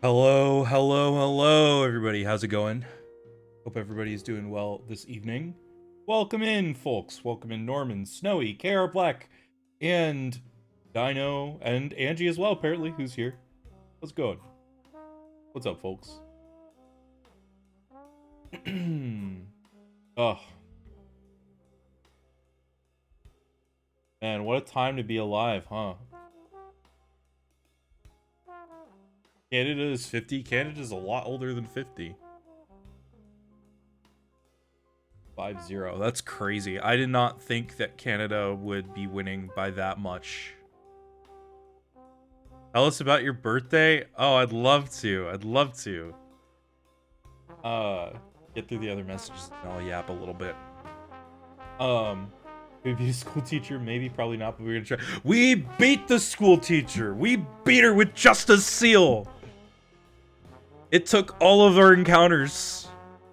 Hello, hello, hello, everybody. How's it going? Hope everybody's doing well this evening. Welcome in, folks. Welcome in, Norman, Snowy, Kara Black, and Dino, and Angie as well, apparently, who's here. How's it going? What's up, folks? Oh, man, what a time to be alive, huh? Canada is 50. Canada's a lot older than 50. 5-0. That's crazy. I did not think that Canada would be winning by that much. Tell us about your birthday. Oh, I'd love to. I'd love to. Get through the other messages and I'll yap a little bit. Maybe a school teacher, maybe, probably not, but we're gonna try. We beat the school teacher. We beat her with just a seal. It took all of our encounters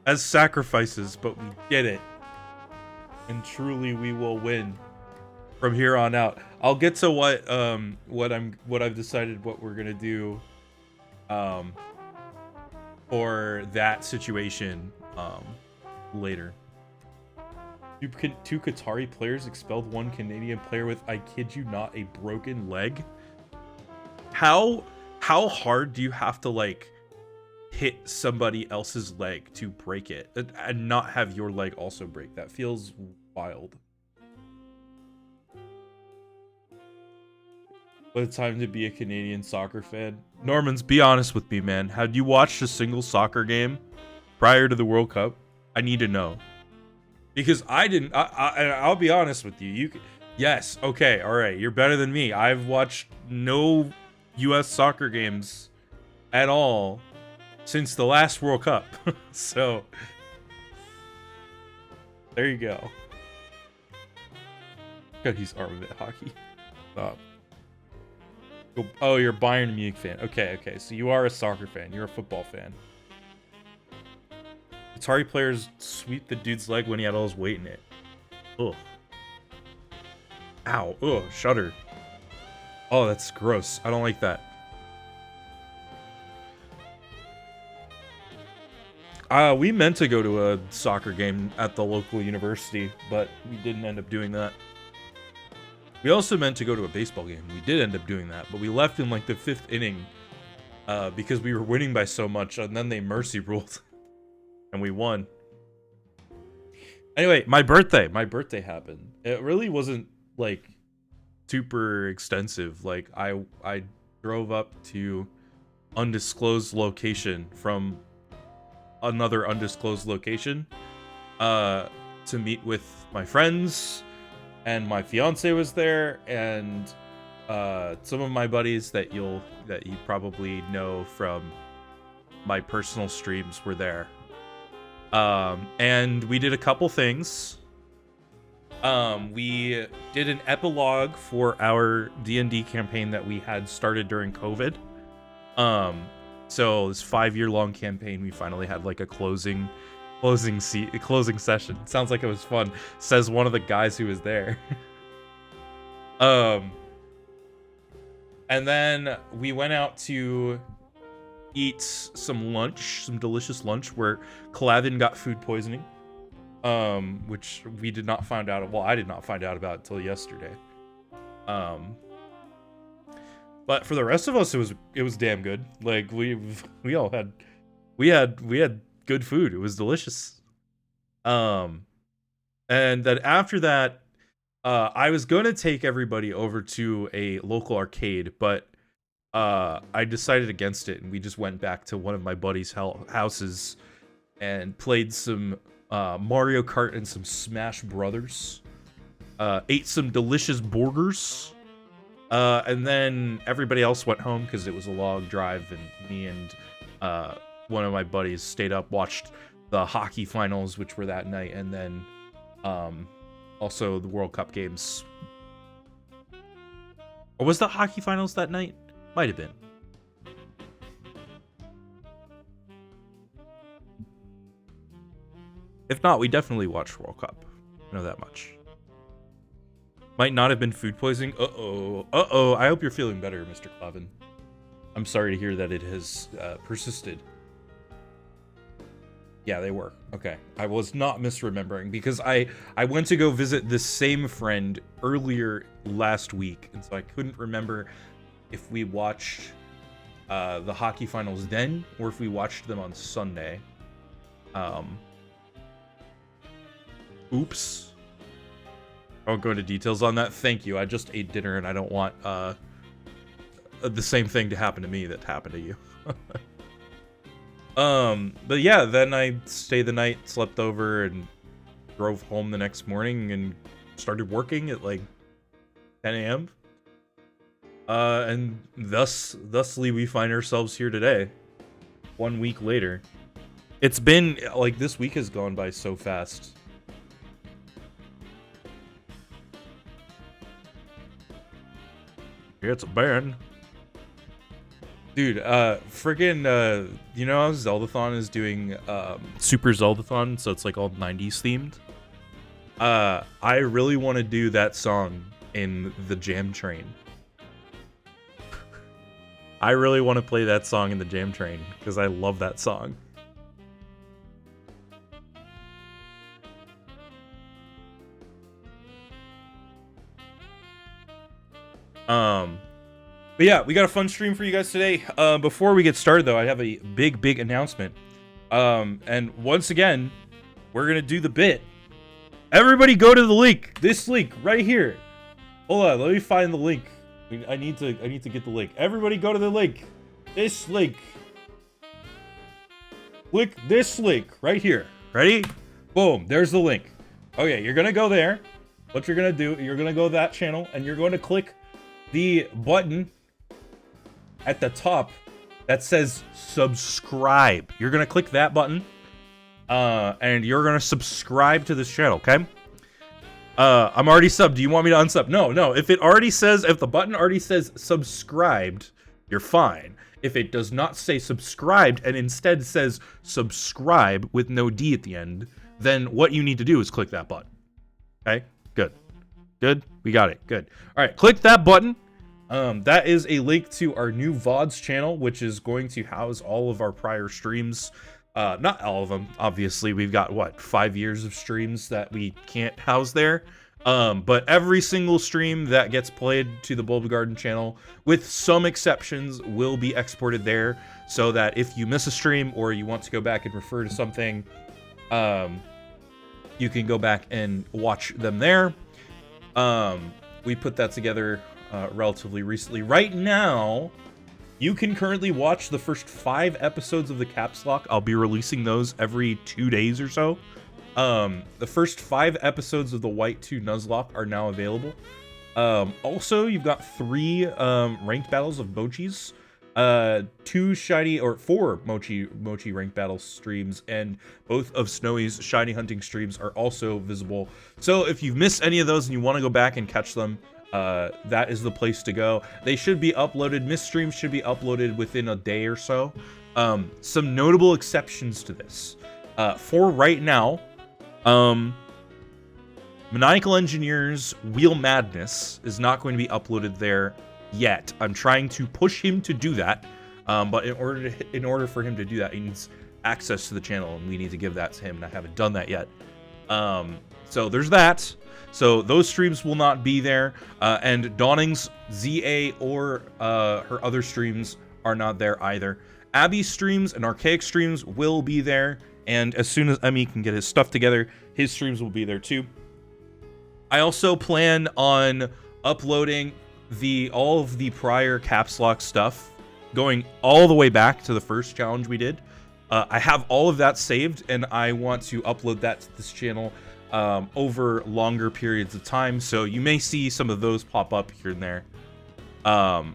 as sacrifices, but we did it. And truly we will win from here on out. I'll get to what I've decided what we're gonna do for that situation later. Two Qatari players expelled one Canadian player with, I kid you not, a broken leg. How hard do you have to like hit somebody else's leg to break it and not have your leg also break? That feels wild. What a time to be a Canadian soccer fan. Normans, be honest with me, man. Had you watched a single soccer game prior to the World Cup? I need to know. Because I didn't. I'll be honest with you. Yes, okay, all right. You're better than me. I've watched no U.S. soccer games at all since the last World Cup. So there you go. God, he's arm at hockey. Stop. Oh, you're a Bayern Munich fan. Okay. So you are a soccer fan. You're a football fan. Atari players sweep the dude's leg when he had all his weight in it. Ugh. Ow. Ugh. Shudder. Oh, that's gross. I don't like that. We meant to go to a soccer game at the local university, but we didn't end up doing that. We also meant to go to a baseball game. We did end up doing that, but we left in like the 5th inning because we were winning by so much, and then they mercy ruled. And we won. Anyway, my birthday happened. It really wasn't like super extensive. Like I drove up to undisclosed location from another undisclosed location to meet with my friends, and my fiance was there, and some of my buddies that you probably know from my personal streams were there. And we did a couple things. We did an epilogue for our D&D campaign that we had started during COVID. So this 5-year-long campaign, we finally had like a closing session. Sounds like it was fun, says one of the guys who was there. And then we went out to eat some delicious lunch, where Clavin got food poisoning, which we did not find out. Well, I did not find out about until yesterday. But for the rest of us, it was damn good. Like we had good food. It was delicious. And then after that, I was going to take everybody over to a local arcade, but I decided against it, and we just went back to one of my buddies' houses and played some Mario Kart and some Smash Brothers. Ate some delicious burgers. And then everybody else went home because it was a long drive, and me and one of my buddies stayed up, watched the hockey finals, which were that night, and then also the World Cup games. Or was the hockey finals that night? Might have been. If not, we definitely watched World Cup. I know that much. Might not have been food poisoning. Uh-oh. I hope you're feeling better, Mr. Clavin. I'm sorry to hear that it has persisted. Yeah, they were. Okay. I was not misremembering because I went to go visit this same friend earlier last week, and so I couldn't remember if we watched the hockey finals then or if we watched them on Sunday. Oops. I won't go into details on that. Thank you. I just ate dinner and I don't want the same thing to happen to me that happened to you. But yeah, then I stayed the night, slept over, and drove home the next morning and started working at like 10 a.m. And thusly we find ourselves here today, 1 week later. It's been like this week has gone by so fast. It's a band. Dude, friggin', you know how Zeldathon is doing, Super Zeldathon, so it's like all 90s themed? I really want to do that song in the Jam Train. I really want to play that song in the Jam Train, because I love that song. But yeah, we got a fun stream for you guys today. Before we get started, though, I have a big announcement. And once again, we're gonna do the bit. Everybody go to the link. This link right here. Hold on, let me find the link. I need to get the link. Everybody go to the link. This link. Click this link right here. Ready? Boom, there's the link. Okay, you're gonna go there. What you're gonna do, you're gonna go to that channel and you're going to click the button at the top that says subscribe. You're gonna click that button, and you're gonna subscribe to this channel, okay? I'm already subbed. Do you want me to unsub? No. If the button already says subscribed, you're fine. If it does not say subscribed and instead says subscribe with no D at the end, then what you need to do is click that button. Okay? Good? We got it. Good. All right, click that button. That is a link to our new VODs channel, which is going to house all of our prior streams. Not all of them, obviously. We've got, 5 years of streams that we can't house there. But every single stream that gets played to the Bulb Garden channel, with some exceptions, will be exported there, so that if you miss a stream or you want to go back and refer to something, you can go back and watch them there. We put that together relatively recently. Right now, you can currently watch the first 5 episodes of TheCapsLocke. I'll be releasing those every 2 days or so. The first 5 episodes of the White 2 Nuzlocke are now available. Also, you've got 3 ranked battles of Mochis, 2 shiny or 4 Mochi ranked battle streams, and both of Snowy's shiny hunting streams are also visible. So if you've missed any of those and you want to go back and catch them, that is the place to go. They should be uploaded. Missed streams should be uploaded within a day or so. Some notable exceptions to this. For right now, Maniacal Engineer's Wheel Madness is not going to be uploaded there yet. I'm trying to push him to do that, but in order for him to do that, he needs access to the channel, and we need to give that to him, and I haven't done that yet. So there's that. So those streams will not be there, and Dawning's ZA or her other streams are not there either. Abby's streams and Archaic streams will be there, and as soon as Emmy can get his stuff together, his streams will be there too. I also plan on uploading all of the prior TheCapsLocke stuff, going all the way back to the first challenge we did. I have all of that saved, and I want to upload that to this channel over longer periods of time, so you may see some of those pop up here and there. Oh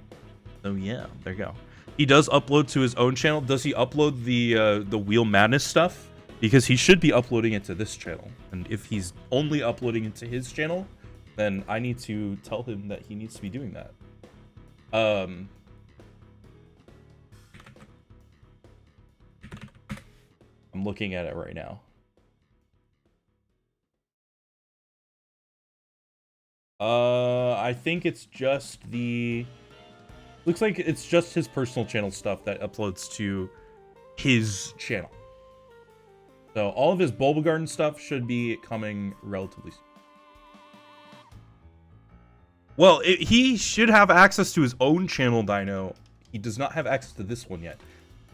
yeah, there you go. He does upload to his own channel. Does he upload the Wheel Madness stuff? Because he should be uploading it to this channel, and if he's only uploading it to his channel, then I need to tell him that he needs to be doing that. I'm looking at it right now. I think it's just the Looks like it's just his personal channel stuff that uploads to his channel. So all of his Bulba Garden stuff should be coming relatively soon. Well, he should have access to his own channel, Dino. He does not have access to this one yet.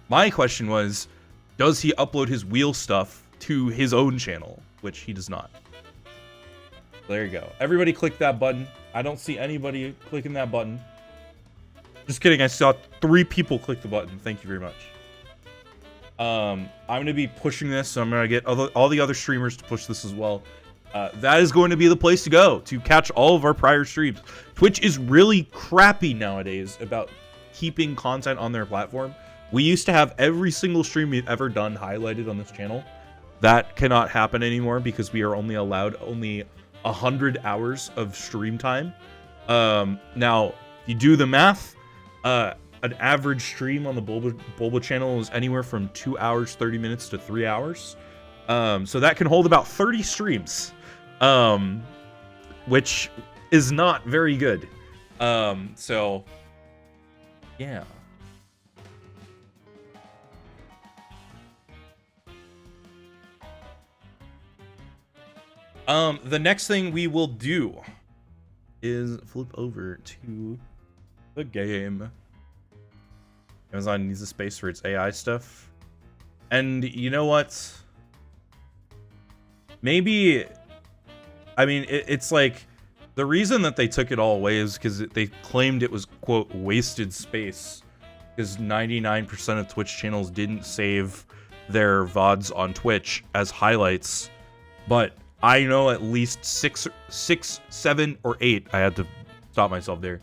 My question was, does he upload his wheel stuff to his own channel? Which he does not. There you go. Everybody click that button. I don't see anybody clicking that button. Just kidding. I saw 3 people click the button. Thank you very much. I'm going to be pushing this, so I'm going to get all the other streamers to push this as well. That is going to be the place to go to catch all of our prior streams. Twitch is really crappy nowadays about keeping content on their platform. We used to have every single stream we've ever done highlighted on this channel. That cannot happen anymore because we are only allowed 100 hours of stream time. Now, if you do the math, an average stream on the Bulba channel is anywhere from 2 hours, 30 minutes to 3 hours. So that can hold about 30 streams, which is not very good. So, yeah. The next thing we will do is flip over to the game. Amazon needs a space for its AI stuff. And you know what? Maybe, I mean, it's like, the reason that they took it all away is because they claimed it was, quote, wasted space. Because 99% of Twitch channels didn't save their VODs on Twitch as highlights. But I know at least 6, 7, or 8. I had to stop myself there.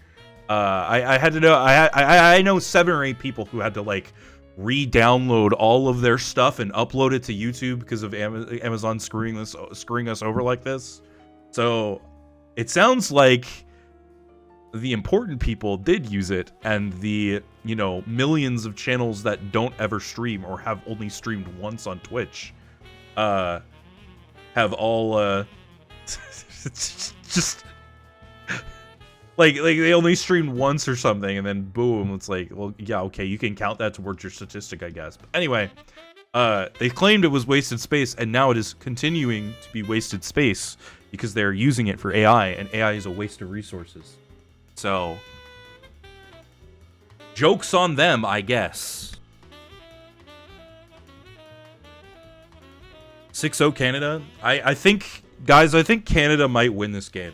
I had to know. I know 7 or 8 people who had to like re-download all of their stuff and upload it to YouTube because of Amazon screwing us over like this. So it sounds like the important people did use it, and the millions of channels that don't ever stream or have only streamed once on Twitch have all just like they only streamed once or something, and then boom, it's like, well, yeah, okay, you can count that towards your statistic, I guess. But anyway, they claimed it was wasted space, and now it is continuing to be wasted space because they're using it for AI, and AI is a waste of resources. So, joke's on them, I guess. 6-0 Canada. I think, guys, I think Canada might win this game.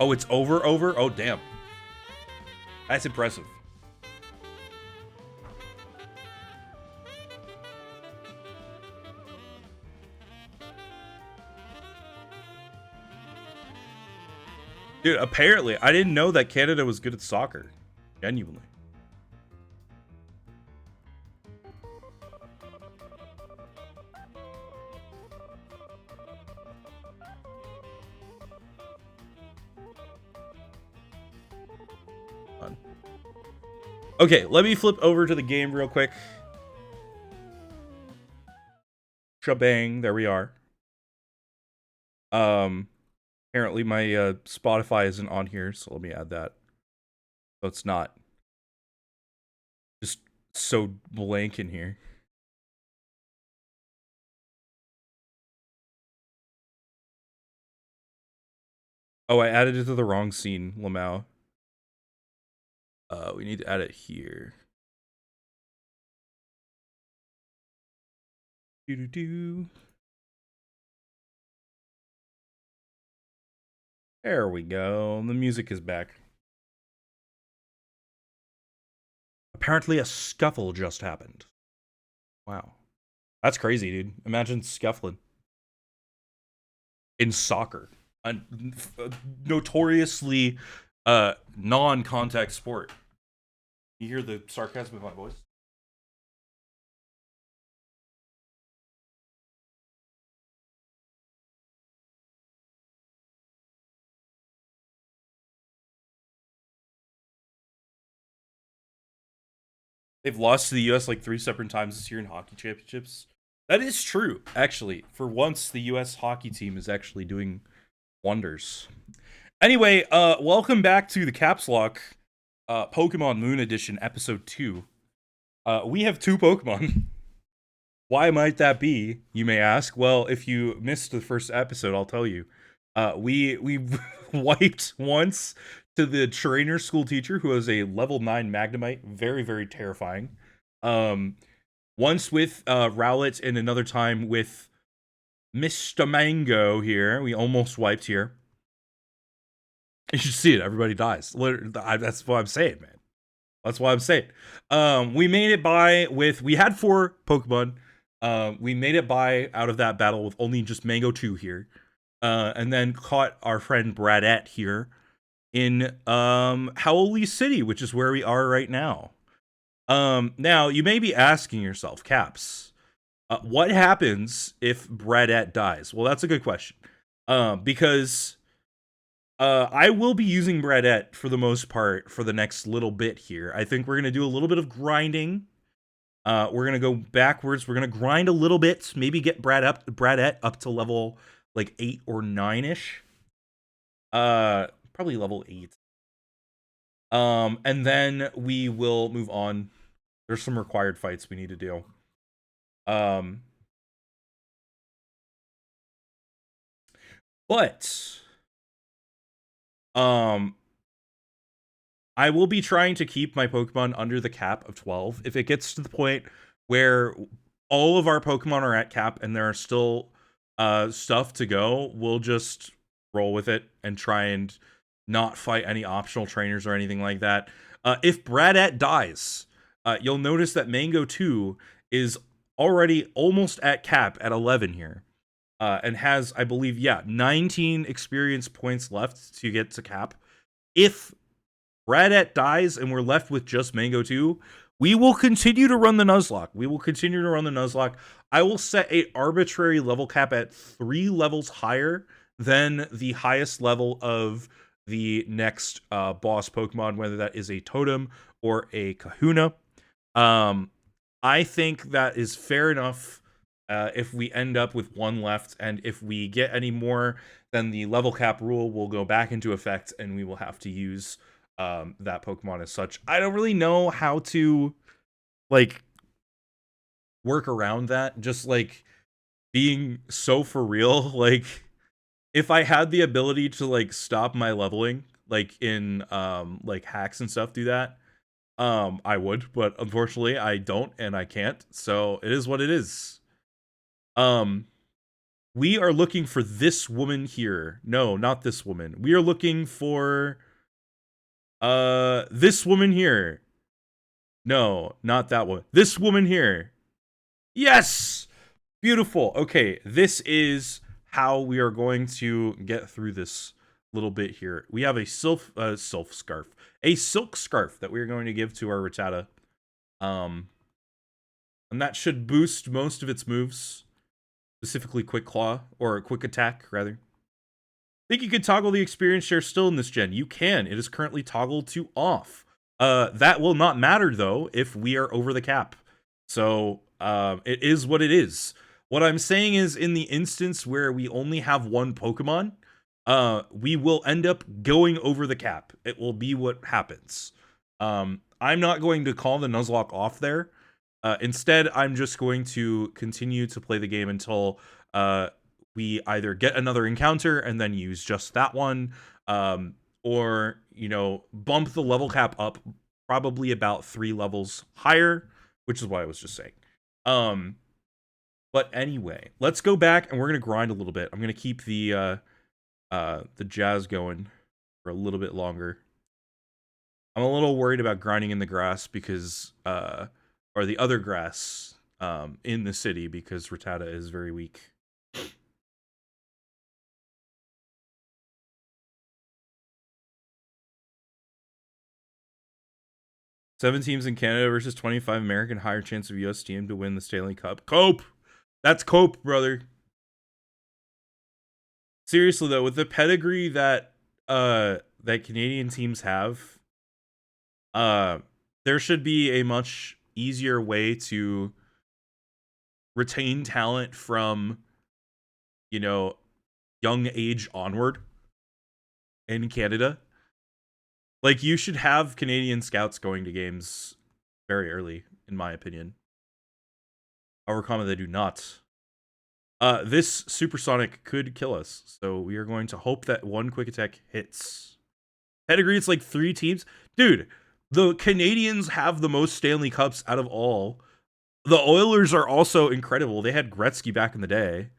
Oh, it's over? Oh, damn. That's impressive. Dude, apparently, I didn't know that Canada was good at soccer. Genuinely. Okay, let me flip over to the game real quick. Shabang, there we are. Apparently my Spotify isn't on here, so let me add that. So it's not just so blank in here. Oh, I added it to the wrong scene, Lamau. We need to add it here. Doo-doo-doo. There we go. The music is back. Apparently a scuffle just happened. Wow. That's crazy, dude. Imagine scuffling. In soccer. A notoriously non-contact sport. You hear the sarcasm in my voice? They've lost to the US like 3 separate times this year in hockey championships. That is true, actually. For once, the US hockey team is actually doing wonders. Anyway, welcome back to the Caps Lock Pokemon Moon Edition episode 2. We have 2 Pokemon. Why might that be, you may ask? Well, if you missed the first episode, I'll tell you. We wiped once to the trainer school teacher who was a level 9 Magnemite, very very terrifying. Um Once with Rowlet and another time with Mr. Mango here. We almost wiped here. You should see it. Everybody dies. That's what I'm saying, man. That's what I'm saying. We made it by with we had 4 Pokemon. We made it by out of that battle with only just Mango 2 here. And then caught our friend Bradette here in Howley City, which is where we are right now. Now you may be asking yourself, Caps, what happens if Bradette dies? Well, that's a good question. Because I will be using Bradette for the most part for the next little bit here. I think we're gonna do a little bit of grinding. We're gonna go backwards. We're gonna grind a little bit, maybe get Bradette up to level like 8 or 9-ish. Probably level 8. And then we will move on. There's some required fights we need to do. But I will be trying to keep my Pokemon under the cap of 12. If it gets to the point where all of our Pokemon are at cap and there are still stuff to go, we'll just roll with it and try and not fight any optional trainers or anything like that. If Bradette dies, you'll notice that Mango 2 is already almost at cap at 11 here. And has, I believe, 19 experience points left to get to cap. If Bradette dies and we're left with just Mango 2, we will continue to run the Nuzlocke. I will set a arbitrary level cap at 3 levels higher than the highest level of the next boss Pokemon, whether that is a Totem or a Kahuna. I think that is fair enough. If we end up with 1 left, and if we get any more, then the level cap rule will go back into effect, and we will have to use that Pokemon as such. I don't really know how to like work around that. Just like being so for real. Like if I had the ability to like stop my leveling, like in like hacks and stuff, do that. I would, but unfortunately I don't and I can't. So it is what it is. We are looking for this woman here. No, not this woman. We are looking for this woman here. No, not that one. This woman here. Yes! Beautiful. Okay, this is how we are going to get through this little bit here. We have a silk scarf. A silk scarf that we're going to give to our Rattata. And that should boost most of its moves. Specifically Quick Claw, or Quick Attack, rather. Think you could toggle the experience share still in this gen? You can. It is currently toggled to off. That will not matter, though, if we are over the cap. So, it is what it is. What I'm saying is, in the instance where we only have 1 Pokemon, we will end up going over the cap. It will be what happens. I'm not going to call the Nuzlocke off there. Instead, I'm just going to continue to play the game until we either get another encounter and then use just that one, or, you know, bump the level cap up probably about 3 levels higher, which is what I was just saying. But anyway, let's go back and we're going to grind a little bit. I'm going to keep the jazz going for a little bit longer. I'm a little worried about grinding in the grass because or the other grass in the city, because Rattata is very weak. Seven teams in Canada versus 25 American, higher chance of US team to win the Stanley Cup. Cope! That's Cope, brother. Seriously though, with the pedigree that that Canadian teams have, there should be a much easier way to retain talent from, you know, young age onward in Canada. Like, you should have Canadian scouts going to games very early, in my opinion. However, common they do not. This supersonic could kill us, so we are going to hope that one quick attack hits. Pedigree, it's like 3 teams. Dude, the Canadians have the most Stanley Cups out of all. The Oilers are also incredible. They had Gretzky back in the day.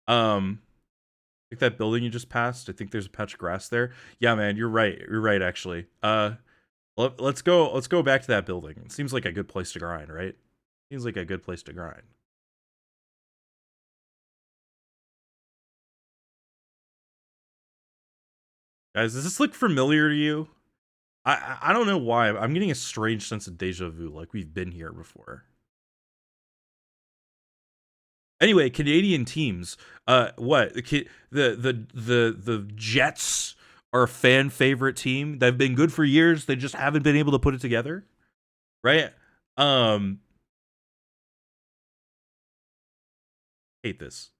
Like that building you just passed, I think there's a patch of grass there. Yeah, man, you're right. You're right, actually. Let's go back to that building. It seems like a good place to grind, right? Seems like a good place to grind. Guys, does this look familiar to you? I don't know why. I'm getting a strange sense of deja vu, like we've been here before. Anyway, Canadian teams. What the Jets are a fan favorite team. They've been good for years. They just haven't been able to put it together, right? Hate this.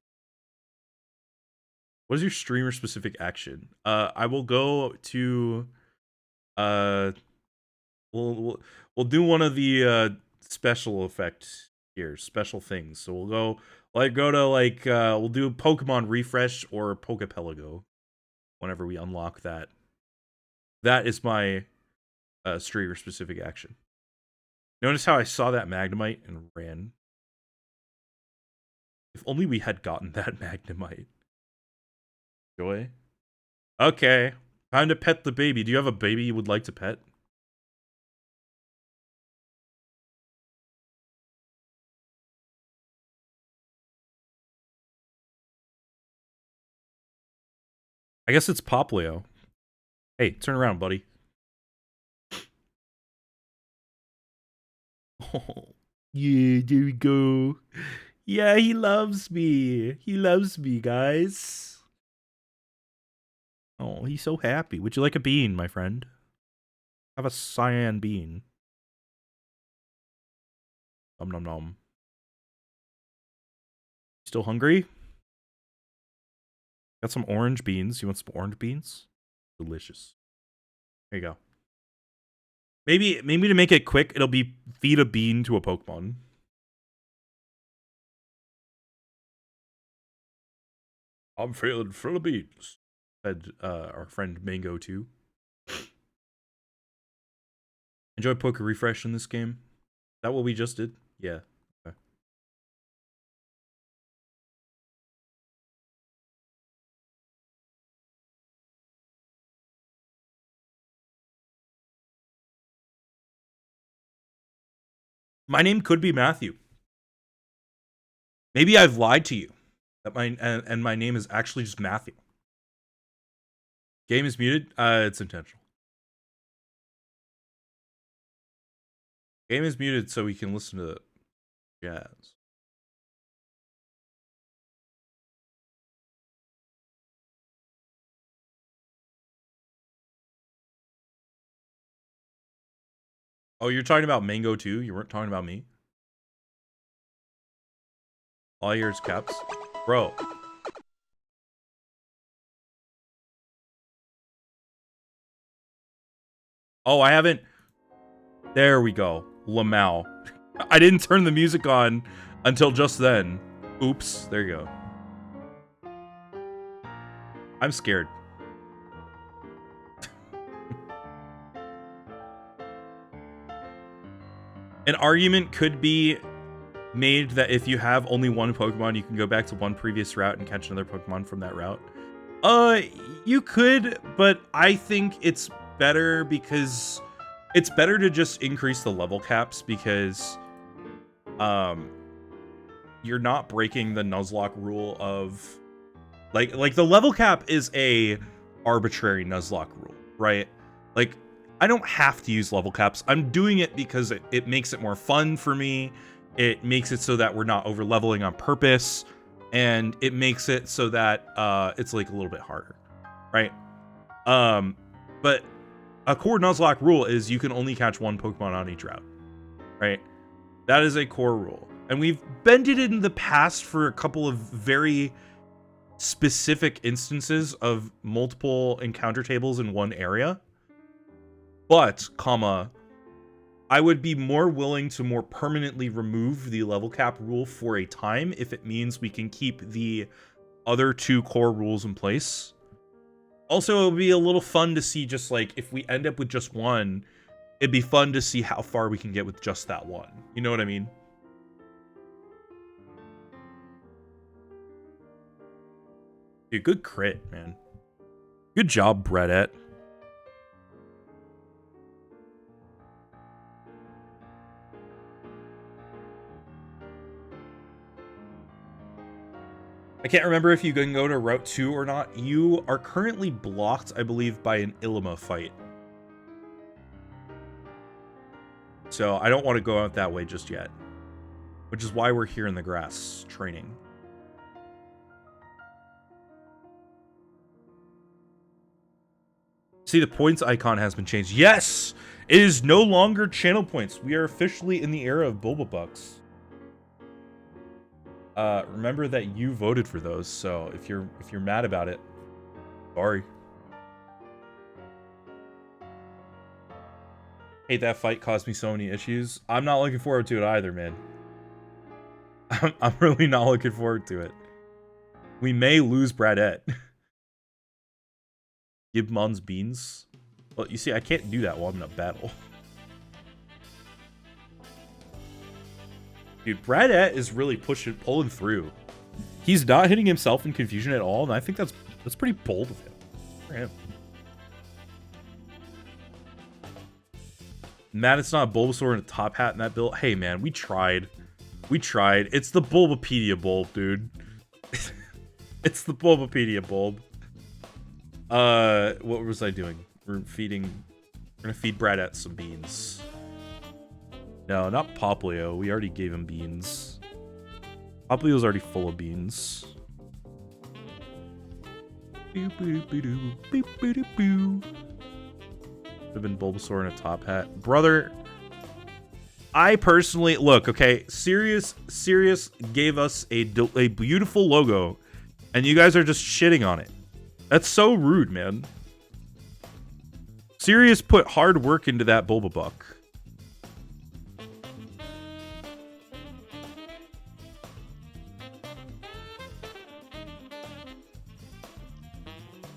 What is your streamer specific action? I will go to we'll do one of the special effects here, special things. So we'll go to we'll do Pokemon refresh or Pokepelago whenever we unlock that. That is my streamer specific action. Notice how I saw that Magnemite and ran. If only we had gotten that Magnemite. Joy. Okay. Time to pet the baby. Do you have a baby you would like to pet? I guess it's Poplio. Hey, turn around, buddy. Oh, yeah, there we go. Yeah, he loves me. He loves me, guys. Oh, he's so happy. Would you like a bean, my friend? Have a cyan bean. Nom nom nom. Still hungry? Got some orange beans. You want some orange beans? Delicious. There you go. Maybe to make it quick, it'll be feed a bean to a Pokemon. I'm feeling full of beans, said our friend Mango 2. Enjoy Poke Refresh in this game? Is that what we just did? Yeah. Okay. My name could be Matthew. Maybe I've lied to you. That and my name is actually just Matthew. Game is muted. It's intentional. Game is muted so we can listen to jazz. Oh, you're talking about Mango 2? You weren't talking about me? All yours, Caps. Bro. Oh, I haven't... There we go. Lamau. I didn't turn the music on until just then. Oops. There you go. I'm scared. An argument could be made that if you have only one Pokemon, you can go back to one previous route and catch another Pokemon from that route. You could, but I think it's better because it's better to just increase the level caps because you're not breaking the Nuzlocke rule of like the level cap is a arbitrary Nuzlocke rule, right? Like I don't have to use level caps. I'm doing it because it makes it more fun for me. It makes it so that we're not over leveling on purpose, and it makes it so that it's like a little bit harder, right? But a core Nuzlocke rule is you can only catch one Pokemon on each route, right? That is a core rule. And we've bended it in the past for a couple of very specific instances of multiple encounter tables in one area. But, comma, I would be more willing to more permanently remove the level cap rule for a time if it means we can keep the other 2 core rules in place. Also, it would be a little fun to see just like, if we end up with just one, it'd be fun to see how far we can get with just that one. You know what I mean? Dude, good crit, man. Good job, Bredette. I can't remember if you can go to Route 2 or not. You are currently blocked, I believe, by an Ilima fight. So I don't want to go out that way just yet. Which is why we're here in the grass training. See, the points icon has been changed. Yes! It is no longer channel points. We are officially in the era of Bulbabucks. Remember that you voted for those, so if you're mad about it, sorry. Hey, that fight caused me so many issues. I'm not looking forward to it either, man. I'm really not looking forward to it. We may lose Bradette. Gibmon's beans. Well, you see, I can't do that while I'm in a battle. Dude, Bradette is really pulling through. He's not hitting himself in confusion at all, and I think that's pretty bold of him. For him. Mad it's not a Bulbasaur and a top hat in that build. Hey man, we tried. We tried. It's the Bulbapedia bulb, dude. It's the Bulbapedia bulb. What was I doing? We're gonna feed Bradette some beans. No, not Poplio. We already gave him beans. Poplio's already full of beans. Would have been Bulbasaur in a top hat. Brother, I personally... Look, okay, Sirius gave us a beautiful logo, and you guys are just shitting on it. That's so rude, man. Sirius put hard work into that Bulbabuck.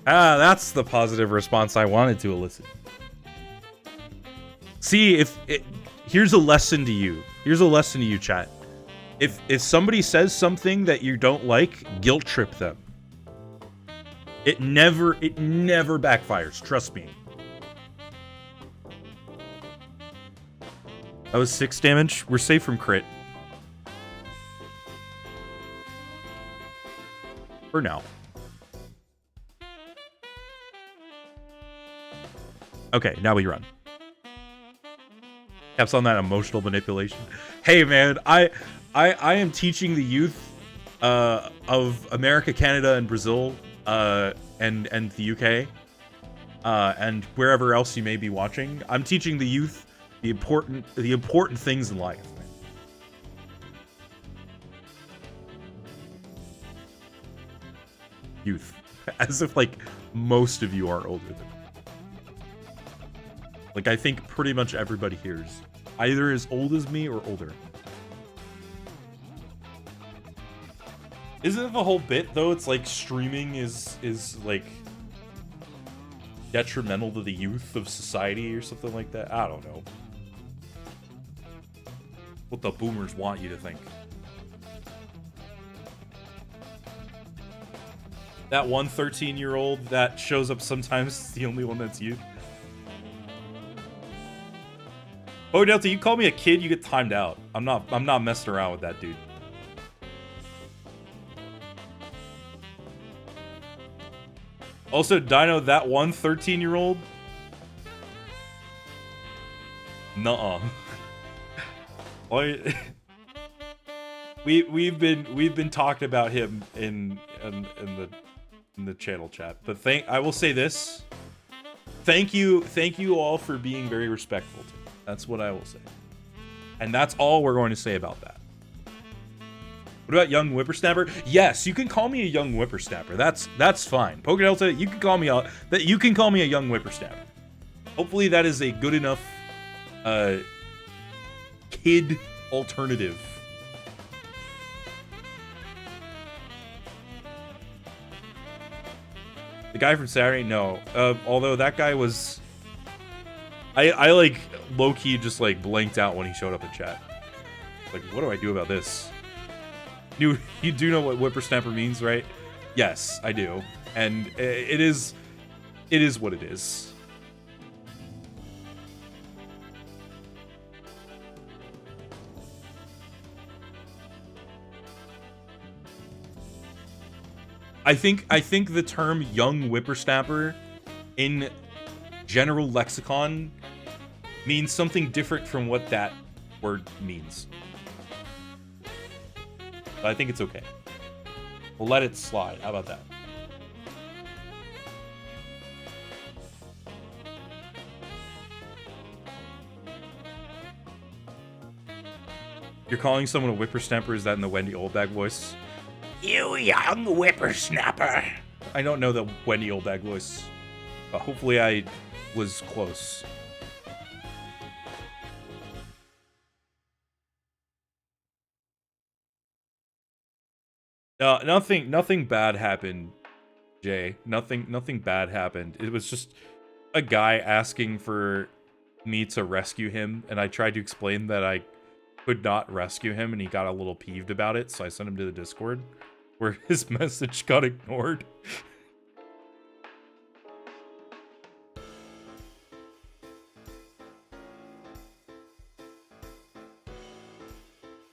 Ah, that's the positive response I wanted to elicit. See, here's a lesson to you. Here's a lesson to you, chat. If somebody says something that you don't like, guilt trip them. It never backfires, trust me. That was 6 damage. We're safe from crit. For now. Okay, now we run. Caps on that emotional manipulation. Hey man, I am teaching the youth of America, Canada, and Brazil, and the UK, and wherever else you may be watching. I'm teaching the youth the important things in life. Youth, as if like most of you are older than me. Like, I think pretty much everybody here is either as old as me or older. Isn't it the whole bit, though? It's like streaming is like detrimental to the youth of society or something like that? I don't know. What the boomers want you to think. That one 13-year-old that shows up sometimes is the only one that's youth. Oh, Delta, you call me a kid, you get timed out. I'm not messing around with that, dude. Also, Dino, that one 13-year-old? Nuh-uh. We've been talking about him in the channel chat. But I will say this. Thank you all for being very respectful to me. That's what I will say. And that's all we're going to say about that. What about young whippersnapper? Yes, you can call me a young whippersnapper. That's fine. Pokedelta, you can call me a young whippersnapper. Hopefully that is a good enough kid alternative. The guy from Saturday? No. Although that guy was... I like, low-key just, like, blanked out when he showed up in chat. Like, what do I do about this? You do know what whippersnapper means, right? Yes, I do. And it is what it is. I think the term young whippersnapper in general lexicon means something different from what that word means. But I think it's okay. We'll let it slide. How about that? You're calling someone a whippersnapper? Is that in the Wendy Oldbag voice? You young whippersnapper. I don't know the Wendy Oldbag voice, but hopefully I was close. Nothing bad happened, Jay. Nothing bad happened. It was just a guy asking for me to rescue him, and I tried to explain that I could not rescue him, and he got a little peeved about it, so I sent him to the Discord, where his message got ignored.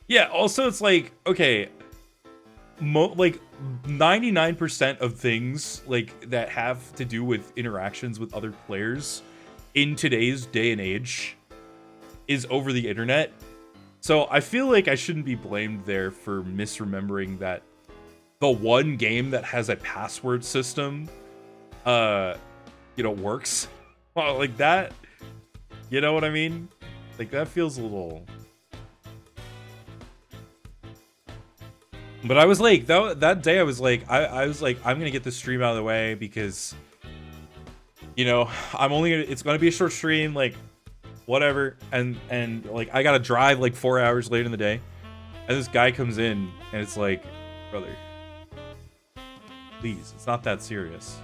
Yeah, also it's like, okay, like 99% of things like that have to do with interactions with other players in today's day and age is over the internet. So I feel like I shouldn't be blamed there for misremembering that the one game that has a password system, works. Well, like that, you know what I mean? Like that feels a little... But I was like, that day I was like, I was like, I'm gonna get this stream out of the way because, it's gonna be a short stream, like, whatever, and like I gotta drive like 4 hours later in the day, and this guy comes in and it's like, brother, please, it's not that serious.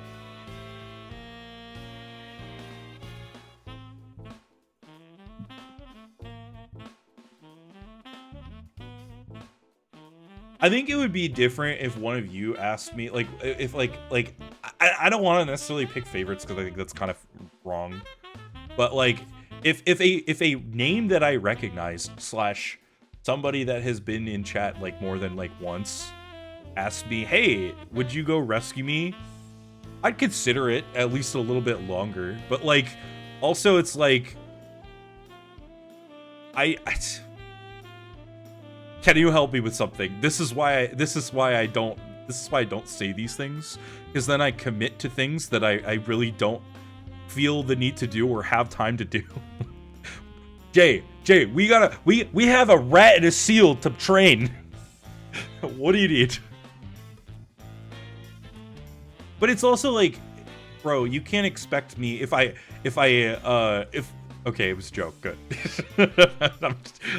I think it would be different if one of you asked me, like, if I don't want to necessarily pick favorites because I think that's kind of wrong, but like if a name that I recognize / somebody that has been in chat like more than like once asked me, hey, would you go rescue me? I'd consider it at least a little bit longer, but like also it's like can you help me with something? This is why I don't say these things, because then I commit to things that I really don't feel the need to do or have time to do. Jay, we have a rat and a seal to train. What do you need? But it's also like, bro, you can't expect me okay, it was a joke, good.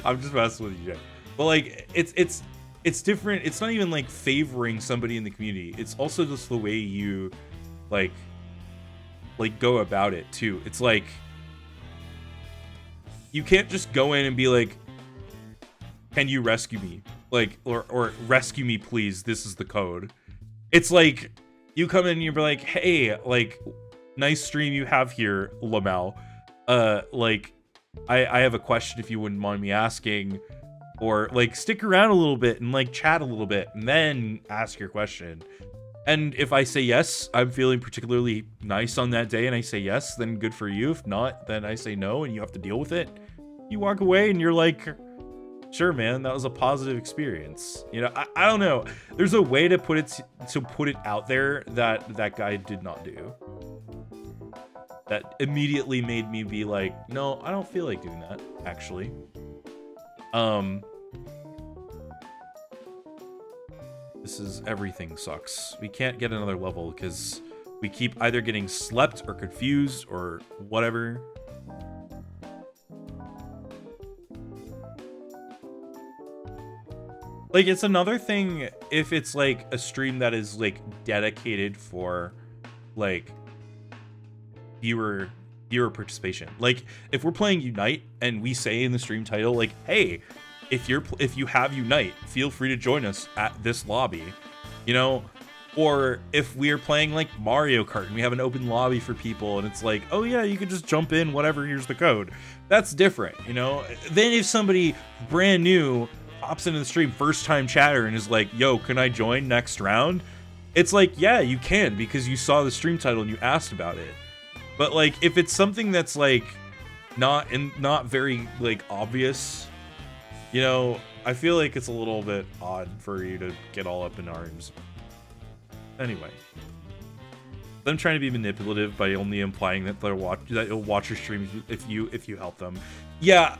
I'm just messing with you, Jay. But like it's different. It's not even like favoring somebody in the community. It's also just the way you like go about it too. It's like you can't just go in and be like, can you rescue me? Like or rescue me please, this is the code. It's like you come in and you're like, hey, like, nice stream you have here, Lamau. Like I have a question if you wouldn't mind me asking. Or like stick around a little bit and like chat a little bit and then ask your question. And if I say yes, I'm feeling particularly nice on that day and I say yes, then good for you. If not, then I say no and you have to deal with it. You walk away and you're like, sure, man, that was a positive experience. I don't know. There's a way to put it out there that guy did not do. That immediately made me be like, no, I don't feel like doing that, actually. Um, this is everything sucks. We can't get another level because we keep either getting slept or confused or whatever. Like, it's another thing if it's like a stream that is like dedicated for like viewer participation. Like, if we're playing Unite and we say in the stream title, like, hey, if you have Unite, feel free to join us at this lobby, you know. Or if we're playing like Mario Kart and we have an open lobby for people and it's like, oh yeah, you can just jump in, whatever, here's the code. That's different, you know. Then if somebody brand new pops into the stream, first time chatter, and is like, yo, can I join next round? It's like, yeah, you can, because you saw the stream title and you asked about it. But like, if it's something that's like not very like obvious, you know, I feel like it's a little bit odd for you to get all up in arms. Anyway, them trying to be manipulative by only implying that you'll watch your streams if you help them. Yeah,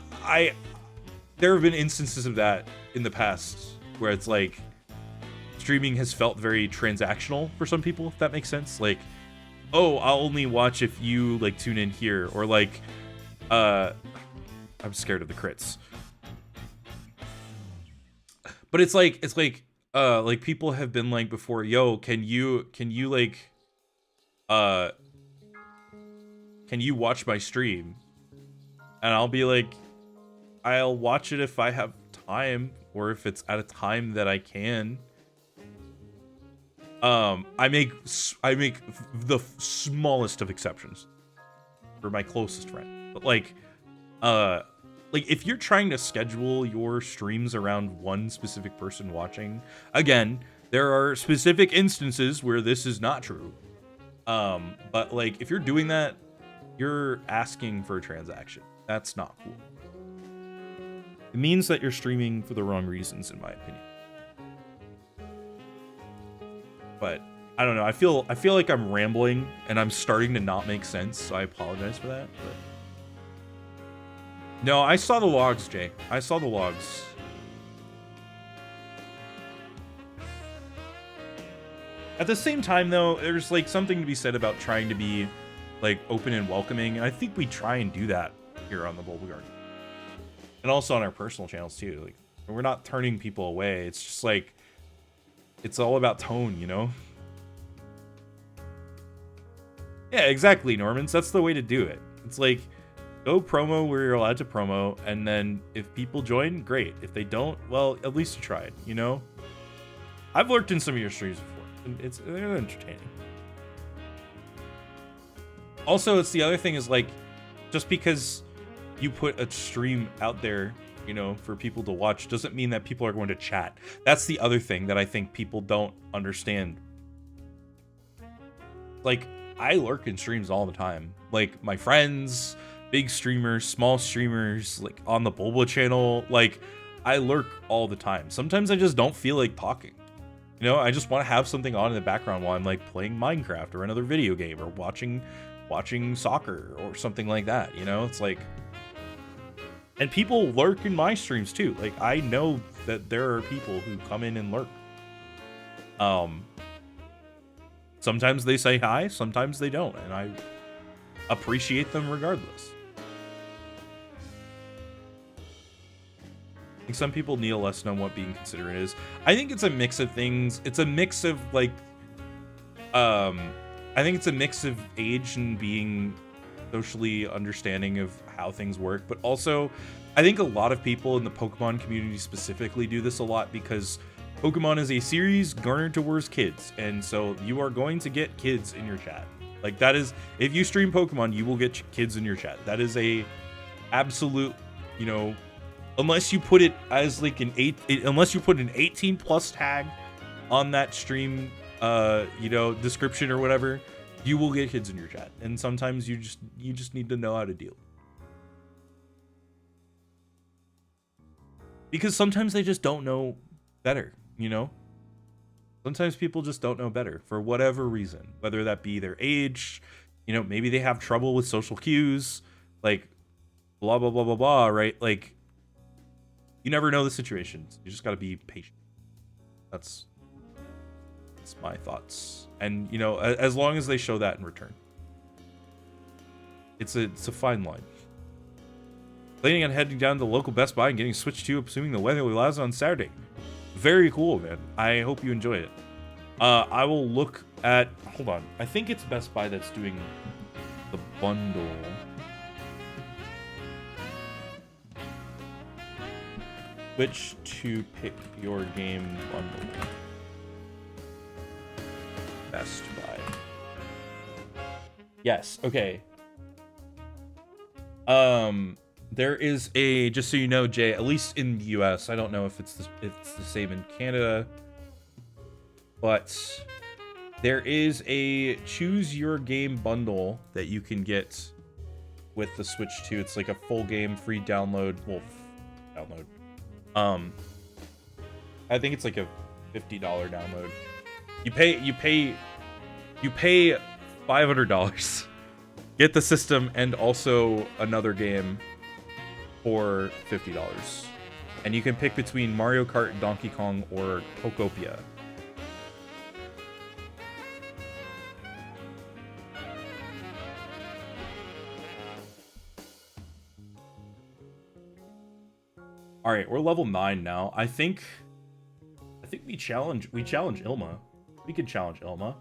there have been instances of that in the past where it's like streaming has felt very transactional for some people, if that makes sense. Like, oh, I'll only watch if you like tune in here, or like, I'm scared of the crits. But it's like people have been like before, yo, can you like, can you watch my stream? And I'll be like, I'll watch it if I have time, or if it's at a time that I can. I make the smallest of exceptions for my closest friend, but like if you're trying to schedule your streams around one specific person watching, again, there are specific instances where this is not true. But like, if you're doing that, you're asking for a transaction. That's not cool. It means that you're streaming for the wrong reasons, in my opinion. But I don't know. I feel like I'm rambling and I'm starting to not make sense, so I apologize for that. But no, I saw the logs, Jay. I saw the logs. At the same time, though, there's like something to be said about trying to be like open and welcoming, and I think we try and do that here on the Bulba Garden, and also on our personal channels too. Like, we're not turning people away. It's just like, it's all about tone, you know? Yeah, exactly, Normans. That's the way to do it. It's like, go promo where you're allowed to promo, and then if people join, great. If they don't, well, at least you tried, you know? I've lurked in some of your streams before, and they're entertaining. Also, it's the other thing is like, just because you put a stream out there, you know, for people to watch, doesn't mean that people are going to chat. That's the other thing that I think people don't understand. Like, I lurk in streams all the time. Like, my friends, big streamers, small streamers, like on the Bulba channel, like, I lurk all the time. Sometimes I just don't feel like talking. You know, I just want to have something on in the background while I'm like playing Minecraft or another video game, or watching soccer or something like that, you know? It's like, and people lurk in my streams too. Like, I know that there are people who come in and lurk. Sometimes they say hi, sometimes they don't, and I appreciate them regardless. I think some people need a lesson on what being considerate is. I think it's a mix of things. It's a mix of like, I think it's a mix of age and being socially understanding of how things work, but also I think a lot of people in the Pokemon community specifically do this a lot because Pokemon is a series garnered towards kids, and so you are going to get kids in your chat. Like, that is, if you stream Pokemon, you will get kids in your chat. That is a absolute, you know, unless you put it as like unless you put an 18 plus tag on that stream, you know, description or whatever, you will get kids in your chat. And sometimes you just need to know how to deal. Because sometimes they just don't know better, you know? Sometimes people just don't know better for whatever reason, whether that be their age, you know, maybe they have trouble with social cues, like blah, blah, blah, blah, blah, right? Like, you never know the situations. You just got to be patient. That's my thoughts. And you know, as long as they show that in return, it's a fine line. Planning on heading down to the local Best Buy and getting Switch 2, assuming the weather allows on Saturday. Very cool, man. I hope you enjoy it. I will look at... Hold on. I think it's Best Buy that's doing the bundle. Switch to pick your game bundle. Best Buy. Yes, okay. There is a, just so you know, Jay, at least in the US, I don't know if it's the same in Canada, but there is a choose your game bundle that you can get with the Switch 2. It's like a full game free download. Well, download. I think it's like a $50 download. You pay $500. Get the system and also another game for $50. And you can pick between Mario Kart, Donkey Kong, or Pokopia. All right, we're level 9 now. I think we challenge Ilma. We could challenge Ilma.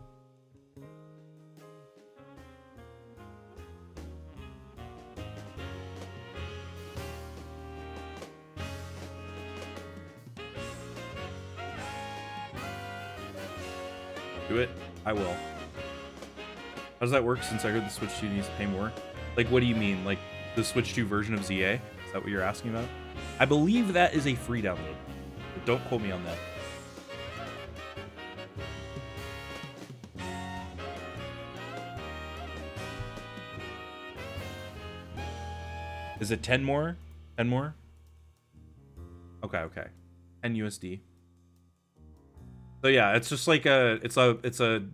Do it. I will. How does that work since I heard the Switch 2 needs to pay more? Like, what do you mean? Like, the Switch 2 version of ZA? Is that what you're asking about? I believe that is a free download. But don't quote me on that. Is it 10 more? 10 more? Okay, okay. 10 USD. So yeah, it's just like it's a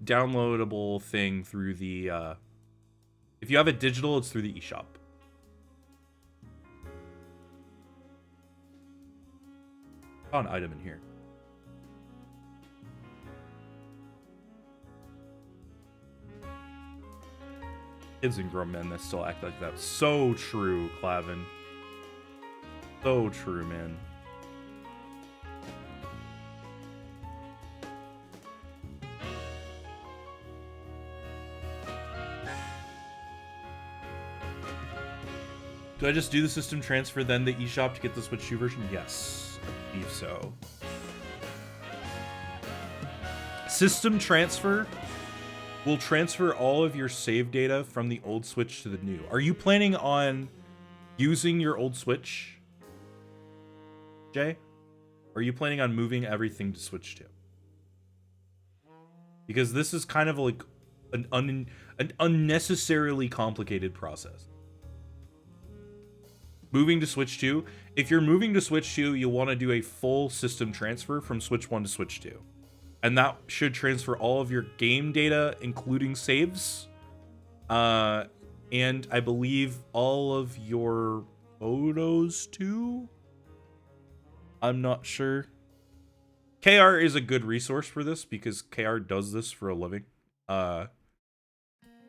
downloadable thing through the if you have it digital, it's through the eShop. Saw an item in here. Kids and grown men that still act like that. So true, Clavin. So true, man. Do I just do the system transfer, then the eShop to get the Switch 2 version? Yes, I believe so. System transfer will transfer all of your save data from the old Switch to the new. Are you planning on using your old Switch, Jay? Or are you planning on moving everything to Switch 2? Because this is kind of like an unnecessarily complicated process. Moving to Switch 2. If you're moving to Switch 2, you'll want to do a full system transfer from Switch 1 to Switch 2. And that should transfer all of your game data, including saves. And I believe all of your photos too? I'm not sure. KR is a good resource for this because KR does this for a living.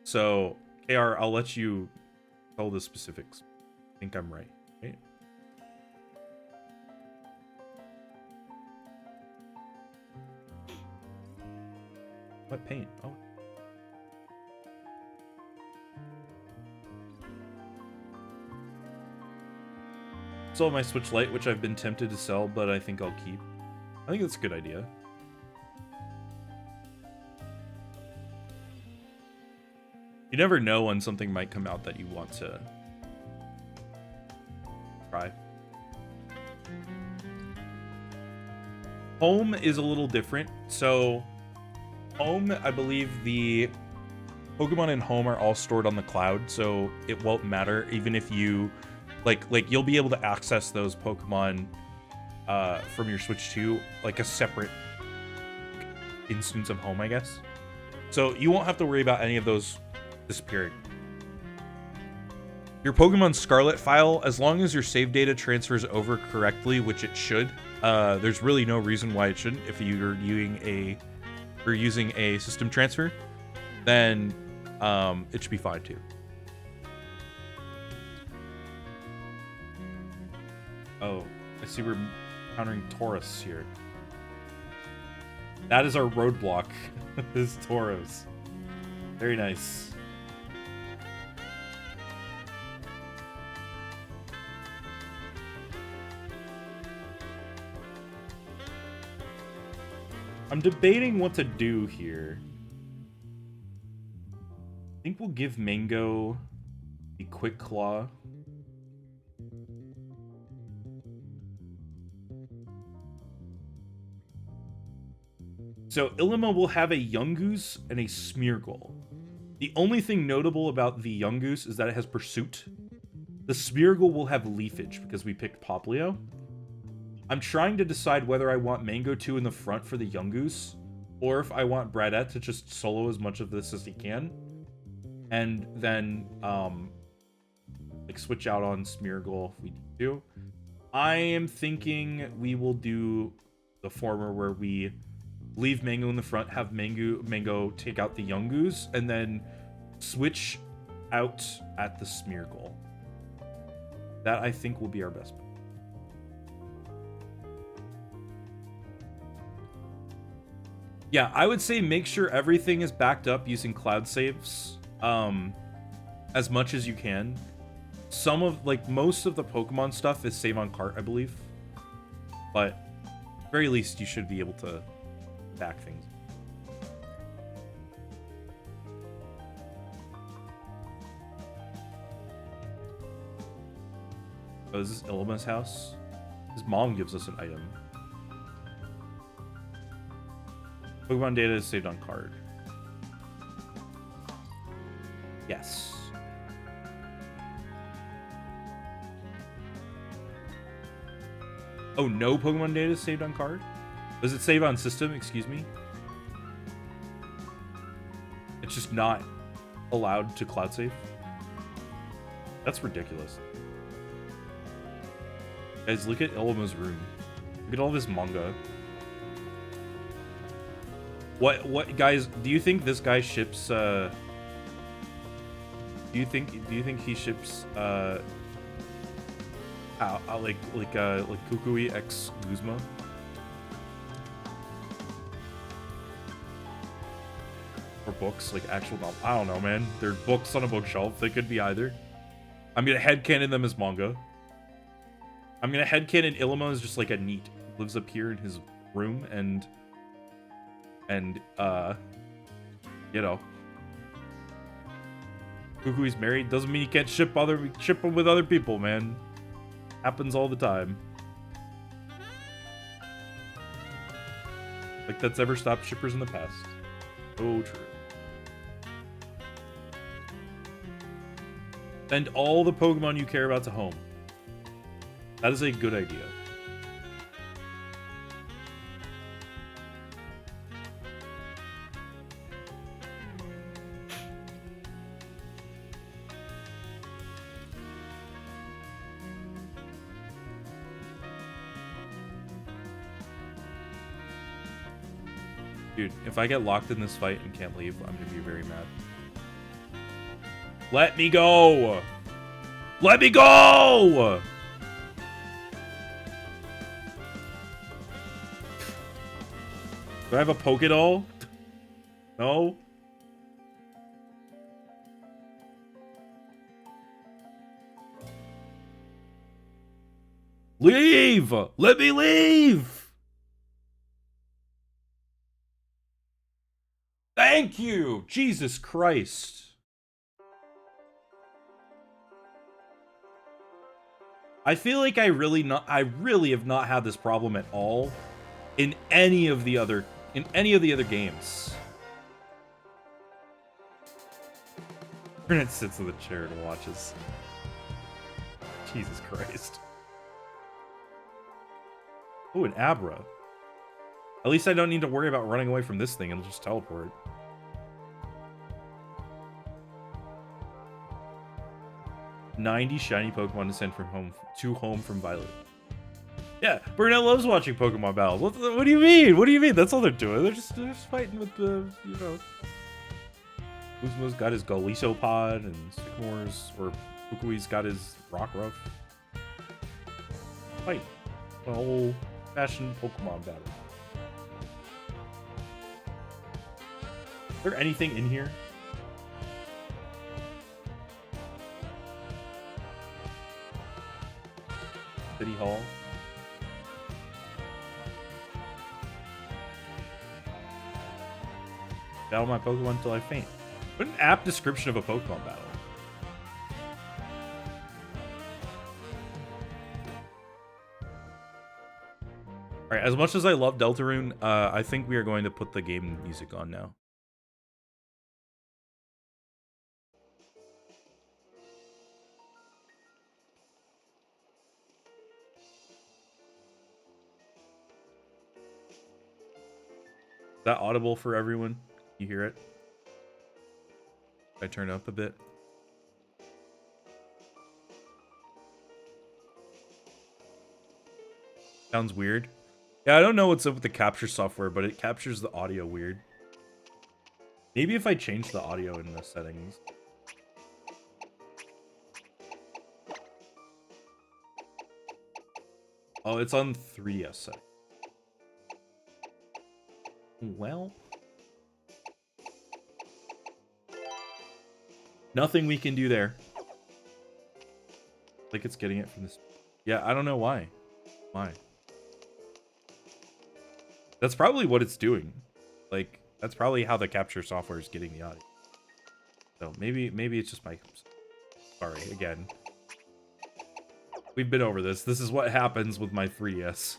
So, KR, I'll let you tell the specifics. I think I'm right. Right? What paint? Oh. Still have my Switch Lite, which I've been tempted to sell, but I think I'll keep. I think that's a good idea. You never know when something might come out that you want to try. Home is a little different. So Home, I believe the Pokemon in Home are all stored on the cloud, so it won't matter even if you like you'll be able to access those Pokemon from your Switch 2 like a separate instance of Home, I guess. So you won't have to worry about any of those disappearing. Your Pokemon Scarlet file, as long as your save data transfers over correctly, which it should, there's really no reason why it shouldn't. If you're using a system transfer, then it should be fine too. Oh, I see we're encountering Tauros here. That is our roadblock. Is Tauros. Very nice. I'm debating what to do here. I think we'll give Mango the Quick Claw. So Illima will have a Yungoos and a Smeargle. The only thing notable about the Yungoos is that it has Pursuit. The Smeargle will have Leafage because we picked Poplio. I'm trying to decide whether I want Mango 2 in the front for the Yungoos, or if I want Bradette to just solo as much of this as he can, and then like switch out on Smeargle if we need to. I am thinking we will do the former, where we leave Mango in the front, have Mango take out the Yungoos, and then switch out at the Smeargle. That, I think, will be our best bet. Yeah, I would say make sure everything is backed up using cloud saves as much as you can. Most of the Pokemon stuff is save on cart, I believe. But at the very least, you should be able to back things. Oh, is this Illima's house? His mom gives us an item. Pokemon data is saved on card. Yes. Oh, no Pokemon data is saved on card? Does it save on system? Excuse me? It's just not allowed to cloud save? That's ridiculous. Guys, look at Illima's room. Look at all this manga. What guys, do you think this guy ships do you think he ships like Kukui x Guzma? Or books, like actual novel? I don't know, man. They're books on a bookshelf. They could be either. I'm gonna headcanon them as manga. I'm gonna headcanon Illima is just like a NEET. He lives up here in his room and you know, Kukui's married doesn't mean you can't ship them with other people, man. Happens all the time. Like that's ever stopped shippers in the past. Oh, true. Send all the Pokemon you care about to home. That is a good idea. Dude, if I get locked in this fight and can't leave, I'm gonna be very mad. Let me go! Let me go! Do I have a Pokédoll? No? Leave! Let me leave! Thank you! Jesus Christ. I feel like I really have not had this problem at all in any of the other games. Burnett sits in the chair and watches. Jesus Christ. Oh, an Abra. At least I don't need to worry about running away from this thing. It'll just teleport. 90 shiny Pokemon to send from home from Violet. Yeah, Burnett loves watching Pokemon battles. What do you mean? What do you mean? That's all they're doing. They're just fighting with the, you know. Uzma's got his Golisopod and Sycamore's, or Fukui's got his Rockruff. Fight. A whole fashioned Pokemon battle. Is there anything in here? City Hall. Battle my Pokemon until I faint. What an apt description of a Pokemon battle. Alright, as much as I love Deltarune, I think we are going to put the game music on now. Is that audible for everyone? You hear it? If I turn it up a bit. Sounds weird. Yeah, I don't know what's up with the capture software, but it captures the audio weird. Maybe if I change the audio in the settings. Oh, it's on 3S setting. Well. Nothing we can do there. Like it's getting it from this. Yeah, I don't know why. Why? That's probably what it's doing. Like, that's probably how the capture software is getting the audio. So maybe it's just my... Sorry, again. We've been over this. This is what happens with my 3DS.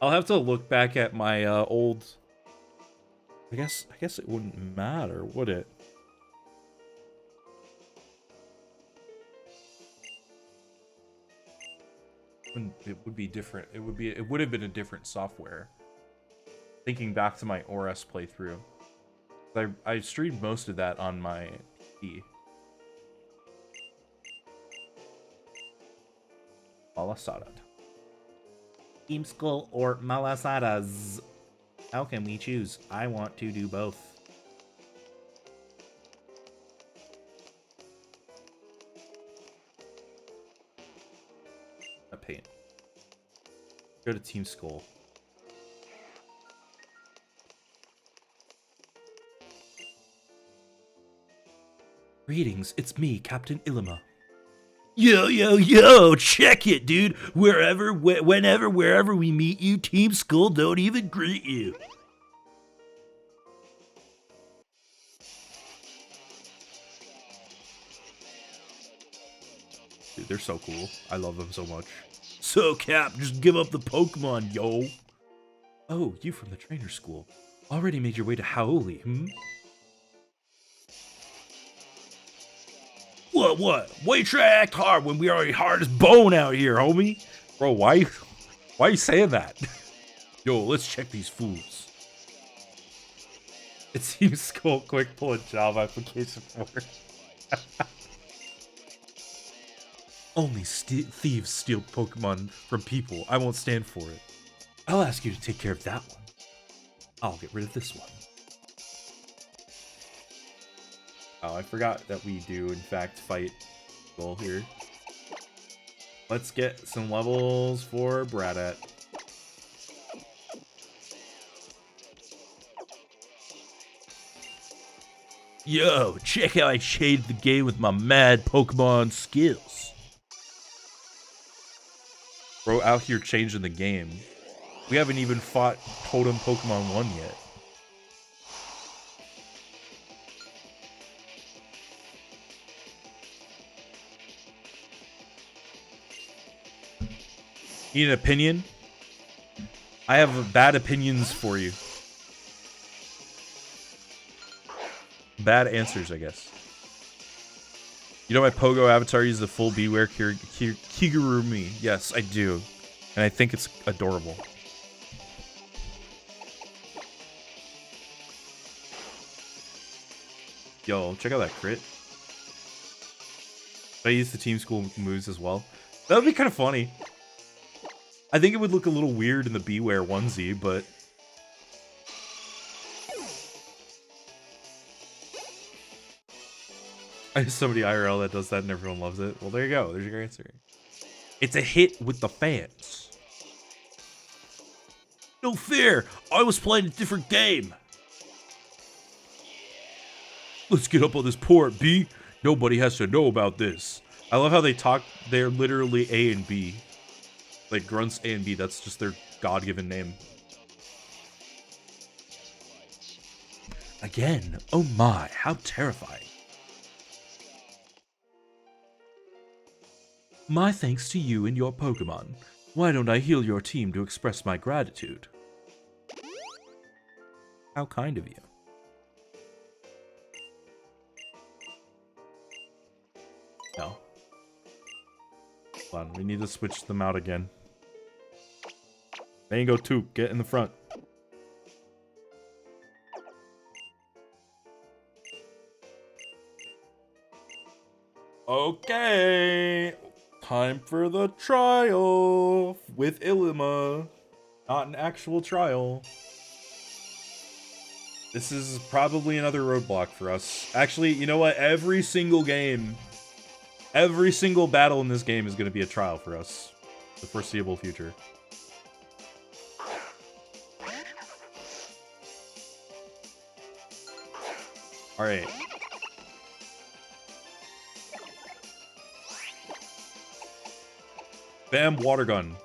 I'll have to look back at my old... I guess it wouldn't matter, would it? It would be different. It would have been a different software. Thinking back to my ORS playthrough. I streamed most of that on my PC. Malasada. Team Skull or Malasadas? How can we choose? I want to do both. A pain. Go to Team Skull. Greetings, it's me, Captain Ilima. Yo, check it, dude. Wherever we meet you, Team Skull don't even greet you. Dude, they're so cool. I love them so much. So, Cap, just give up the Pokemon, yo. Oh, you from the trainer school. Already made your way to Howley, hmm? What? Why you try to act hard when we already hard as bone out here, homie? Bro, why you saying that? Yo, let's check these fools. It seems Skull quick pull a job application for it. Only thieves steal Pokemon from people. I won't stand for it. I'll ask you to take care of that one. I'll get rid of this one. Oh, I forgot that we do, in fact, fight Skull here. Let's get some levels for Bradette. Yo, check how I shaded the game with my mad Pokemon skills. Bro, out here changing the game. We haven't even fought Totem Pokemon 1 yet. Need an opinion? I have bad opinions for you. Bad answers, I guess. You know my Pogo avatar uses the full Beware Kigurumi. Yes, I do. And I think it's adorable. Yo, check out that crit. I use the team school moves as well. That would be kind of funny. I think it would look a little weird in the Beware onesie, but... I have somebody IRL that does that and everyone loves it. Well, there you go. There's your answer. It's a hit with the fans. No fear. I was playing a different game. Let's get up on this port, B. Nobody has to know about this. I love how they talk. They're literally A and B. Like Grunts A and B. That's just their God-given name. Again. Oh my, how terrifying. My thanks to you and your Pokemon. Why don't I heal your team to express my gratitude? How kind of you. No. Hold on, we need to switch them out again. Mango 2, get in the front. Okay. Time for the trial with Ilima. Not an actual trial. This is probably another roadblock for us. Actually, you know what? Every single game, every single battle in this game is going to be a trial for us. The foreseeable future. Alright. Bam, water gun.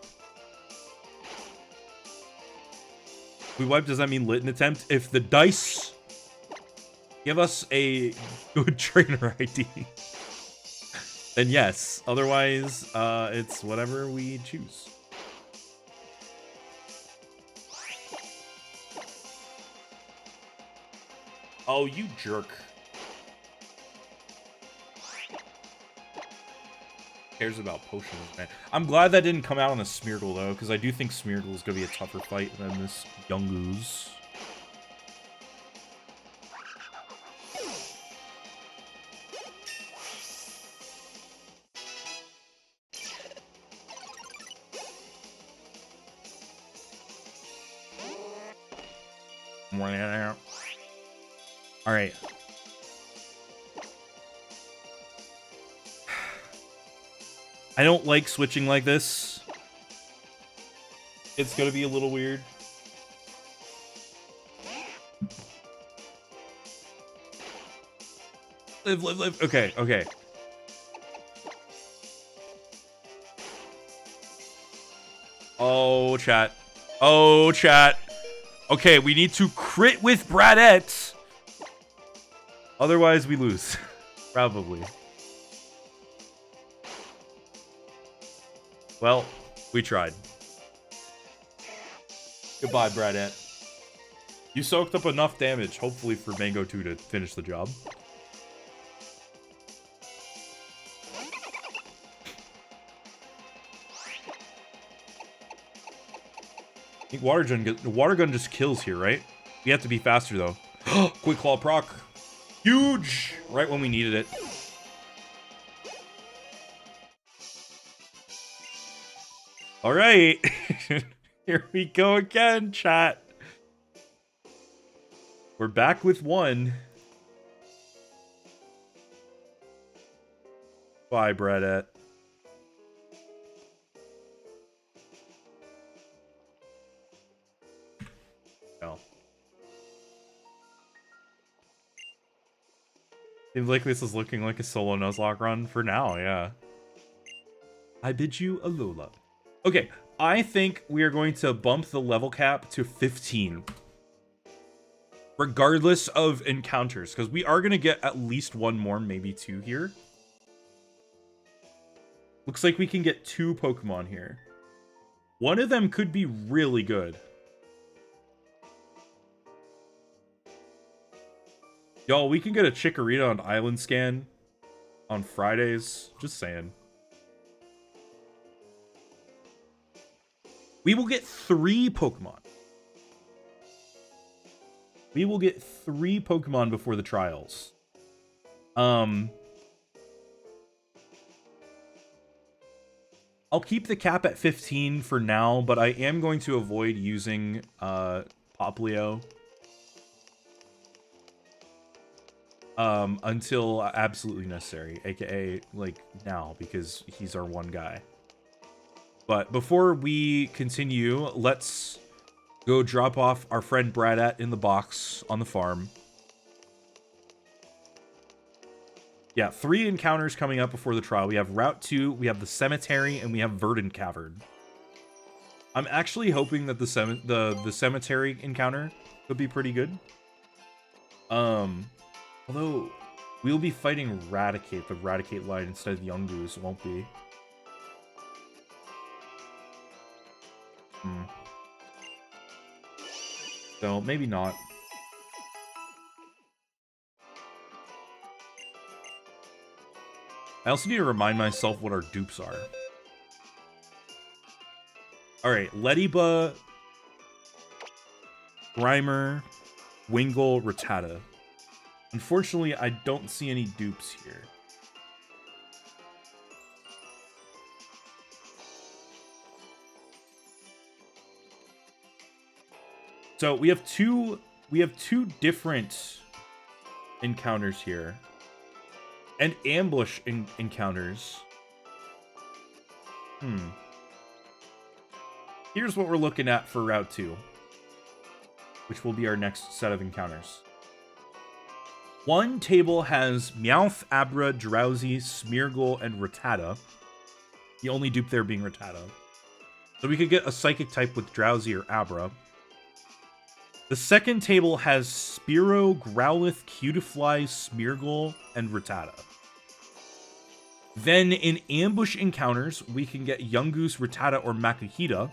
We wipe, does that mean lit an attempt? If the dice give us a good trainer ID, then yes. Otherwise, it's whatever we choose. Oh, you jerk. Cares about potions, man. I'm glad that didn't come out on a Smeargle, though, because I do think Smeargle is going to be a tougher fight than this Yungoos. Alright. I don't like switching like this. It's gonna be a little weird. Live, live, live. Okay, okay. Oh, chat. Oh, chat. Okay, we need to crit with Bradette. Otherwise, we lose. Probably. Well, we tried. Goodbye, Bradette. You soaked up enough damage, hopefully, for Mango 2 to finish the job. I think water gun just kills here, right? We have to be faster, though. Quick Claw proc. Huge! Right when we needed it. Alright. Here we go again, chat. We're back with one. Bye, Bradette. No. Seems like this is looking like a solo Nuzlocke run for now, yeah. I bid you Alola. Okay, I think we are going to bump the level cap to 15. Regardless of encounters, because we are going to get at least one more, maybe two here. Looks like we can get 2 Pokemon here. One of them could be really good. Y'all, we can get a Chikorita on Island Scan on Fridays. Just saying. We will get 3 Pokemon. We will get 3 Pokemon before the trials. I'll keep the cap at 15 for now, but I am going to avoid using Poplio until absolutely necessary, aka like now, because he's our one guy. But before we continue, let's go drop off our friend Bradat in the box on the farm. Yeah, 3 encounters coming up before the trial. We have Route 2, we have the Cemetery, and we have Verdant Cavern. I'm actually hoping that the Cemetery encounter could be pretty good. Although we'll be fighting Raticate, the Raticate line, instead of Young Goose, won't be. So maybe not. I also need to remind myself what our dupes are. Alright, Lediba, Grimer, Wingle, Rattata. Unfortunately, I don't see any dupes here. So we have two different encounters here. And ambush encounters. Here's what we're looking at for Route 2, which will be our next set of encounters. One table has Meowth, Abra, Drowsy, Smeargle, and Rattata. The only dupe there being Rattata. So we could get a Psychic type with Drowsy or Abra. The second table has Spearow, Growlithe, Cutiefly, Smeargle, and Rattata. Then in ambush encounters, we can get Yungoos, Rattata, or Makuhita.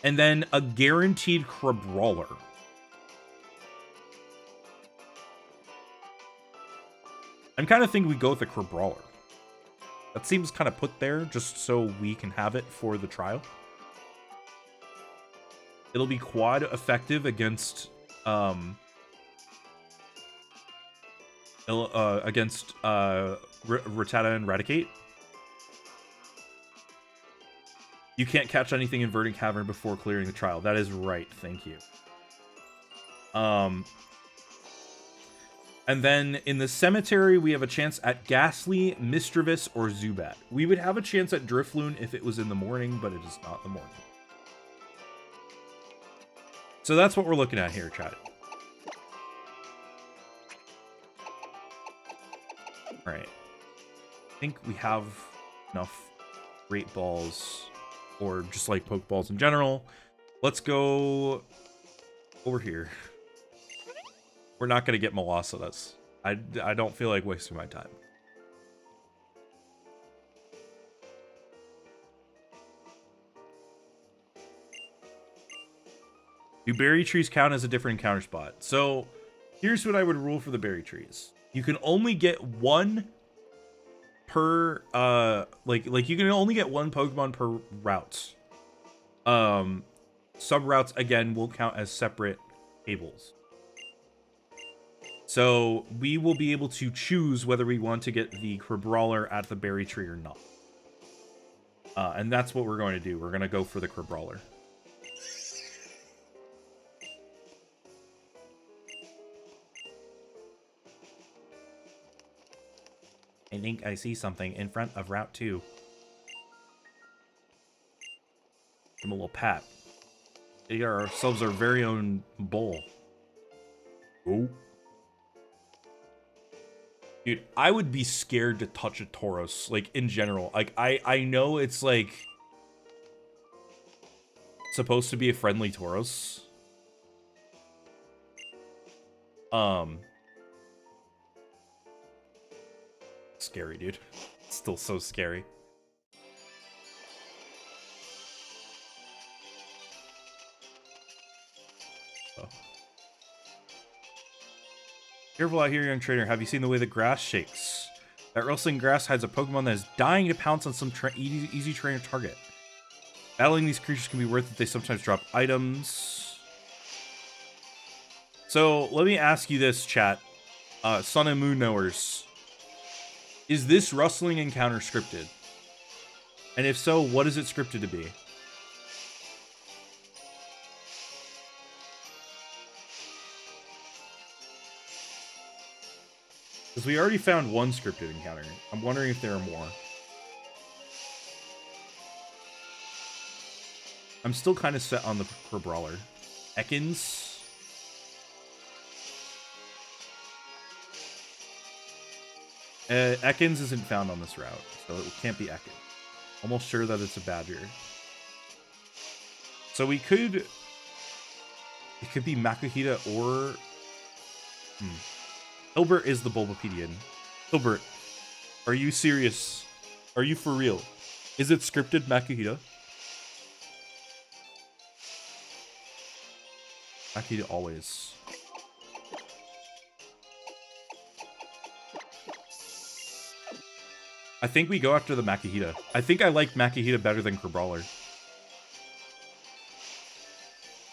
And then a guaranteed Crabrawler. I'm kind of thinking we go with the Crabrawler. That seems kind of put there just so we can have it for the trial. It'll be quad effective against Rattata and Raticate. You can't catch anything in Verdant Cavern before clearing the trial. That is right, thank you. And then in the Cemetery, we have a chance at Ghastly, Mischievous, or Zubat. We would have a chance at Drifloon if it was in the morning, but it is not the morning. So that's what we're looking at here, chat. Alright. I think we have enough Great Balls, or just like Pokeballs in general. Let's go over here. We're not going to get Molossus. I don't feel like wasting my time. Do berry trees count as a different encounter spot? So here's what I would rule for the berry trees. You can only get one per like you can only get one Pokemon per route. Sub routes again will count as separate tables. So we will be able to choose whether we want to get the Crabrawler at the berry tree or not. And that's what we're going to do. We're going to go for the Crabrawler. I think I see something in front of Route 2. Give him a little pat. We got ourselves our very own bowl. Oh. Dude, I would be scared to touch a Tauros, like, in general. Like, I know it's, like, supposed to be a friendly Tauros. Scary, dude. It's still so scary. Oh. Careful out here, young trainer. Have you seen the way the grass shakes? That rustling grass hides a Pokemon that is dying to pounce on some easy trainer target. Battling these creatures can be worth it. They sometimes drop items. So, let me ask you this, chat. Sun and Moon knowers. Is this rustling encounter scripted? And if so, what is it scripted to be? Because we already found one scripted encounter. I'm wondering if there are more. I'm still kind of set on the Brawler. Ekans. Ekans isn't found on this route, so it can't be Ekans. Almost sure that it's a badger. So we could... It could be Makuhita or... Hilbert is the Bulbapedian. Hilbert, are you serious? Are you for real? Is it scripted Makuhita? Makuhita always. I think we go after the Makuhita. I think I like Makuhita better than Brawler.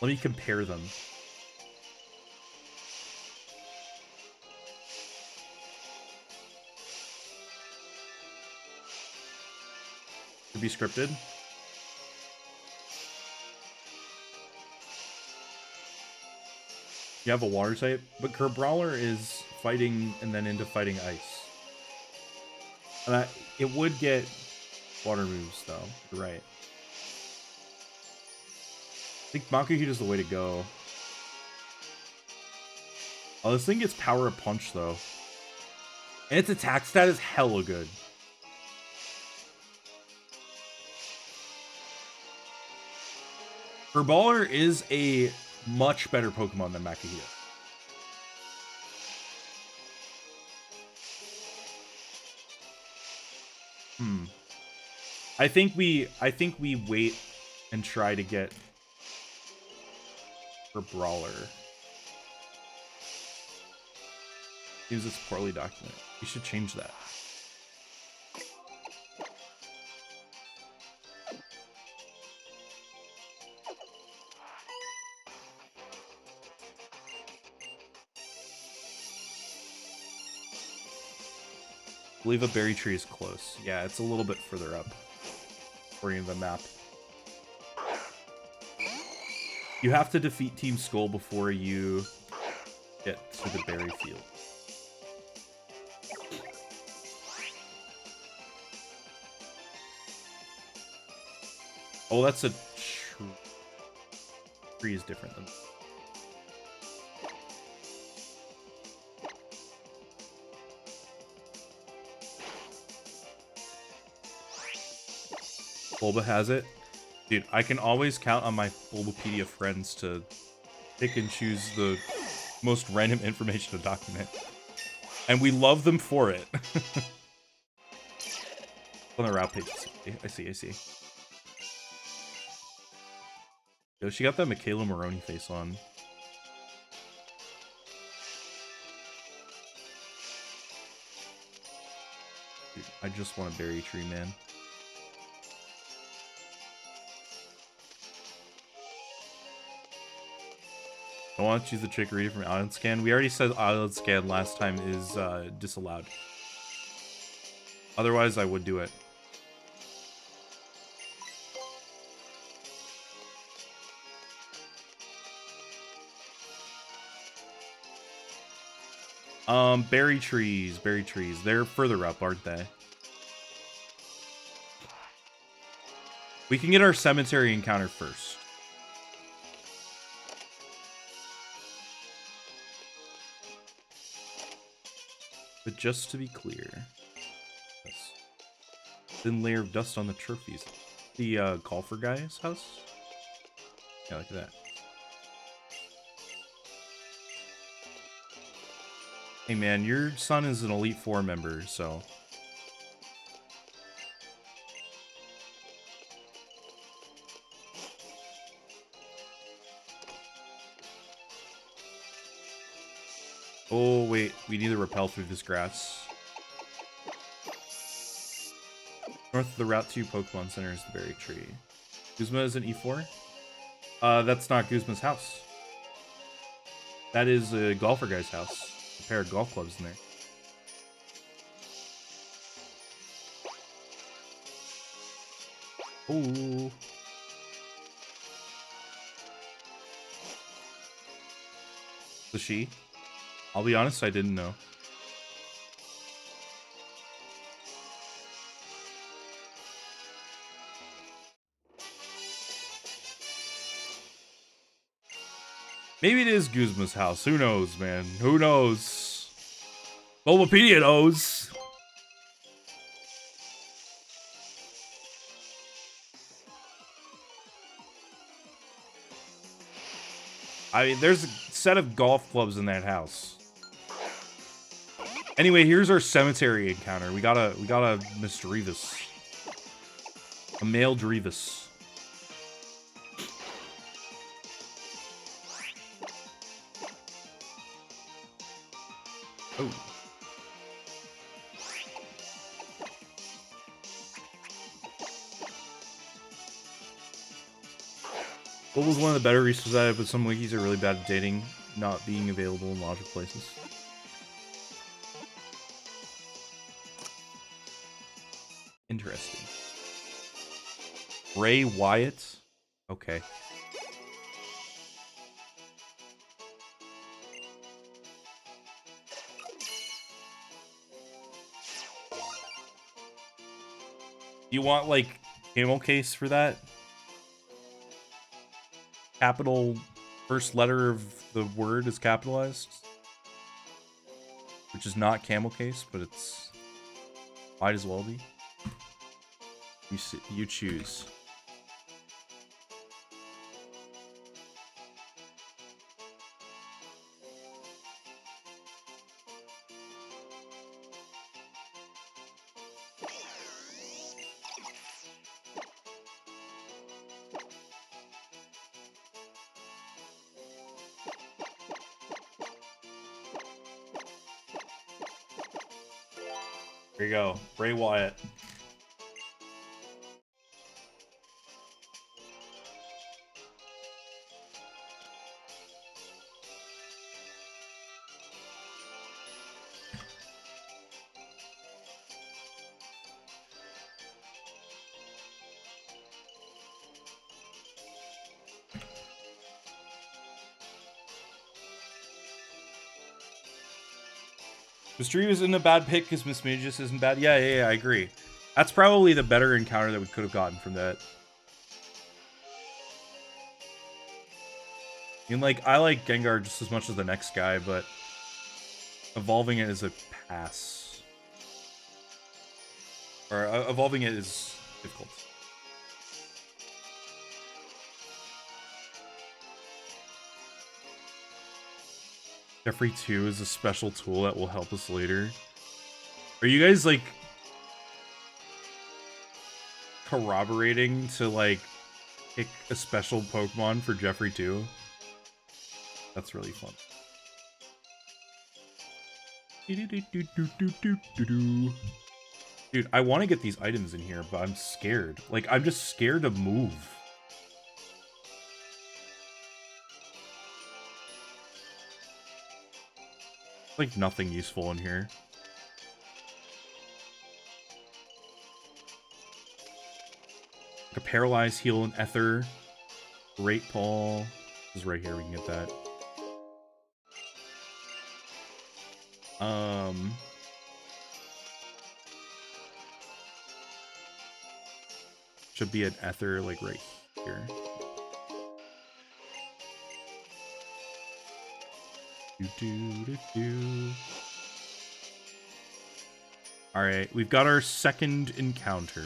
Let me compare them. Could be scripted. You have a water type, but Brawler is fighting and then into fighting ice. And it would get water moves, though. You're right. I think Makuhita is the way to go. Oh, this thing gets power of punch, though. And its attack stat is hella good. Brawler is a much better Pokemon than Makuhita. I think we wait and try to get for Brawler. Seems it's poorly documented. We should change that. I believe a berry tree is close. Yeah, it's a little bit further up, according to the map. You have to defeat Team Skull before you get to the berry field. Oh, that's a tree. Tree is different than... Bulba has it. Dude, I can always count on my Bulbapedia friends to pick and choose the most random information to document. And we love them for it. On the route page. I see. Yo, she got that Michaela Maroney face on. Dude, I just want a berry tree, man. I want to choose the Chikorita from Island Scan. We already said Island Scan last time is disallowed. Otherwise, I would do it. Berry trees. They're further up, aren't they? We can get our cemetery encounter first. But just to be clear, yes. Thin layer of dust on the trophies. The golfer guy's house? Yeah, look at that. Hey man, your son is an Elite Four member, so... Oh, wait. We need to repel through this grass. North of the Route 2 Pokemon Center is the berry tree. Guzma is an E4? That's not Guzma's house. That is a golfer guy's house. A pair of golf clubs in there. Oh. The she? I'll be honest, I didn't know. Maybe it is Guzma's house. Who knows, man? Who knows? Bulbapedia knows. I mean, there's a set of golf clubs in that house. Anyway, here's our cemetery encounter. We got a Miss Drevis. A male Drevis. Oh. What was one of the better reasons I have, but some wikis are really bad at dating, not being available in logical places. Interesting. Bray Wyatt? Okay. You want, like, camel case for that? Capital, first letter of the word is capitalized. Which is not camel case, but it's... might as well be. You choose. There you go. Bray Wyatt. Mystery isn't a bad pick because Miss Magus isn't bad. Yeah, I agree. That's probably the better encounter that we could have gotten from that. I mean, like, I like Gengar just as much as the next guy, but evolving it is a pass. Or evolving it is difficult. Jeffrey 2 is a special tool that will help us later. Are you guys, like, corroborating to, like, pick a special Pokemon for Jeffrey 2? That's really fun. Dude, I want to get these items in here, but I'm scared. Like, I'm just scared to move. Like, nothing useful in here. Like a Paralyze, Heal, and Ether. Great Paul. This is right here, we can get that. Should be an Ether, like, right here. Alright, we've got our second encounter.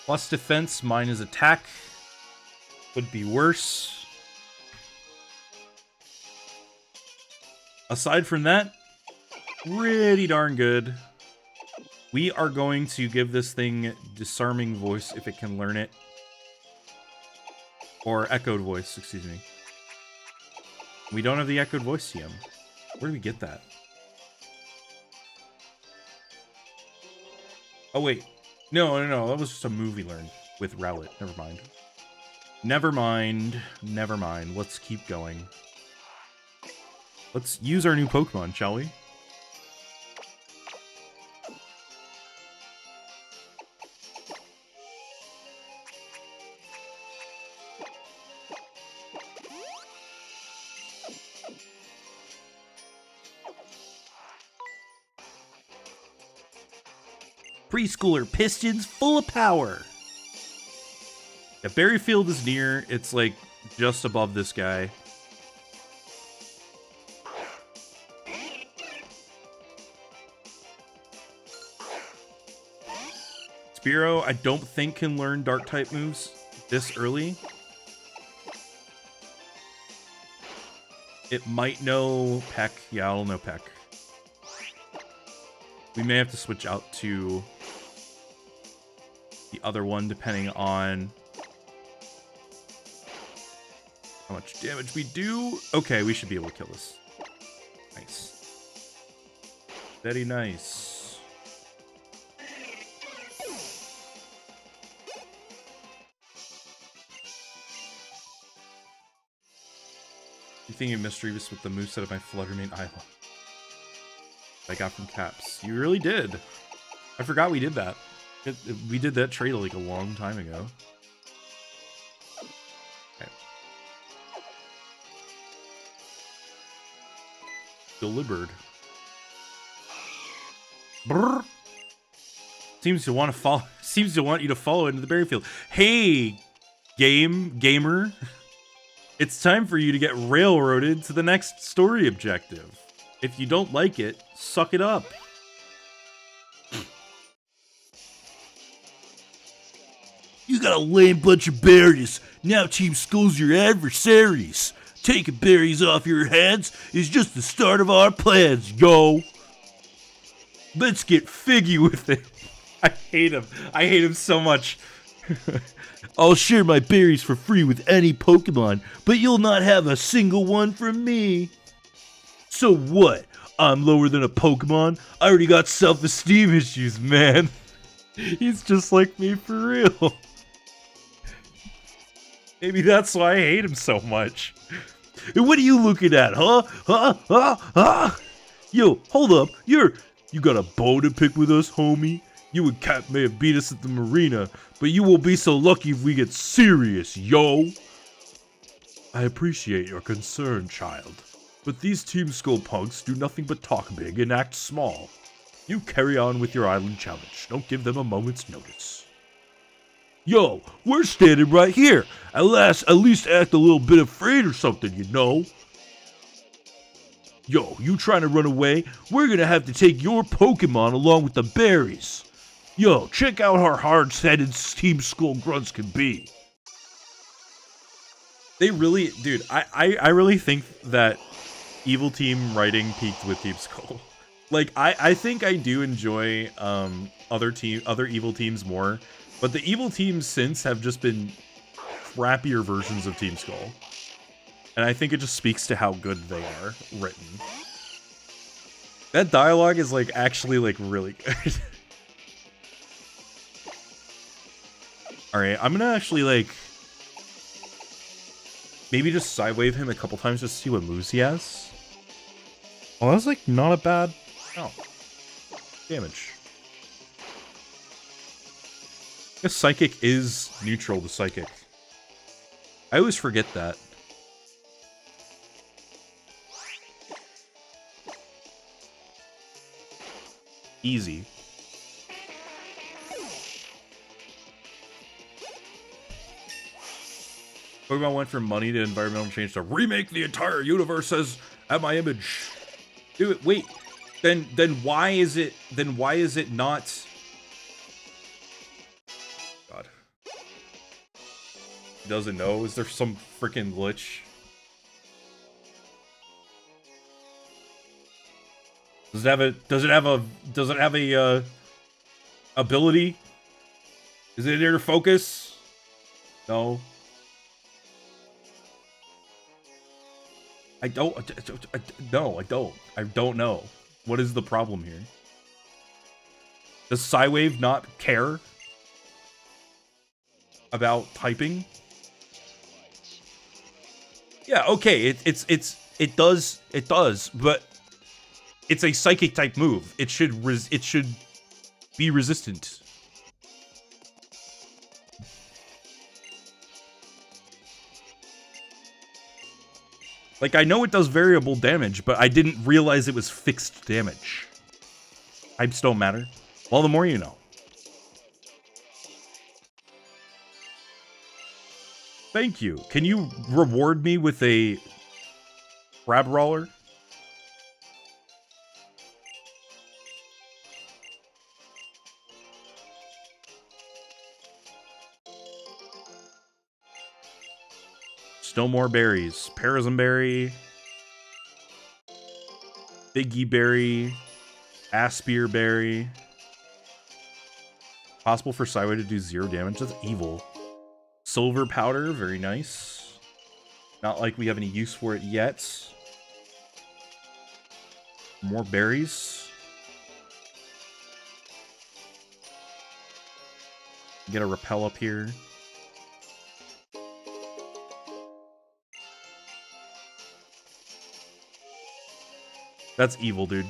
Plus defense, mine is attack. Would be worse. Aside from that, pretty darn good. We are going to give this thing Disarming Voice if it can learn it. Or Echoed Voice, excuse me. We don't have the Echoed Voice TM. Where do we get that? Oh, wait. No, that was just a movie learn. with Rowlet. Never mind. Never mind. Never mind. Let's keep going. Let's use our new Pokemon, shall we? Preschooler Pistons full of power. Yeah, Berryfield is near. It's like just above this guy. Spearow, I don't think can learn dark type moves this early. It might know Peck. Yeah, I'll know Peck. We may have to switch out to the other one depending on how much damage we do. Okay, we should be able to kill this. Nice. Very nice. You think you're mischievous with the moveset of my Fluttermane Island I got from Caps. You really did. I forgot we did that. We did that trade like a long time ago. Okay. Deliberate. Brrr. Seems to want to follow. Seems to want you to follow into the Berryfield. Hey, gamer. It's time for you to get railroaded to the next story objective. If you don't like it, suck it up. You got a lame bunch of berries. Now Team Skull's your adversaries. Taking berries off your heads is just the start of our plans, yo. Let's get figgy with it. I hate him. I hate him so much. I'll share my berries for free with any Pokemon, but you'll not have a single one from me. So what? I'm lower than a Pokemon? I already got self-esteem issues, man. He's just like me for real. Maybe that's why I hate him so much. What are you looking at, huh? Yo, hold up. You got a bone to pick with us, homie? You and Cap may have beat us at the marina, but you won't be so lucky if we get serious, yo. I appreciate your concern, child. But these Team Skull punks do nothing but talk big and act small. You carry on with your island challenge. Don't give them a moment's notice. Yo, we're standing right here. At least act a little bit afraid or something, you know. Yo, you trying to run away? We're gonna have to take your Pokemon along with the berries. Yo, check out how hard-headed Team Skull grunts can be. They really, dude, I really think that Evil Team writing peaked with Team Skull. Like, I think I do enjoy other Evil Teams more, but the Evil Teams since have just been crappier versions of Team Skull. And I think it just speaks to how good they are written. That dialogue is, like, actually, like, really good. Alright, I'm gonna actually, like, maybe just sidewave him a couple times just to see what moves he has. Oh, that's, like, not a bad... Oh. Damage. I guess Psychic is neutral to Psychic. I always forget that. Easy. Pokemon went from money to environmental change to remake the entire universe as at my image. Dude, wait. Then why is it not? God. He doesn't know? Is there some freaking glitch? Does it have a ability? Is it inner focus? No. I don't know. What is the problem here? Does Psywave not care? about typing. Yeah, okay, it does, but it's a psychic type move. It should be resistant. Like, I know it does variable damage, but I didn't realize it was fixed damage. Types don't matter. Well, the more you know. Thank you. Can you reward me with a crab roller? Still more berries. Parasamberry. Figgy berry. Aspir berry. Possible for Sideway to do 0 damage. That's evil. Silver powder. Very nice. Not like we have any use for it yet. More berries. Get a repel up here. That's evil, dude.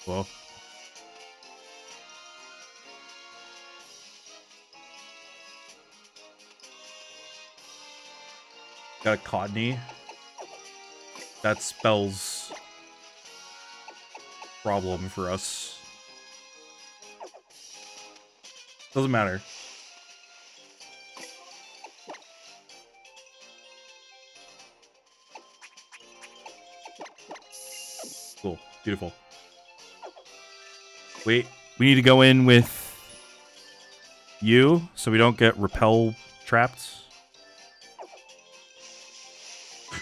Well. Got a Cottonee. That spells problem for us. Doesn't matter. Cool. Beautiful. Wait, we need to go in with you so we don't get repel trapped.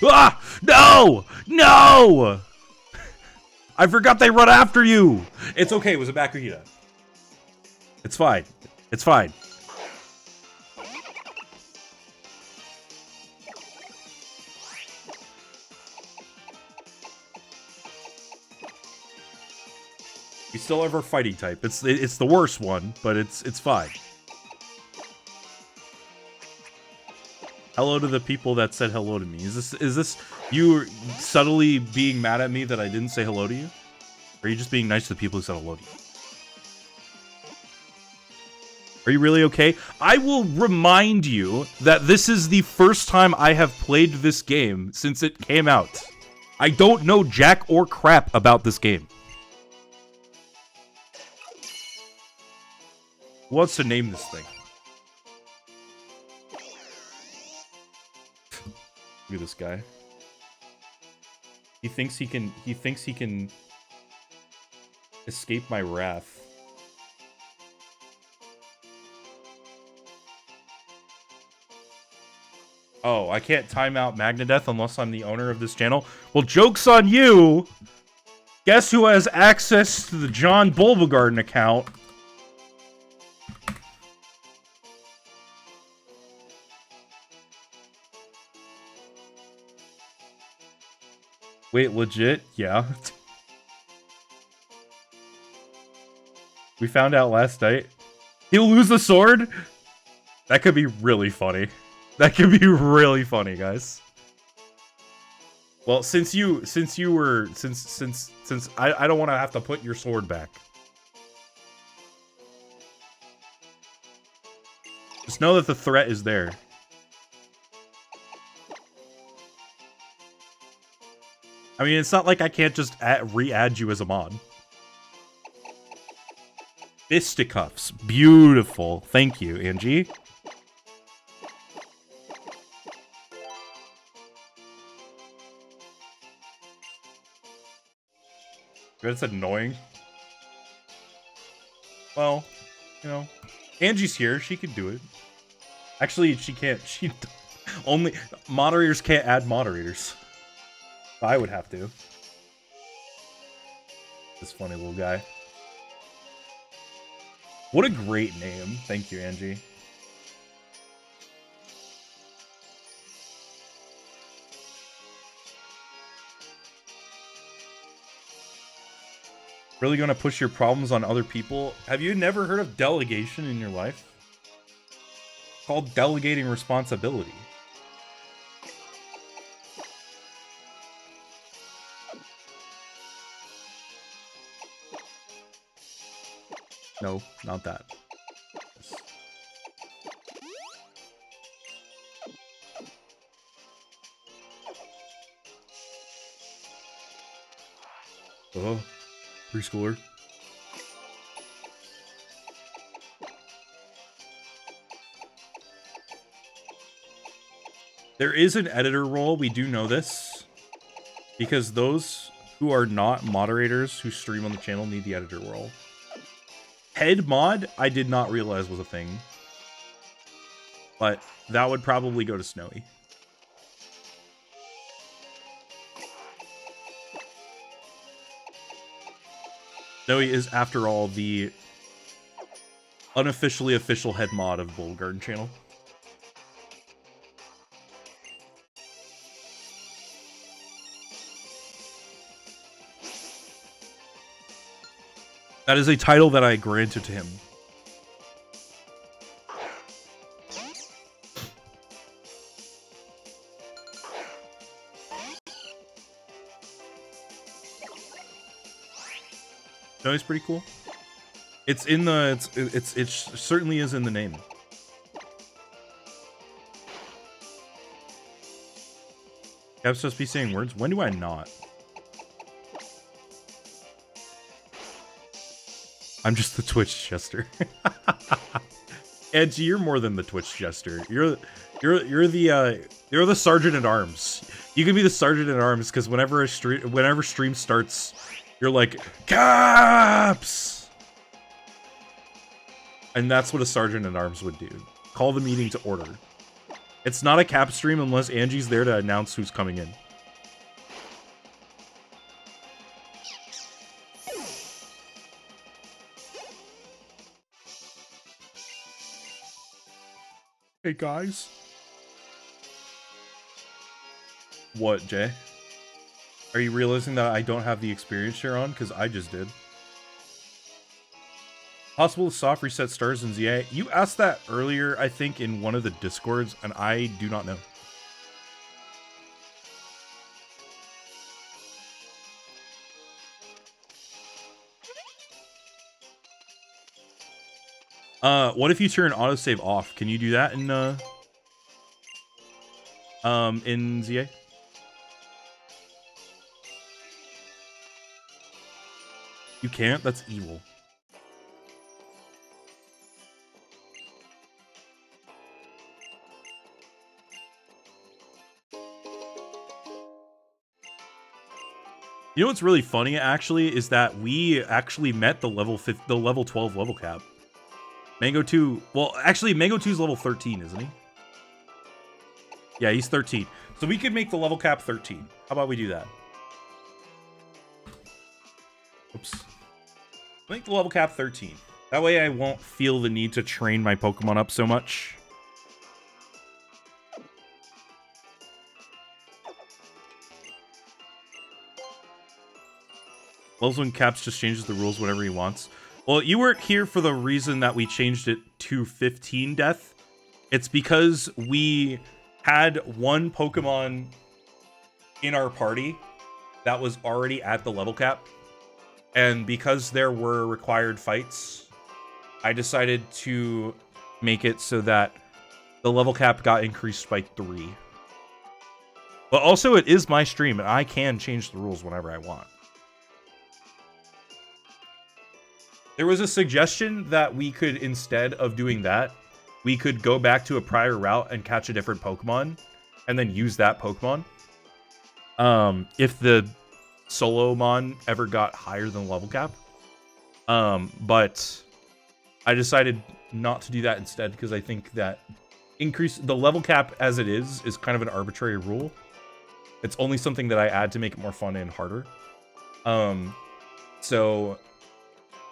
Ah! No! No! I forgot they run after you! It's okay, it was a Bakuhita. It's fine. It's fine. We still have our fighting type. It's the worst one, but it's fine. Hello to the people that said hello to me. Is this you subtly being mad at me that I didn't say hello to you? Or are you just being nice to the people who said hello to you? Are you really okay? I will remind you that this is the first time I have played this game since it came out. I don't know jack or crap about this game. Who wants to name this thing? Look at this guy. He thinks he can escape my wrath. Oh, I can't time out Magnadeath unless I'm the owner of this channel? Well, joke's on you! Guess who has access to the John Bulbagarden account? Wait, legit? Yeah. We found out last night. He'll lose the sword? That could be really funny. That could be really funny, guys. Well, since I don't want to have to put your sword back. Just know that the threat is there. I mean, it's not like I can't just re-add you as a mod. Fisticuffs. Beautiful. Thank you, Angie. That's annoying. Well, you know, Angie's here. She can do it. Actually, she can't. She only moderators can't add moderators. I would have to. This funny little guy. What a great name. Thank you, Angie. Really gonna push your problems on other people? Have you never heard of delegation in your life? It's called delegating responsibility. No, not that. Oh, preschooler. There is an editor role, we do know this. Because those who are not moderators who stream on the channel need the editor role. Head mod, I did not realize was a thing. But that would probably go to Snowy. Snowy is, after all, the unofficially official head mod of Bullet Garden channel. That is a title that I granted to him. No, it's pretty cool. It's in the it certainly is in the name. I'm supposed to be saying words. When do I not? I'm just the Twitch jester. Edgy, you're more than the Twitch jester. You're the sergeant at arms. You can be the sergeant at arms because whenever stream starts, you're like Caps, and that's what a sergeant at arms would do. Call the meeting to order. It's not a Cap stream unless Angie's there to announce who's coming in. Hey guys. What, Jay? Are you realizing that I don't have the experience share on? Because I just did. Possible to soft reset stars in ZA? You asked that earlier, I think, in one of the Discords, and I do not know. What if you turn autosave off? Can you do that in ZA? You can't? That's evil. You know what's really funny, actually, is that we actually met the level 12 level cap. Mango 2... Well, actually, Mango 2 is level 13, isn't he? Yeah, he's 13. So we could make the level cap 13. How about we do that? Oops. Make the level cap 13. That way I won't feel the need to train my Pokemon up so much. Loves when Caps just changes the rules whenever he wants. Well, you weren't here for the reason that we changed it to 15 death. It's because we had one Pokemon in our party that was already at the level cap. And because there were required fights, I decided to make it so that the level cap got increased by 3. But also, it is my stream, and I can change the rules whenever I want. There was a suggestion that we could, instead of doing that, we could go back to a prior route and catch a different Pokemon, and then use that Pokemon. If the Solomon ever got higher than level cap. But I decided not to do that instead, because I think that the level cap as it is kind of an arbitrary rule. It's only something that I add to make it more fun and harder. So...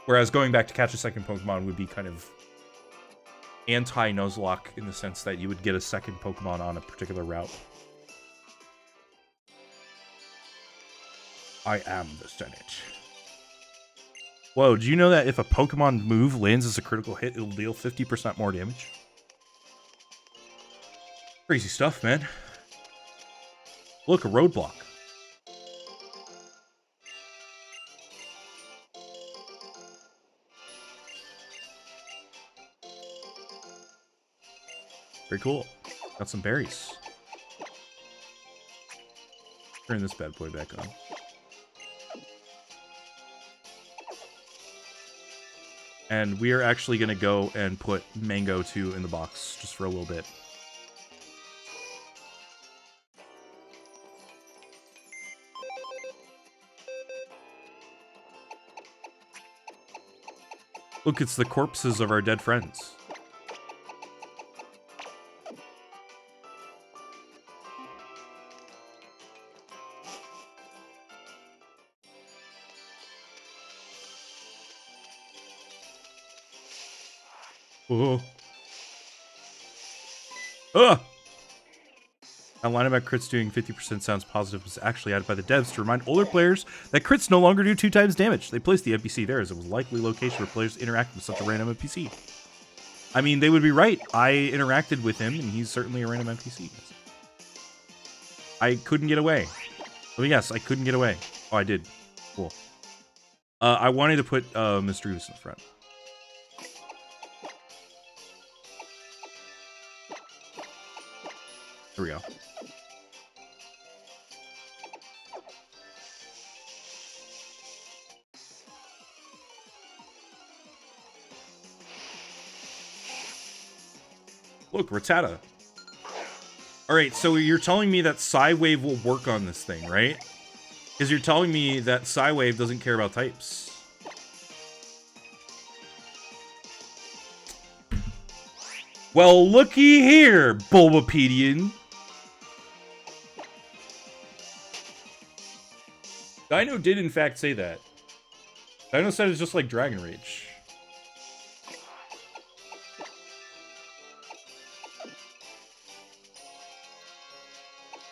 Whereas going back to catch a second Pokemon would be kind of anti-Nuzlocke in the sense that you would get a second Pokemon on a particular route. I am the Senate. Whoa, do you know that if a Pokemon move lands as a critical hit, it'll deal 50% more damage? Crazy stuff, man. Look, a roadblock. Very cool. Got some berries. Turn this bad boy back on. And we are actually going to go and put Mango 2 in the box just for a little bit. Look, it's the corpses of our dead friends. Oh. Ah! A line about crits doing 50% sounds positive was actually added by the devs to remind older players that crits no longer do 2 times damage. They placed the NPC there as it was a likely location where players interact with such a random NPC. I mean, they would be right. I interacted with him, and he's certainly a random NPC. I couldn't get away. Oh, yes, I couldn't get away. Oh, I did. Cool. I wanted to put Misdreavus in the front. There we go. Look, Rattata. Alright, so you're telling me that Psywave will work on this thing, right? Because you're telling me that Psywave doesn't care about types. Well, looky here, Bulbapedian. Dino did in fact say that. Dino said it's just like Dragon Rage.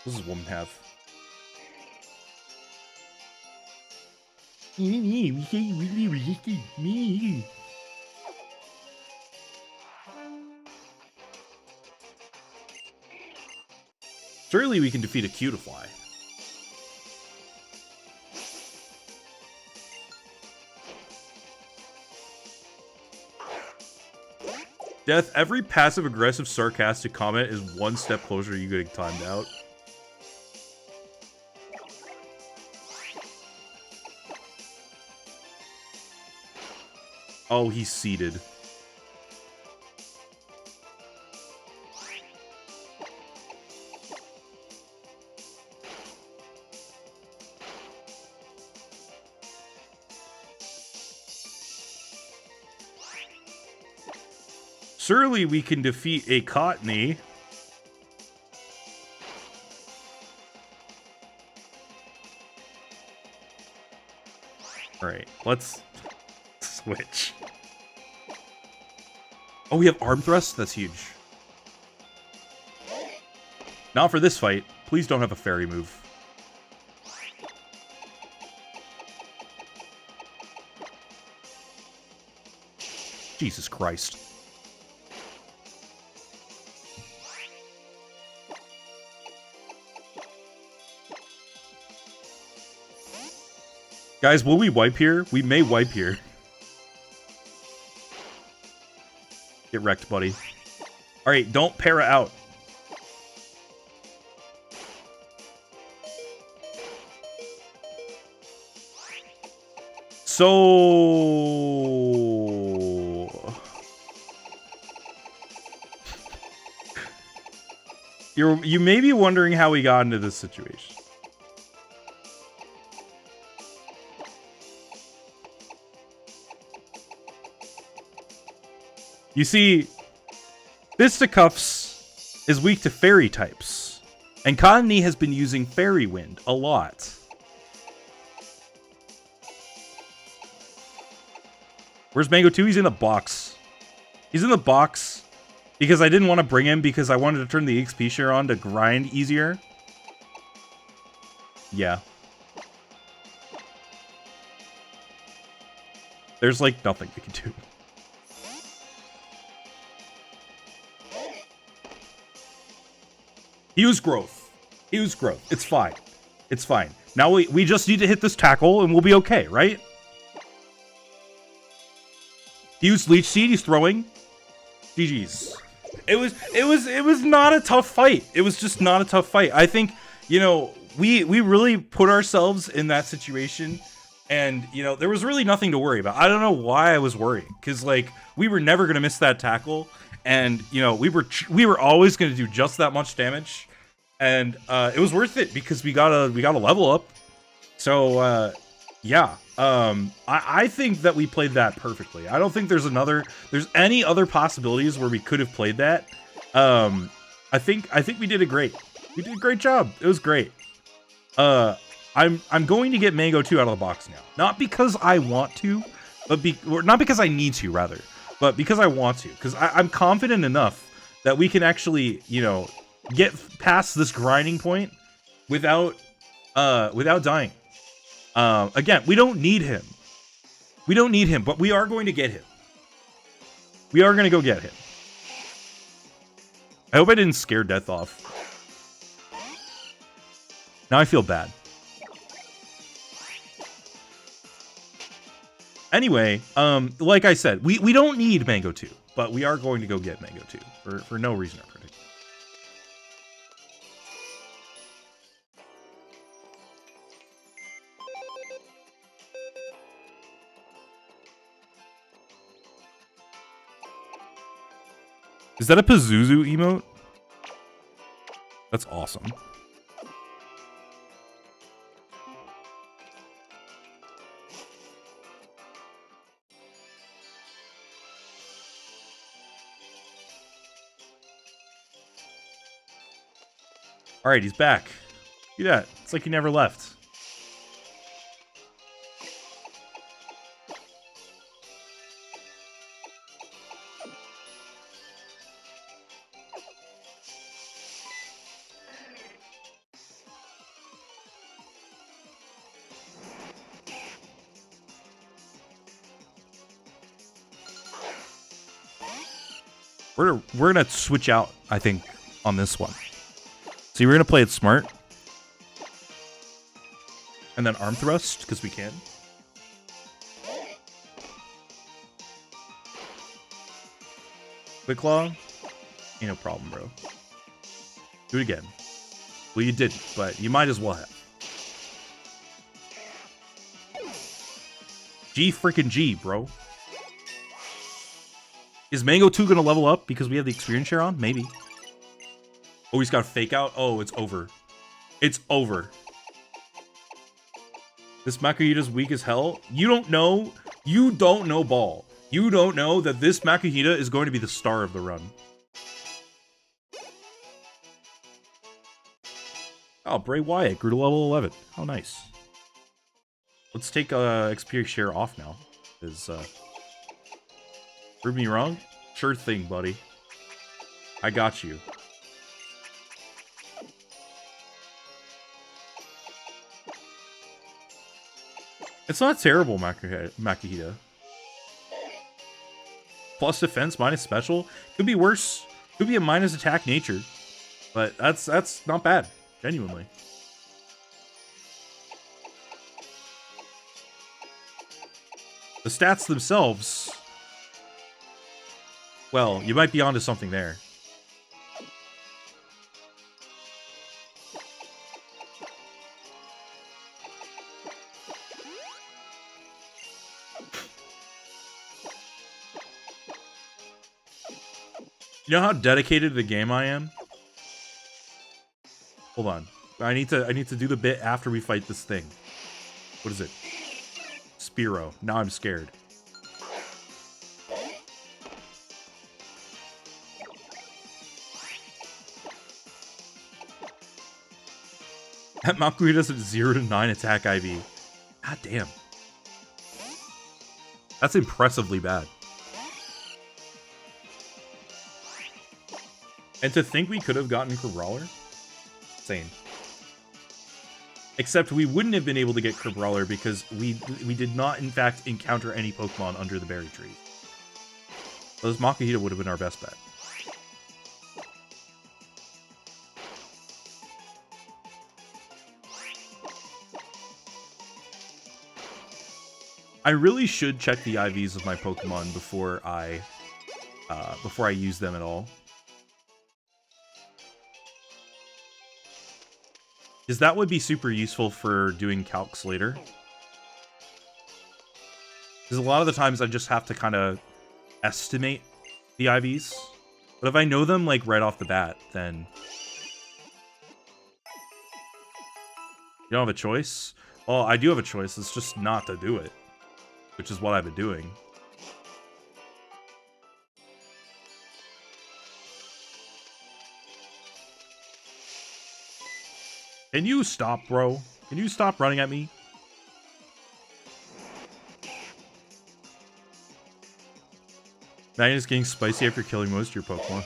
This is woman have. Surely we can defeat a Cutiefly. Death, every passive-aggressive, sarcastic comment is one step closer to you getting timed out. Oh, he's seated. Surely we can defeat a Cottony. Alright, let's switch. Oh, we have arm thrust? That's huge. Not for this fight. Please don't have a fairy move. Jesus Christ. Guys, will we wipe here? We may wipe here. Get wrecked, buddy. Alright, don't para out. So... You may be wondering how we got into this situation. You see, Fisticuffs is weak to fairy types, and Cottony has been using Fairy Wind a lot. Where's Mango 2? He's in the box. He's in the box because I didn't want to bring him because I wanted to turn the XP share on to grind easier. Yeah. There's like nothing we can do. Use growth. Use growth. It's fine. It's fine. Now we just need to hit this tackle and we'll be okay, right? Use leech seed. He's throwing. GG's. It was not a tough fight. It was just not a tough fight. I think, you know, we really put ourselves in that situation, and you know, there was really nothing to worry about. I don't know why I was worrying, because like we were never gonna miss that tackle, and you know, we were always gonna do just that much damage, and it was worth it because we got a level up. So yeah, I think that we played that perfectly. I don't think there's any other possibilities where we could have played that. I think we did it great. We did a great job. It was great. I'm going to get Mango 2 out of the box now. Not because I want to, but not because I need to, rather, but because I want to. Because I'm confident enough that we can actually, you know, get past this grinding point without dying. Again, we don't need him. We don't need him, but we are going to get him. We are going to go get him. I hope I didn't scare death off. Now I feel bad. Anyway, like I said, we don't need Mango 2, but we are going to go get Mango 2 for no reason in particular. Is that a Pazuzu emote? That's awesome. All right, he's back. Look at that. It's like he never left. We're gonna switch out, I think, on this one. See, we're gonna play it smart, and then arm thrust because we can. Quick claw, ain't no problem, bro. Do it again. Well, you didn't, but you might as well have. G freaking G, bro. Is Mango 2 gonna level up because we have the experience share on? Maybe. Oh, he's got a fake out. Oh, it's over. It's over. This Makuhita's weak as hell. You don't know. You don't know ball. You don't know that this Makuhita is going to be the star of the run. Oh, Bray Wyatt grew to level 11. How nice. Let's take XP share off now. Prove me wrong? Sure thing, buddy. I got you. It's not terrible, Makuhita. Plus defense, minus special. Could be worse. Could be a minus attack nature. But that's not bad. Genuinely. The stats themselves... Well, you might be onto something there. You know how dedicated to the game I am? Hold on. I need to do the bit after we fight this thing. What is it? Spearow. Now I'm scared. That Makuhita does a 0 to 9 attack IV. God damn. That's impressively bad. And to think we could have gotten Crawler? Insane. Except we wouldn't have been able to get Crabrawler because we did not, in fact, encounter any Pokemon under the berry tree. Those Makahita would have been our best bet. I really should check the IVs of my Pokemon before I use them at all. Because that would be super useful for doing calcs later. Because a lot of the times I just have to kind of estimate the IVs. But if I know them, like, right off the bat, then... You don't have a choice? Well, I do have a choice. It's just not to do it. Which is what I've been doing. Can you stop, bro? Can you stop running at me? Magnus getting spicy after killing most of your Pokemon.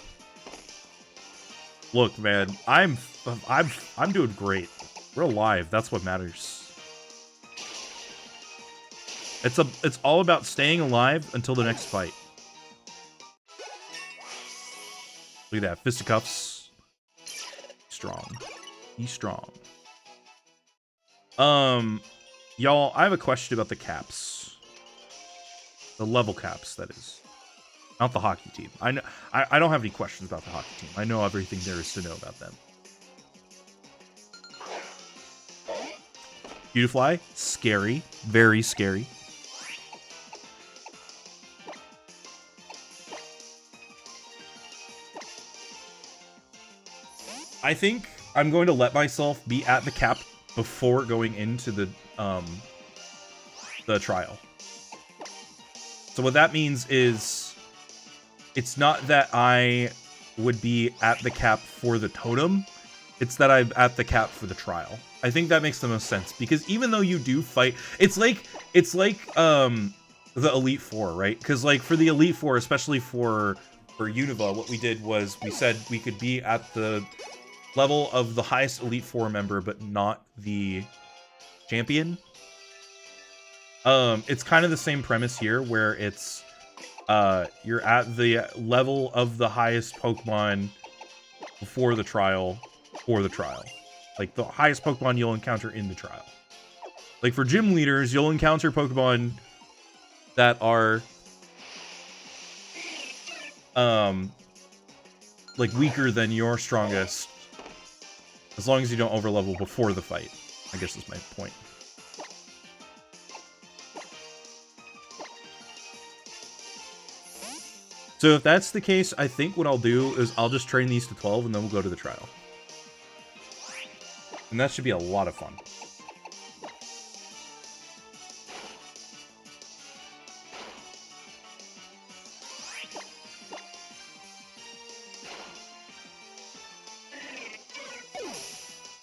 Look, man, I'm doing great. We're alive. That's what matters. It's all about staying alive until the next fight. Look at that, fisticuffs. Strong. He's strong. Y'all, I have a question about the caps. The level caps, that is. Not the hockey team. I know I don't have any questions about the hockey team. I know everything there is to know about them. Beautifly, scary, very scary. I think I'm going to let myself be at the cap before going into the trial. So what that means is it's not that I would be at the cap for the totem, it's that I'm at the cap for the trial. I think that makes the most sense because even though you do fight, it's like the Elite Four, right? Because like for the Elite Four, especially for Unova, what we did was we said we could be at the level of the highest Elite Four member, but not the champion. It's kind of the same premise here, where it's you're at the level of the highest Pokemon before the trial, for the trial. Like, the highest Pokemon you'll encounter in the trial. Like, for gym leaders, you'll encounter Pokemon that are like, weaker than your strongest, as long as you don't overlevel before the fight, I guess is my point. So if that's the case, I think what I'll do is I'll just train these to 12 and then we'll go to the trial. And that should be a lot of fun.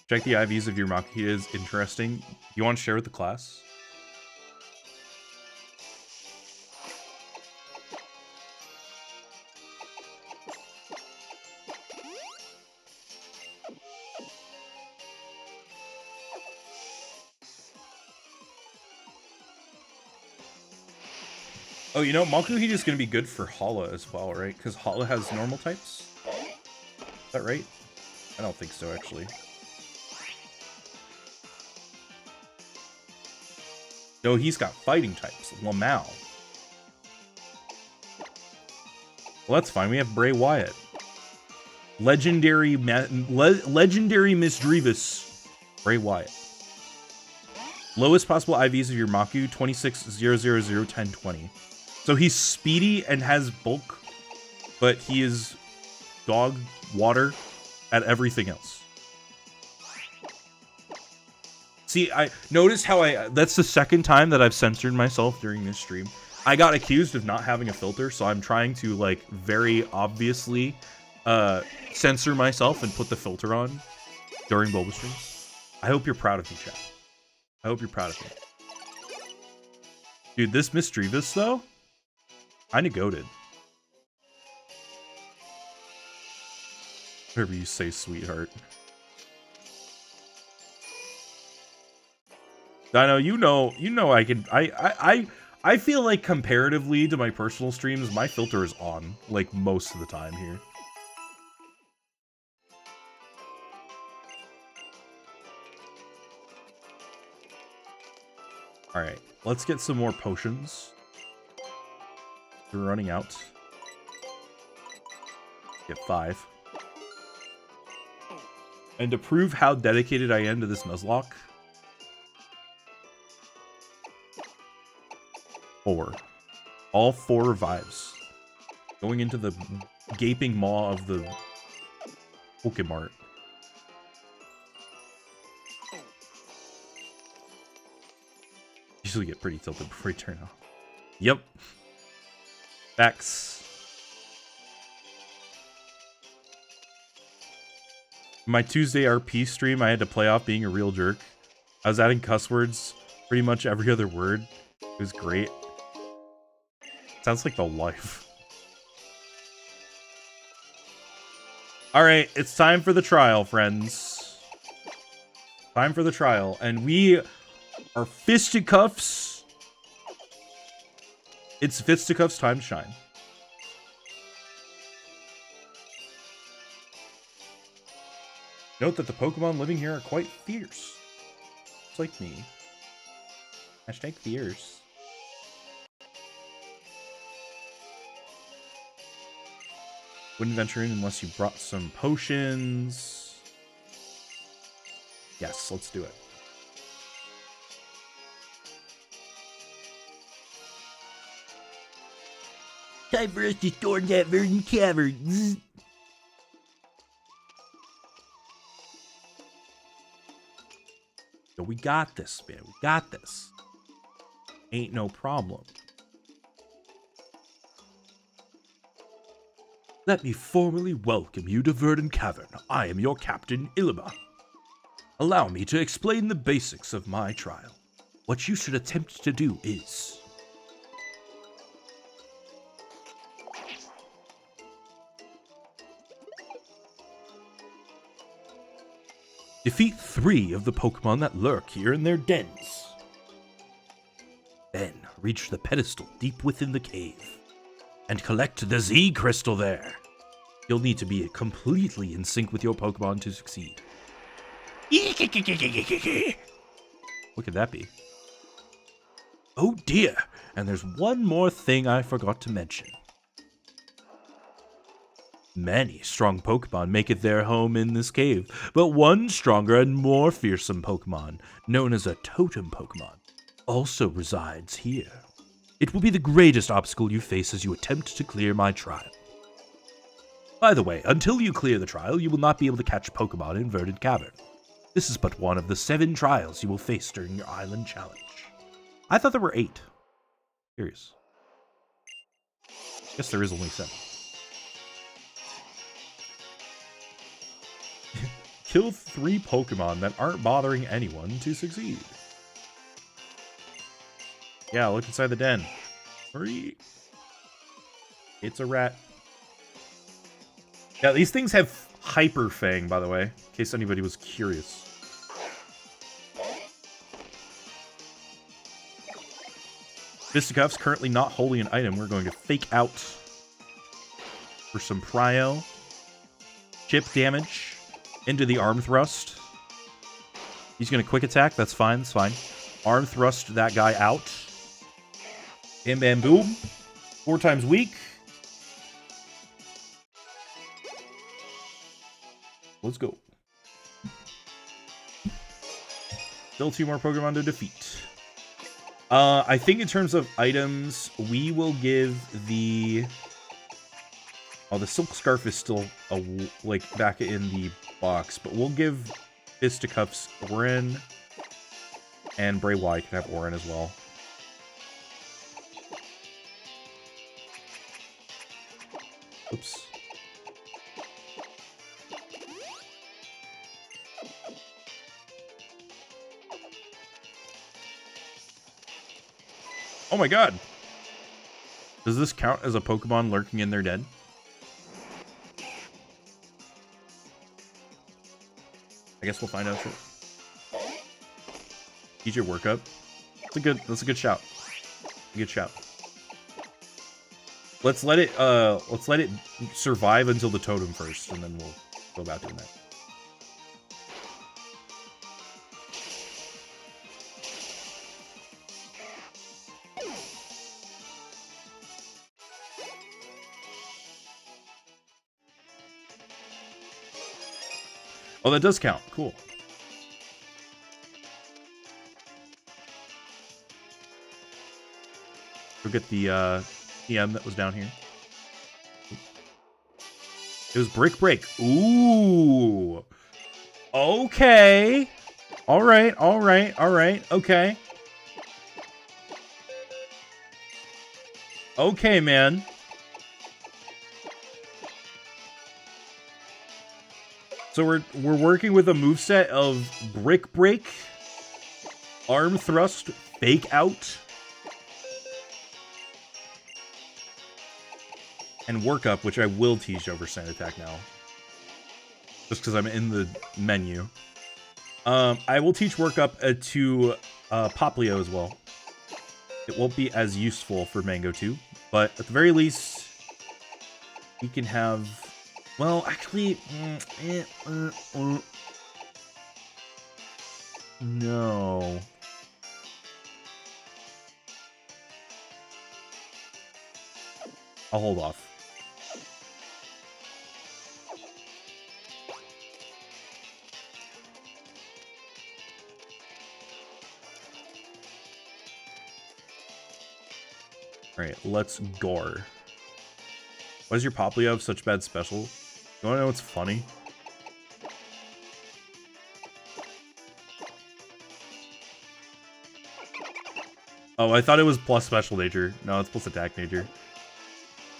Check the IVs of your Makahita is interesting. You want to share with the class? Oh, you know, Makuhita is going to be good for Hala as well, right? Because Hala has normal types? Is that right? I don't think so, actually. No, he's got fighting types. Lamau. Well, that's fine. We have Bray Wyatt. Legendary Misdreavus. Bray Wyatt. Lowest possible IVs of your Maku, 26,000,1020. So he's speedy and has bulk, but he is dog water at everything else. See, I notice how that's the second time that I've censored myself during this stream. I got accused of not having a filter, so I'm trying to, like, very obviously censor myself and put the filter on during Bulba streams. I hope you're proud of me, chat. I hope you're proud of me. Dude, this Misdreavus, though, kinda goated. Whatever you say, sweetheart. I know, I feel like comparatively to my personal streams, my filter is on, like, most of the time here. Alright, let's get some more potions. We're running out. Get 5. And to prove how dedicated I am to this Nuzlocke, 4. All 4 revives. Going into the gaping maw of the Pokemart. Usually get pretty tilted before you turn off. Yep. Facts. My Tuesday RP stream, I had to play off being a real jerk. I was adding cuss words pretty much every other word. It was great. Sounds like the life. Alright, it's time for the trial, friends. Time for the trial. And we are fisticuffs. It's fisticuffs time to shine. Note that the Pokemon living here are quite fierce. It's like me. Hashtag fierce. Wouldn't venture in unless you brought some potions. Yes, let's do it. Time for us to storm that verdant cavern. Yo, we got this, man. We got this. Ain't no problem. Let me formally welcome you to Verdant Cavern. I am your captain, Illiba. Allow me to explain the basics of my trial. What you should attempt to do is... defeat 3 of the Pokemon that lurk here in their dens. Then, reach the pedestal deep within the cave, and collect the Z Crystal there. You'll need to be completely in sync with your Pokemon to succeed. What could that be? Oh dear, and there's one more thing I forgot to mention. Many strong Pokemon make it their home in this cave, but one stronger and more fearsome Pokemon, known as a Totem Pokemon, also resides here. It will be the greatest obstacle you face as you attempt to clear my trial. By the way, until you clear the trial, you will not be able to catch Pokemon in Verdant Cavern. This is but one of the 7 trials you will face during your island challenge. I thought there were 8. Curious. Guess there is only 7. Kill 3 Pokemon that aren't bothering anyone to succeed. Yeah, look inside the den. Hurry. It's a rat. Yeah, these things have Hyper Fang, by the way, in case anybody was curious. Fisticuffs currently not holding an item. We're going to fake out for some prio. Chip damage into the arm thrust. He's going to quick attack. That's fine. That's fine. Arm thrust that guy out. Bam, bam, boom. 4 times weak. Let's go. Still 2 more Pokemon to defeat. I think in terms of items, we will give the... oh, the Silk Scarf is still like back in the box, but we'll give Fisticuffs Orin, and Bray Wyatt can have Orin as well. Oops. Oh my god! Does this count as a Pokemon lurking in their den? I guess we'll find out. Teach your workup. That's a good shout. Good shout. Let's let it survive until the totem first, and then we'll go about doing that. Oh, that does count. Cool. Go get the PM that was down here. It was Brick Break. Ooh. Okay. All right. Okay. Okay, man. So we're working with a moveset of Brick Break, Arm Thrust, Fake Out, and Work Up, which I will teach over Sand Attack now. Just because I'm in the menu. I will teach Work Up to Poplio as well. It won't be as useful for Mango 2, but at the very least, we can have... Well, actually... No. I'll hold off. Alright, let's gore. Why does your Poplio have such bad special? You wanna know what's funny? Oh, I thought it was plus special nature. No, it's plus attack nature.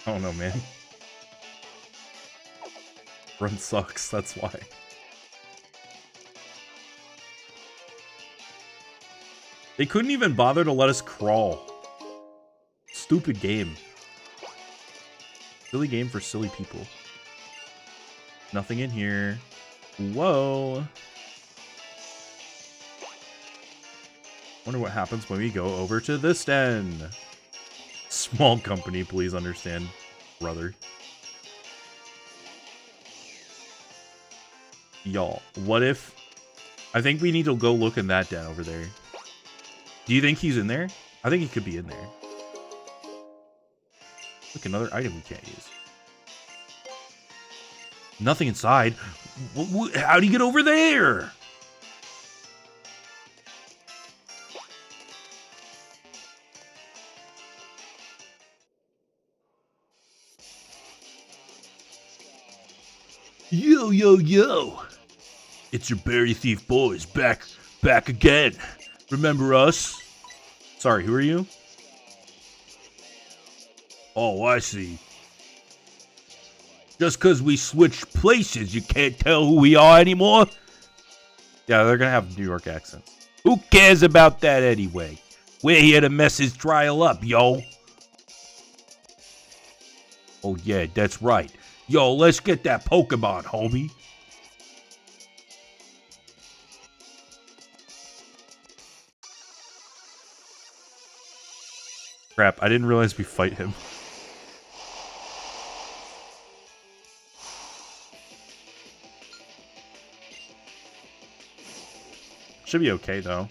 I don't know, man. Run sucks, that's why. They couldn't even bother to let us crawl. Stupid game. Silly game for silly people. Nothing in here. Whoa. Wonder what happens when we go over to this den. Small company, please understand, brother. Y'all, what if... I think we need to go look in that den over there. Do you think he's in there? I think he could be in there. Look, another item we can't use. Nothing inside. How do you get over there? Yo, yo, yo. It's your Berry Thief boys back again. Remember us? Sorry, who are you? Oh, I see. Just because we switched places, you can't tell who we are anymore? Yeah, they're gonna have New York accents. Who cares about that anyway? We're here to mess his trial up, yo. Oh, yeah, that's right. Yo, let's get that Pokemon, homie. Crap, I didn't realize we fight him. Should be okay, though.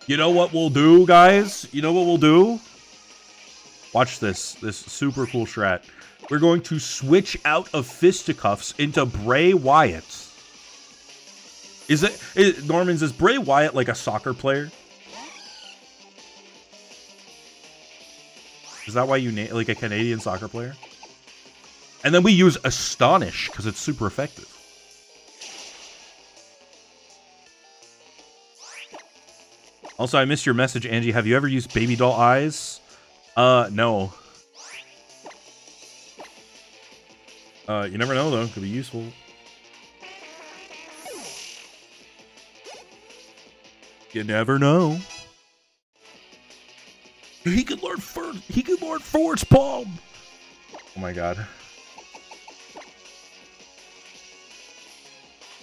You know what we'll do, guys? You know what we'll do? Watch this. This super cool strat. We're going to switch out of Fisticuffs into Bray Wyatt. Normans, is Bray Wyatt like a soccer player? Is that why you name like a Canadian soccer player? And then we use Astonish because it's super effective. Also, I missed your message, Angie. Have you ever used Baby Doll Eyes? No. You never know, though. Could be useful. You never know. He could learn Force Palm. Oh my god.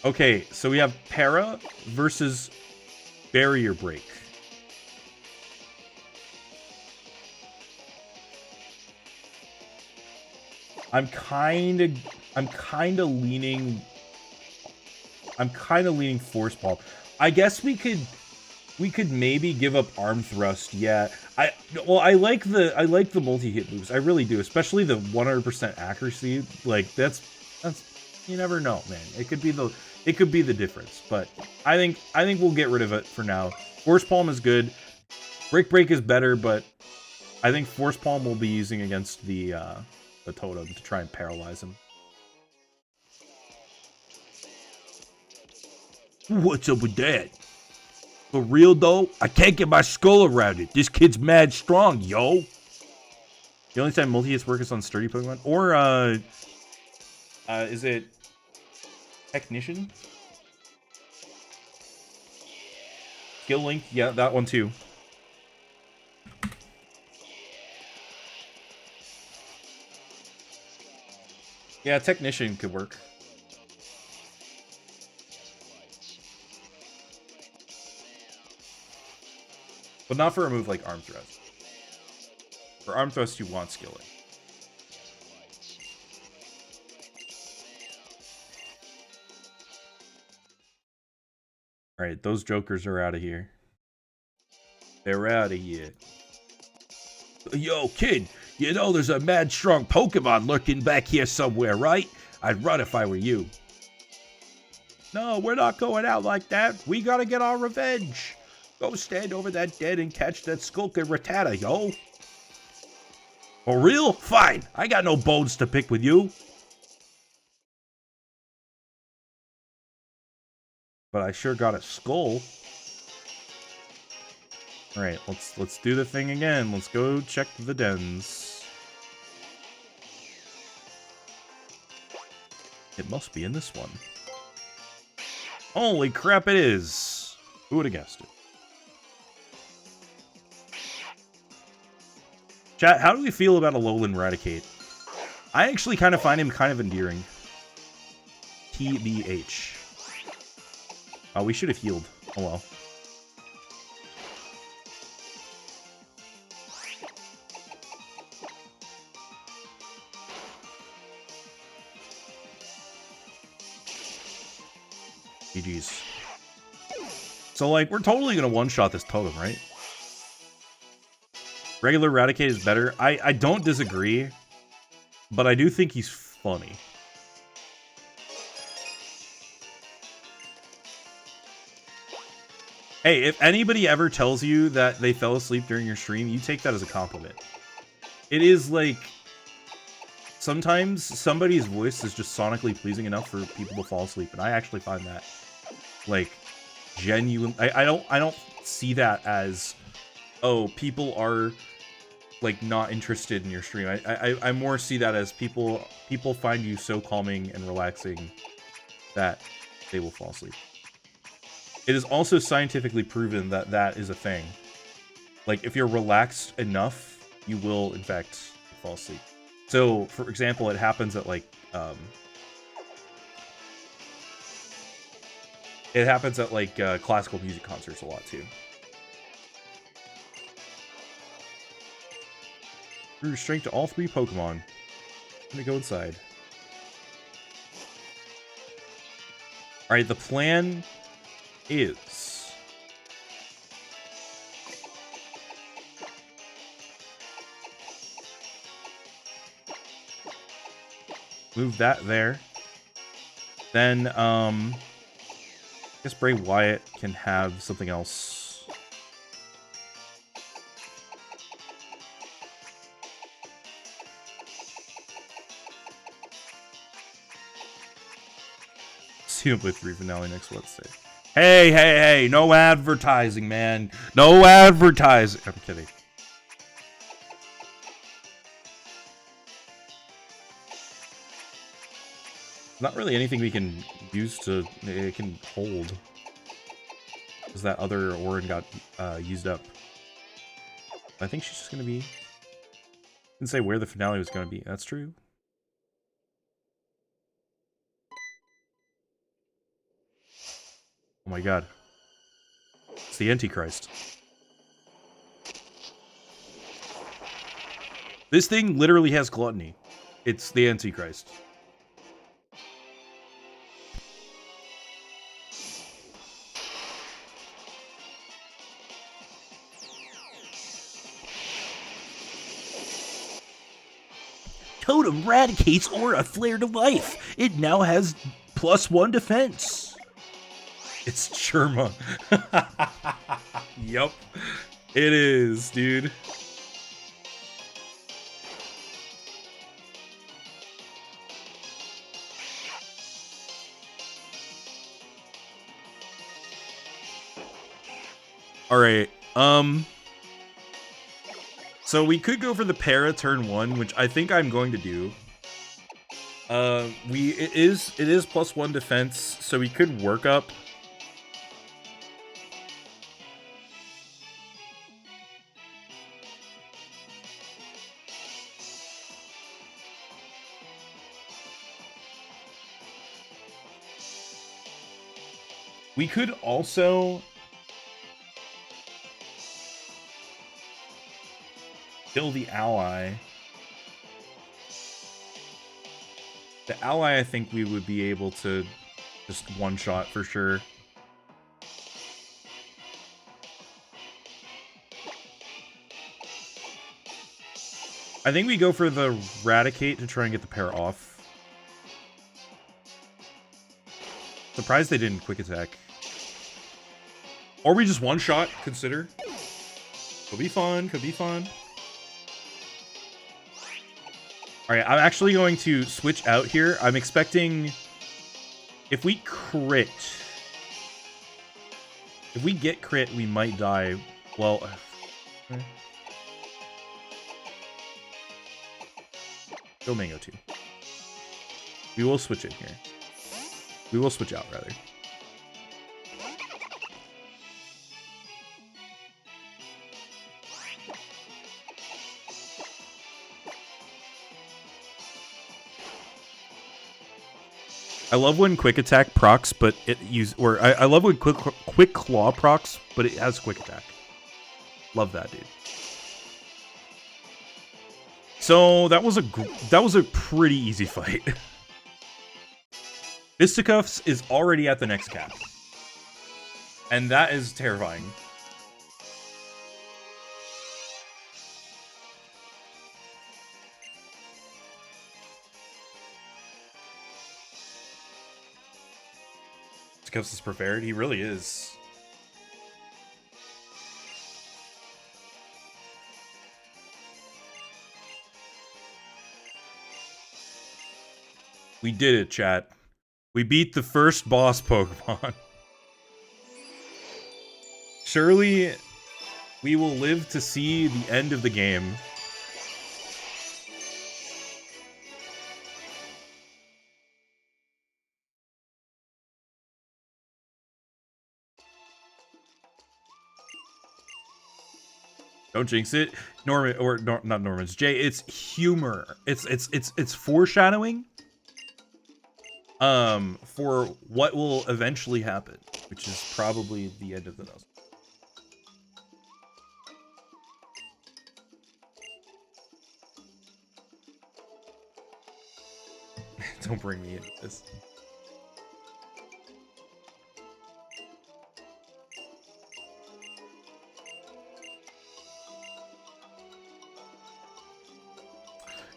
Okay, so we have Para versus Barrier Break. I'm kind of leaning Force Palm. I guess we could maybe give up Arm Thrust. Yeah. I like the multi-hit moves. I really do, especially the 100% accuracy. Like that's you never know, man. It could be the difference, but I think we'll get rid of it for now. Force Palm is good. Break is better, but I think Force Palm will be using against the totem to try and paralyze him. What's up with that? For real though, I can't get my skull around it. This kid's mad strong, yo. The only time multi-hits work is on sturdy Pokemon. Or, is it Technician? Skill Link? Yeah, that one too. Yeah, Technician could work. But not for a move like Arm Thrust. For Arm Thrust, you want Skill Link. Alright, those jokers are out of here. They're out of here. Yo, kid, you know there's a mad strong Pokemon lurking back here somewhere, right? I'd run if I were you. No, we're not going out like that. We gotta get our revenge. Go stand over that dead and catch that skulking Rattata, yo. For real? Fine. I got no bones to pick with you. But I sure got a skull. Alright, let's do the thing again. Let's go check the dens. It must be in this one. Holy crap, it is! Who would have guessed it? Chat, how do we feel about a Alolan Raticate? I actually kind of find him kind of endearing. TBH. Oh, we should have healed. Oh well. GG's. So, like, we're totally gonna one-shot this totem, right? Regular Raticate is better. I don't disagree, but I do think he's funny. Hey, if anybody ever tells you that they fell asleep during your stream, you take that as a compliment. It is like... Sometimes somebody's voice is just sonically pleasing enough for people to fall asleep, and I actually find that, like, genuine. I don't see that as, oh, people are, like, not interested in your stream. I more see that as people find you so calming and relaxing that they will fall asleep. It is also scientifically proven that that is a thing. Like, if you're relaxed enough, you will, in fact, fall asleep. So, for example, it happens at, like, classical music concerts a lot, too. Through strength to all 3 Pokemon. I'm gonna go inside. Alright, the plan is... move that there. Then, I guess Bray Wyatt can have something else. Xenoblade 3 finale next Wednesday. Hey, no advertising, man. No advertising. I'm kidding. Not really anything we can use to... it can hold. Because that other Orin got used up. I think she's just going to be... didn't say where the finale was going to be. That's true. my god. It's the Antichrist. This thing literally has gluttony. It's the Antichrist. Totem radicates aura flare to life. It now has +1 defense. It's Churma. Yup. It is, dude. Alright, so we could go for the para turn 1, which I think I'm going to do. It is +1 defense, so we could work up. We could also kill the ally. The ally, I think we would be able to just one-shot for sure. I think we go for the Radicate to try and get the pair off. Surprised they didn't quick attack. Or we just one-shot, consider. Could be fun, could be fun. Alright, I'm actually going to switch out here. I'm expecting... If we crit... If we get crit, we might die. Well... Go Mango 2. We will switch in here. We will switch out, rather. I love when quick attack procs, but it I love when quick claw procs, but it has quick attack. Love that, dude. So that was a pretty easy fight. Fisticuffs is already at the next cap, and that is terrifying. Fisticuffs is prepared. He really is. We did it, chat. We beat the first boss Pokemon. Surely, we will live to see the end of the game. Don't jinx it, Norman, or not Norman's Jay. It's humor. It's foreshadowing. For what will eventually happen, which is probably the end of the Nuzlocke. Don't bring me into this.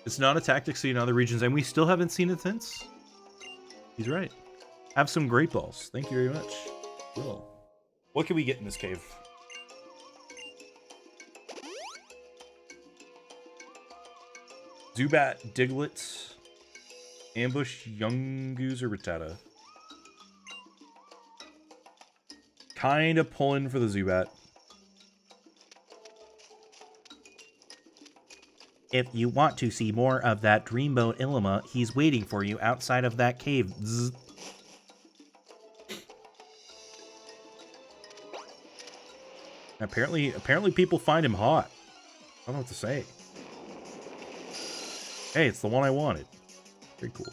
It's not a tactic seen in other regions, and we still haven't seen it since. He's right. Have some great balls. Thank you very much. Cool. What can we get in this cave? Zubat, Diglett, Ambush, Yungoos, or Rattata? Kinda pulling for the Zubat. If you want to see more of that Dreamboat Illima, he's waiting for you outside of that cave. Zzz. Apparently people find him hot. I don't know what to say. Hey, it's the one I wanted. Very cool.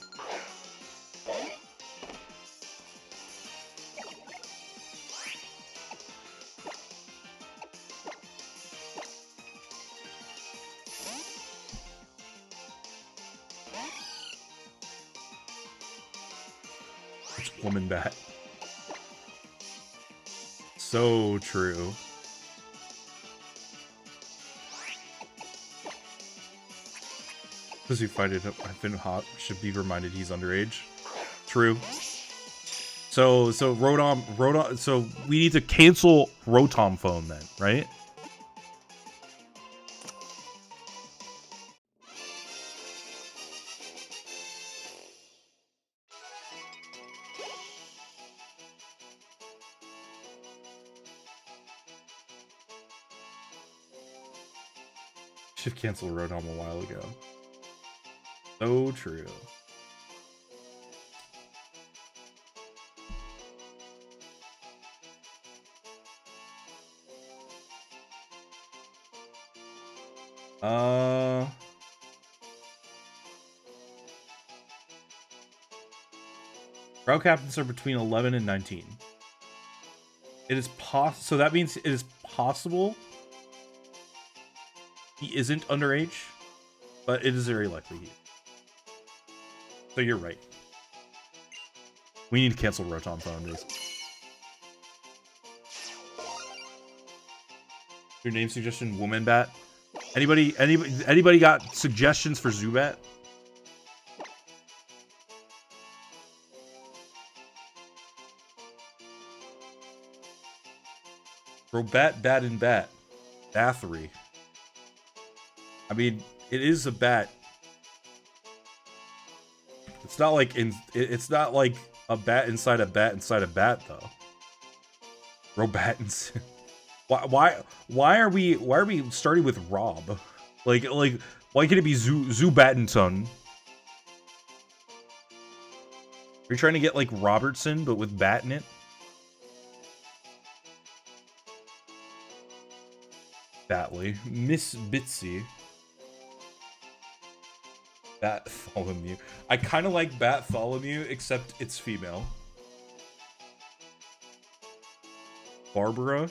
woman bat. So true. Because you find it I've been hot should be reminded he's underage. True. So Rotom, so we need to cancel Rotom phone then, right? Should cancel Rotom a while ago. So true. Route captains are between 11 and 19. It is so that means it is possible he isn't underage, but it is very likely he is. So you're right. We need to cancel Rotom phone. Your name suggestion, Woman Bat. Anybody got suggestions for Zubat? Bro, bat, and bat. Bathory. I mean, it is a bat. It's not like it's not like a bat inside a bat inside a bat though. Robatins. why are we starting with Rob? Like why can't it be Zubatinson? Are you trying to get like Robertson but with bat in it? Batley. Miss Bitsy. Bartholomew. I kind of like Bartholomew, except it's female. Barbara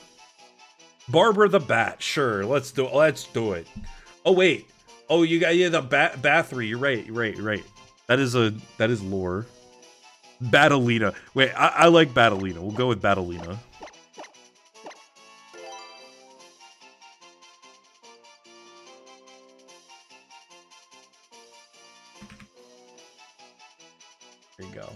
the Bat. Sure, let's do it. Oh wait. Oh, you got the Bathory. You're right. That is lore. Batalina. Wait, I like Batalina. We'll go with Batalina. There you go.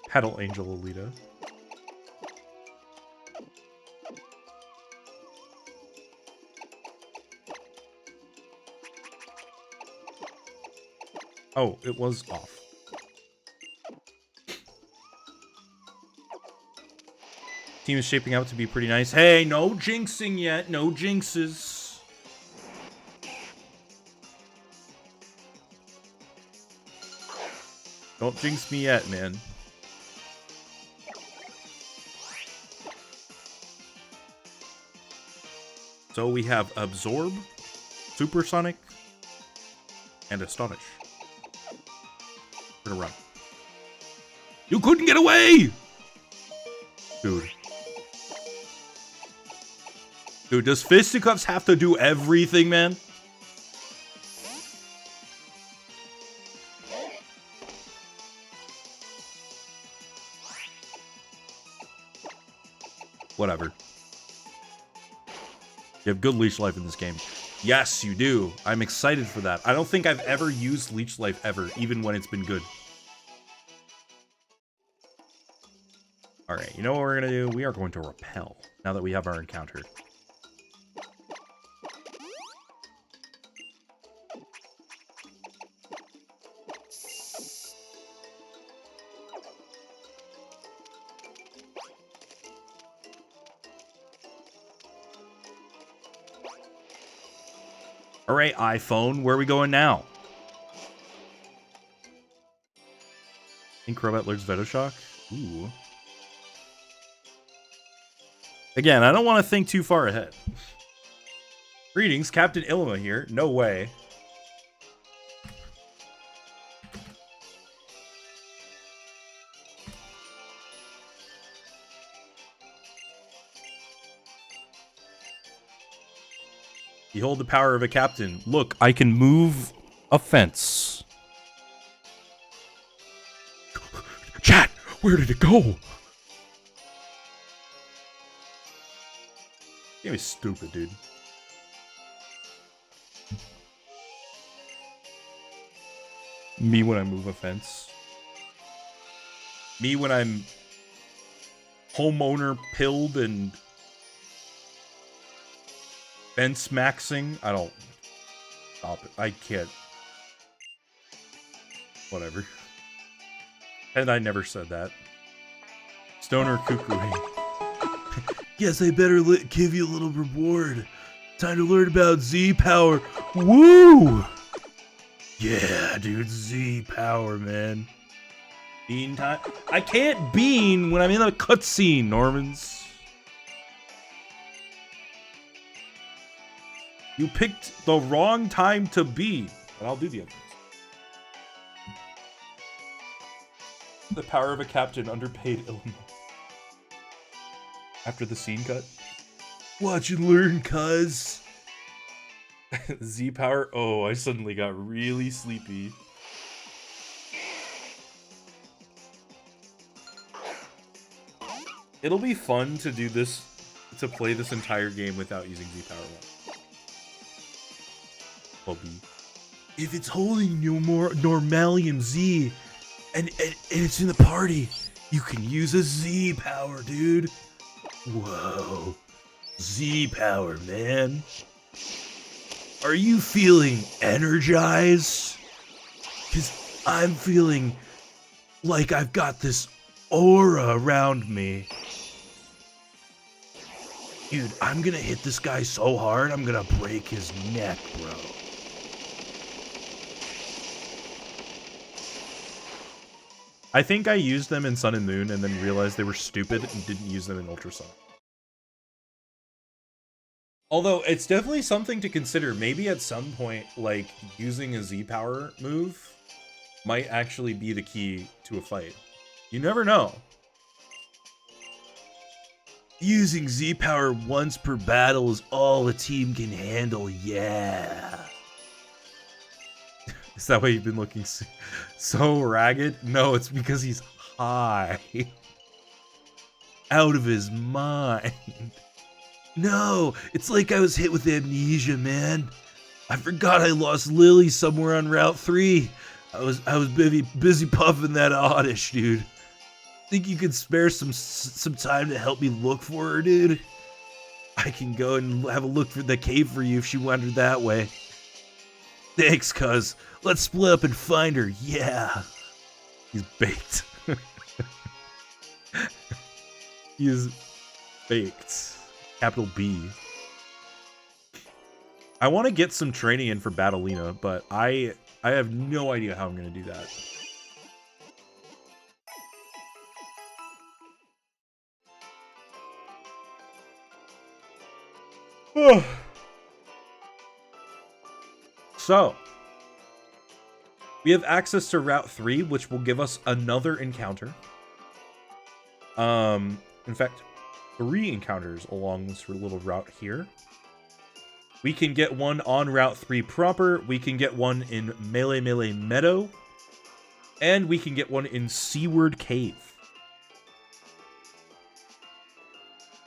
Petal Angel Alita. Oh, it was off. Team is shaping out to be pretty nice. Hey, no jinxing yet. No jinxes. Don't jinx me yet, man. So we have Absorb, Supersonic, and Astonish. We're gonna run. You couldn't get away! Dude. Dude, does Fisticuffs have to do everything, man? Whatever. You have good leech life in this game. Yes, you do. I'm excited for that. I don't think I've ever used leech life ever, even when it's been good. Alright, you know what we're going to do? We are going to repel, now that we have our encounter. Alright, iPhone, where are we going now? Think Crobat learns Vetoshock? Ooh. Again, I don't want to think too far ahead. Greetings, Captain Ilma here. No way. Behold the power of a captain. Look, I can move a fence. Chat, where did it go? Game is stupid, dude. Me when I move a fence. Me when I'm homeowner pilled and fence maxing. I don't. Stop it. I can't. Whatever. And I never said that. Stoner cuckoo. Guess I better give you a little reward. Time to learn about Z power. Woo! Yeah, dude, Z power, man. Bean time. I can't bean when I'm in a cutscene, Normans. You picked the wrong time to bean. But I'll do the other ones. The power of a captain, underpaid Ilma. After the scene cut. Watch and learn, cuz. Z power. Oh, I suddenly got really sleepy. It'll be fun to do this, to play this entire game without using Z power 1. Bobby. If it's holding no more Normalium Z, and it's in the party, you can use a Z power, dude. Whoa. Z power, man. Are you feeling energized? Because I'm feeling like I've got this aura around me. Dude, I'm gonna hit this guy so hard, I'm gonna break his neck, bro. I think I used them in Sun and Moon and then realized they were stupid and didn't use them in Ultra Sun. Although, it's definitely something to consider. Maybe at some point, like, using a Z-Power move might actually be the key to a fight. You never know. Using Z-Power once per battle is all a team can handle, yeah. Is that why you've been looking so ragged? No, it's because he's high. Out of his mind. No, it's like I was hit with amnesia, man. I forgot I lost Lily somewhere on Route 3. I was busy puffing that oddish, dude. Think you could spare some time to help me look for her, dude? I can go and have a look for the cave for you if she wandered that way. Thanks, cuz. Let's split up and find her, yeah. He's baked. He is baked. Capital B. I want to get some training in for Battleina, but I have no idea how I'm going to do that. So, we have access to Route 3, which will give us another encounter. In fact, 3 encounters along this little route here. We can get one on Route 3 proper, we can get one in Melee Meadow, and we can get one in Seaward Cave.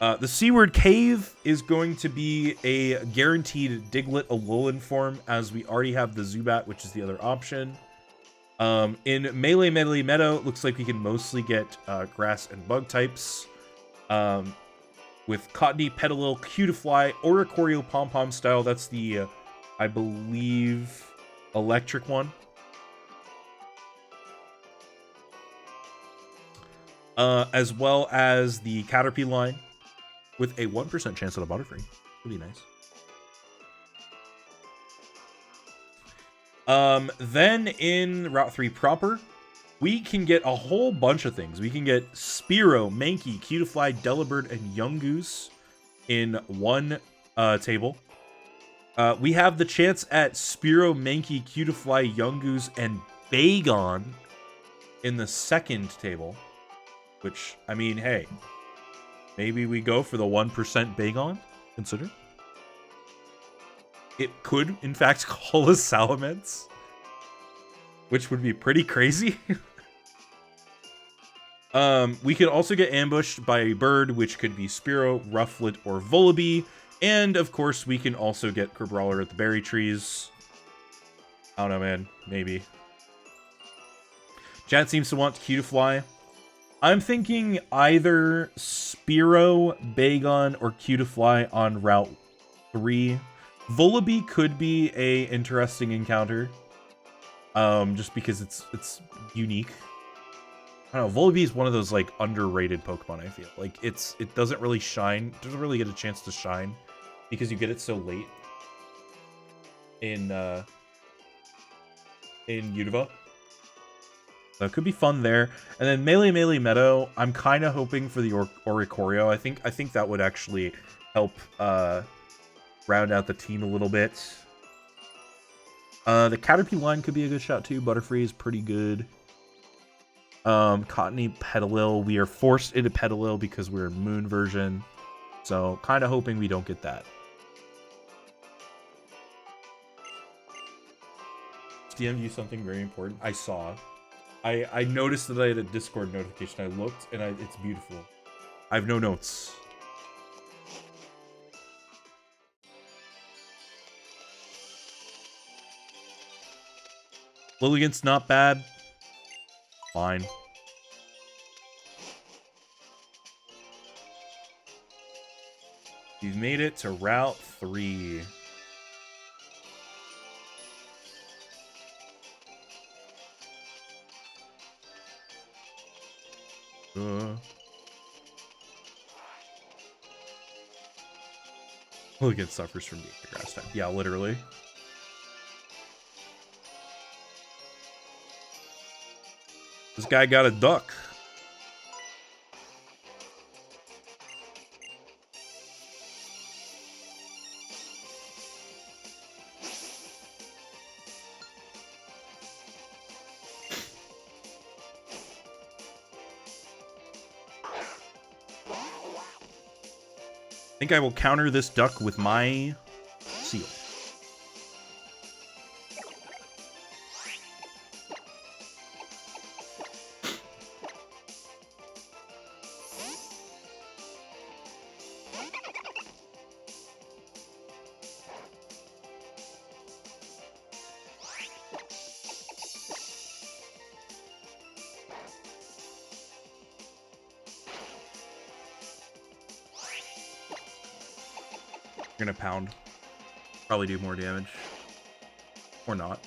The Seaward Cave is going to be a guaranteed Diglett Alolan form, as we already have the Zubat, which is the other option. In Melee Meadow, it looks like we can mostly get grass and bug types. With Cottony, Petalil, Cutiefly, Oricorio, Pom-Pom style. That's the, I believe, electric one. As well as the Caterpie line with a 1% chance at a Butterfree. Pretty nice. Then in Route 3 proper, we can get a whole bunch of things. We can get Spearow, Mankey, Cutiefly, Delibird, and Yungoos in one table. We have the chance at Spearow, Mankey, Cutiefly, Yungoos, and Bagon in the second table. Which, I mean, hey, maybe we go for the 1% Bagon, consider. it could, in fact, call us Salamence, which would be pretty crazy. We could also get ambushed by a bird, which could be Spearow, Rufflet, or Volibee. And, of course, we can also get Crabrawler at the berry trees. I don't know, man. Maybe. Chat seems to want Cutiefly. I'm thinking either Spearow, Bagon, or Cutiefly on Route 3. Volibee could be a interesting encounter. Just because it's unique. I don't know, Volibee is one of those, like, underrated Pokemon, I feel. Like, it doesn't really shine. It doesn't really get a chance to shine. Because you get it so late. In Unova. So it could be fun there. And then Melee Meadow, I'm kind of hoping for the Oricorio. I think that would actually help round out the team a little bit. The Caterpie line could be a good shot too. Butterfree is pretty good. Cottony, Petalil. We are forced into Petalil because we're in Moon version. So kind of hoping we don't get that. DM you something very important. I saw. I noticed that I had a Discord notification. I looked, and it's beautiful. I have no notes. Lilligant's not bad. Fine. You've made it to Route 3. Lilligant suffers from being a grass type. Yeah, literally. This guy got a duck. I think I will counter this duck with my seal. Gonna pound. Probably do more damage. Or not.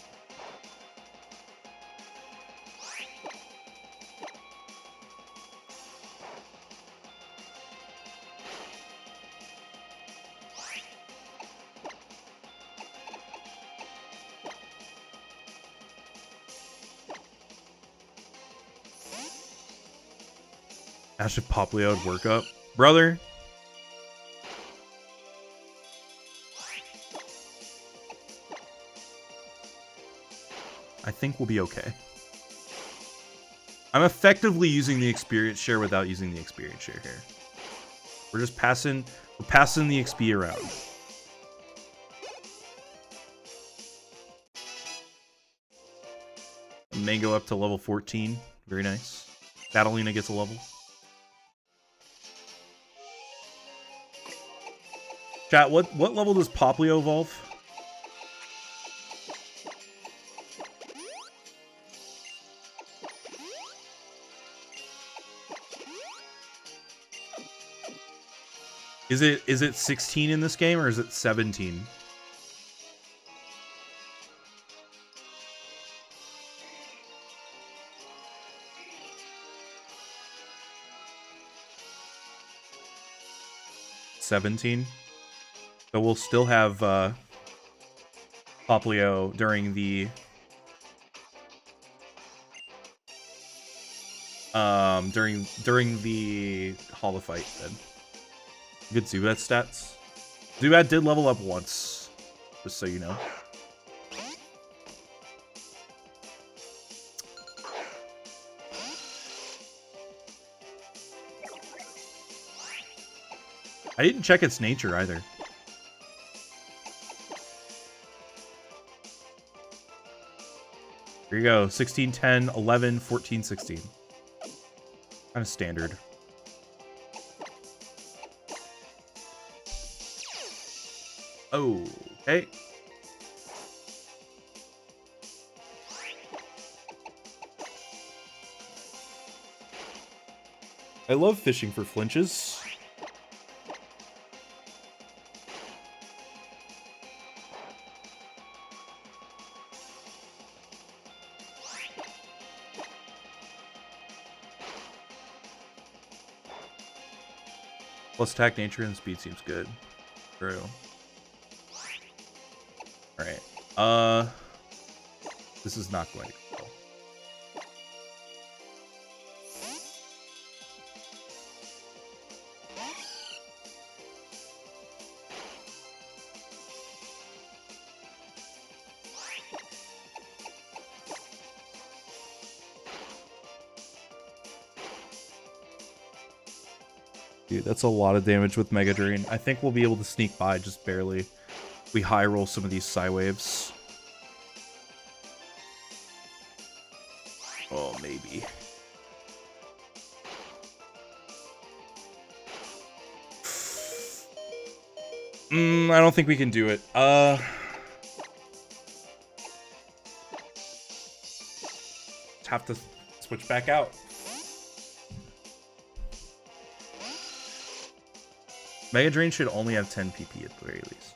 Ash of Popplio would work up. Brother. I think we'll be okay. I'm effectively using the experience share without using the experience share here. We're just passing the XP around. Mango up to level 14. Very nice. Catalina gets a level. Chat, what level does Popplio evolve? Is it 16 in this game or is it 17? $17. So we'll still have Popplio during the during the Holo fight then. Good Zubat stats. Zubat did level up once, just so you know. I didn't check its nature either. Here you go. 16, 10, 11, 14, 16. Kind of standard. Oh, okay. I love fishing for flinches. Plus attack, nature, and speed seems good. True. Alright. This is not going to go well. Dude, that's a lot of damage with Mega Drain. I think we'll be able to sneak by just barely. We high roll some of these Psy Waves. Oh, maybe. I don't think we can do it. Have to switch back out. Mega Drain should only have 10 PP at the very least.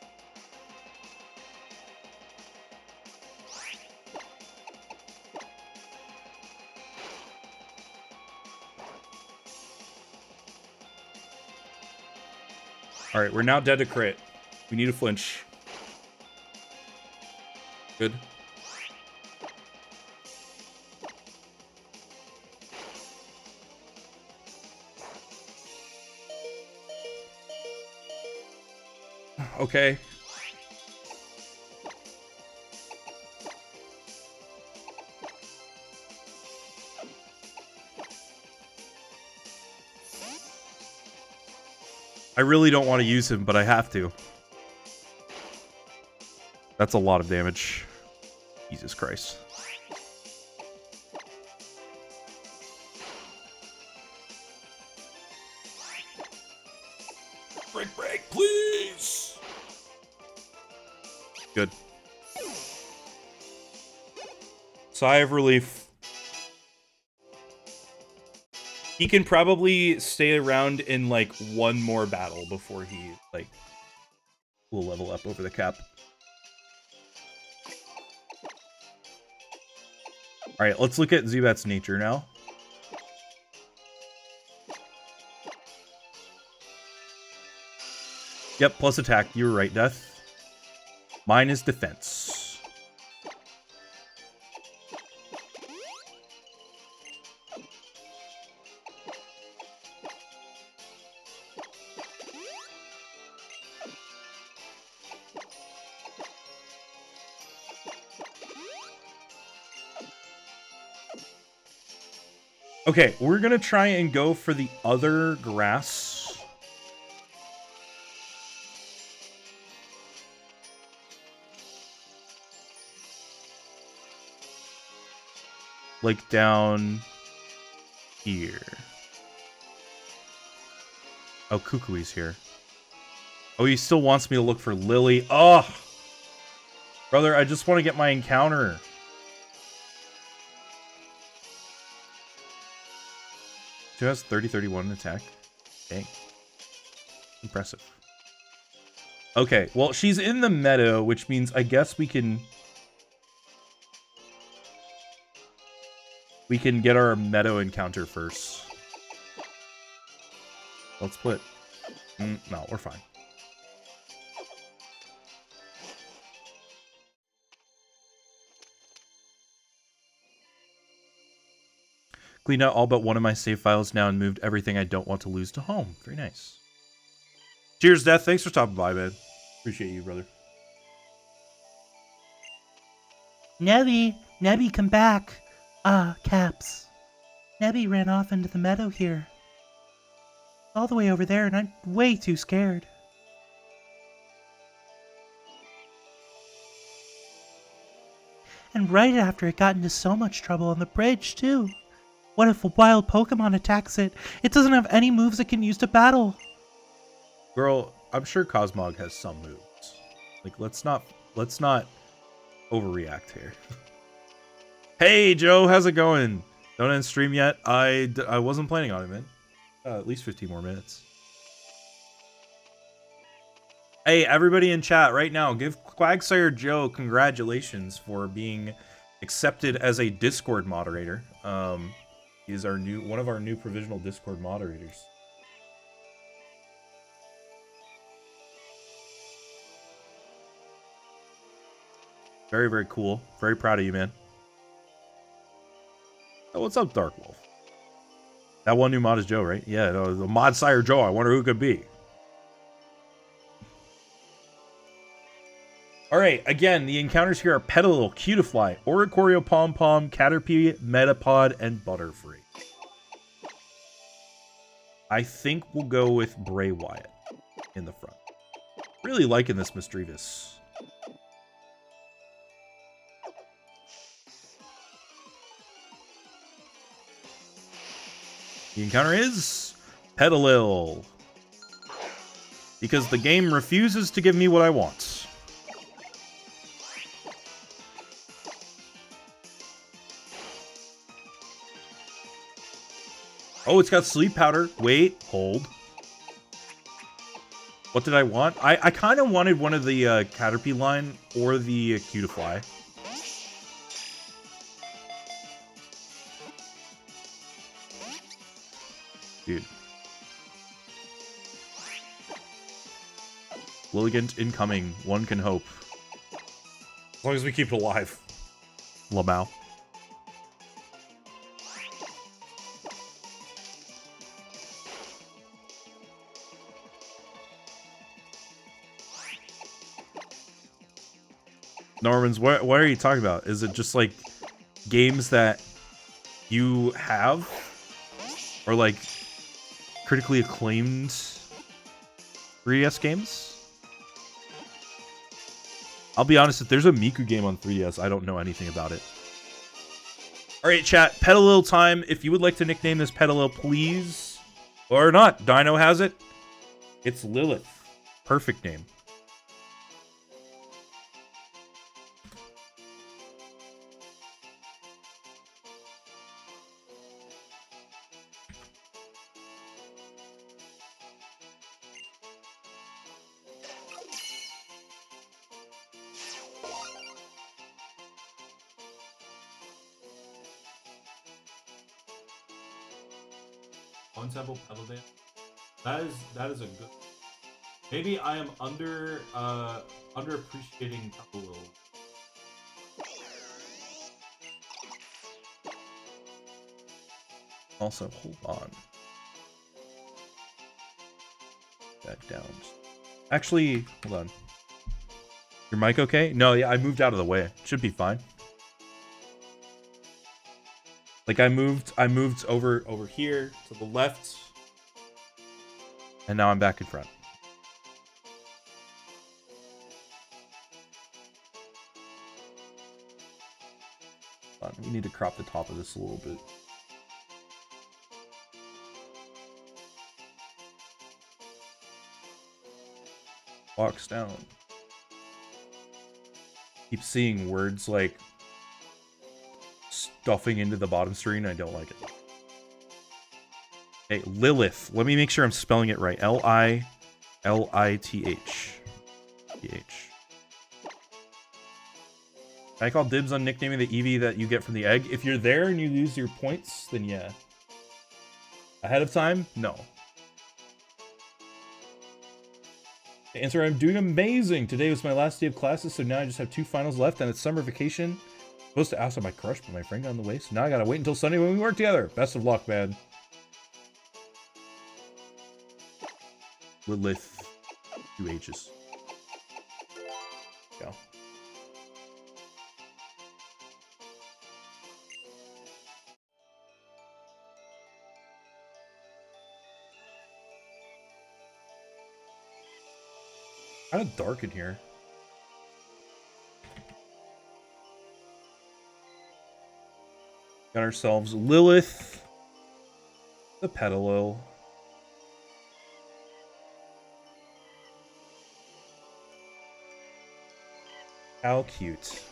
Alright, we're now dead to crit. We need a flinch. Good. Okay. I really don't want to use him, but I have to. That's a lot of damage. Jesus Christ. Break, please! Good. Sigh of relief. He can probably stay around in, like, one more battle before he, like, will level up over the cap. Alright, let's look at Zubat's nature now. Yep, plus attack. You were right, Death. Mine is defense. Okay, we're gonna try and go for the other grass. Like down here. Oh, Kukui's here. Oh, he still wants me to look for Lily. Oh! Brother, I just want to get my encounter. Who has 30-31 attack? Dang. Impressive. Okay, well, she's in the meadow, which means I guess we can get our meadow encounter first. Let's split. No, we're fine. Cleaned out all but one of my save files now and moved everything I don't want to lose to home. Very nice. Cheers, Death. Thanks for stopping by, man. Appreciate you, brother. Nebby! Nebby, come back! Ah, Caps. Nebby ran off into the meadow here. All the way over there, and I'm way too scared. And right after it got into so much trouble on the bridge, too. What if a wild Pokemon attacks it? It doesn't have any moves it can use to battle. Girl, I'm sure Cosmog has some moves. Like, let's not overreact here. Hey, Joe, how's it going? Don't end stream yet. I wasn't planning on it, man. At least 15 more minutes. Hey, everybody in chat right now, give Quagsire Joe congratulations for being accepted as a Discord moderator. He's our one of our new provisional Discord moderators. Very, very cool. Very proud of you, man. Oh, what's up, Dark Wolf? That one new mod is Joe, right? Yeah, the mod sire Joe. I wonder who it could be. All right, again, the encounters here are Petalil, Cutiefly, Oricorio Pom Pom, Caterpie, Metapod, and Butterfree. I think we'll go with Bray Wyatt in the front. Really liking this Misdreavus. The encounter is Petalil. Because the game refuses to give me what I want. Oh, it's got sleep powder. Wait, hold. What did I want? I kind of wanted one of the Caterpie line or the Cutiefly. Dude. Lilligant incoming. One can hope. As long as we keep it alive. Lamau. Normans, what are you talking about? Is it just like games that you have? Or like critically acclaimed 3DS games? I'll be honest, if there's a Miku game on 3DS, I don't know anything about it. Alright, chat, Petalil time. If you would like to nickname this Petalil, please. Or not, Dino has it. It's Lilith. Perfect name. One Temple Pedal Dance. That is a good. Maybe I am underappreciating Petalil. Also, hold on. That down. Actually, hold on. Your mic okay? No, yeah, I moved out of the way. Should be fine. Like I moved over here to the left. And now I'm back in front. Hold on, we need to crop the top of this a little bit. Walks down. Keep seeing words like stuffing into the bottom screen. I don't like it. Hey, Lilith. Let me make sure I'm spelling it right. Lilith. P-H. I call dibs on nicknaming the Eevee that you get from the egg. If you're there and you lose your points, then yeah. Ahead of time? No. Answer, I'm doing amazing. Today was my last day of classes, so now I just have 2 finals left, and it's summer vacation. Supposed to ask on my crush, but my friend got in the way, so now I gotta wait until Sunday when we work together. Best of luck, man. Lilith. 2 H's. Go. Kind of dark in here. Got ourselves Lilith, the Petalil. How cute.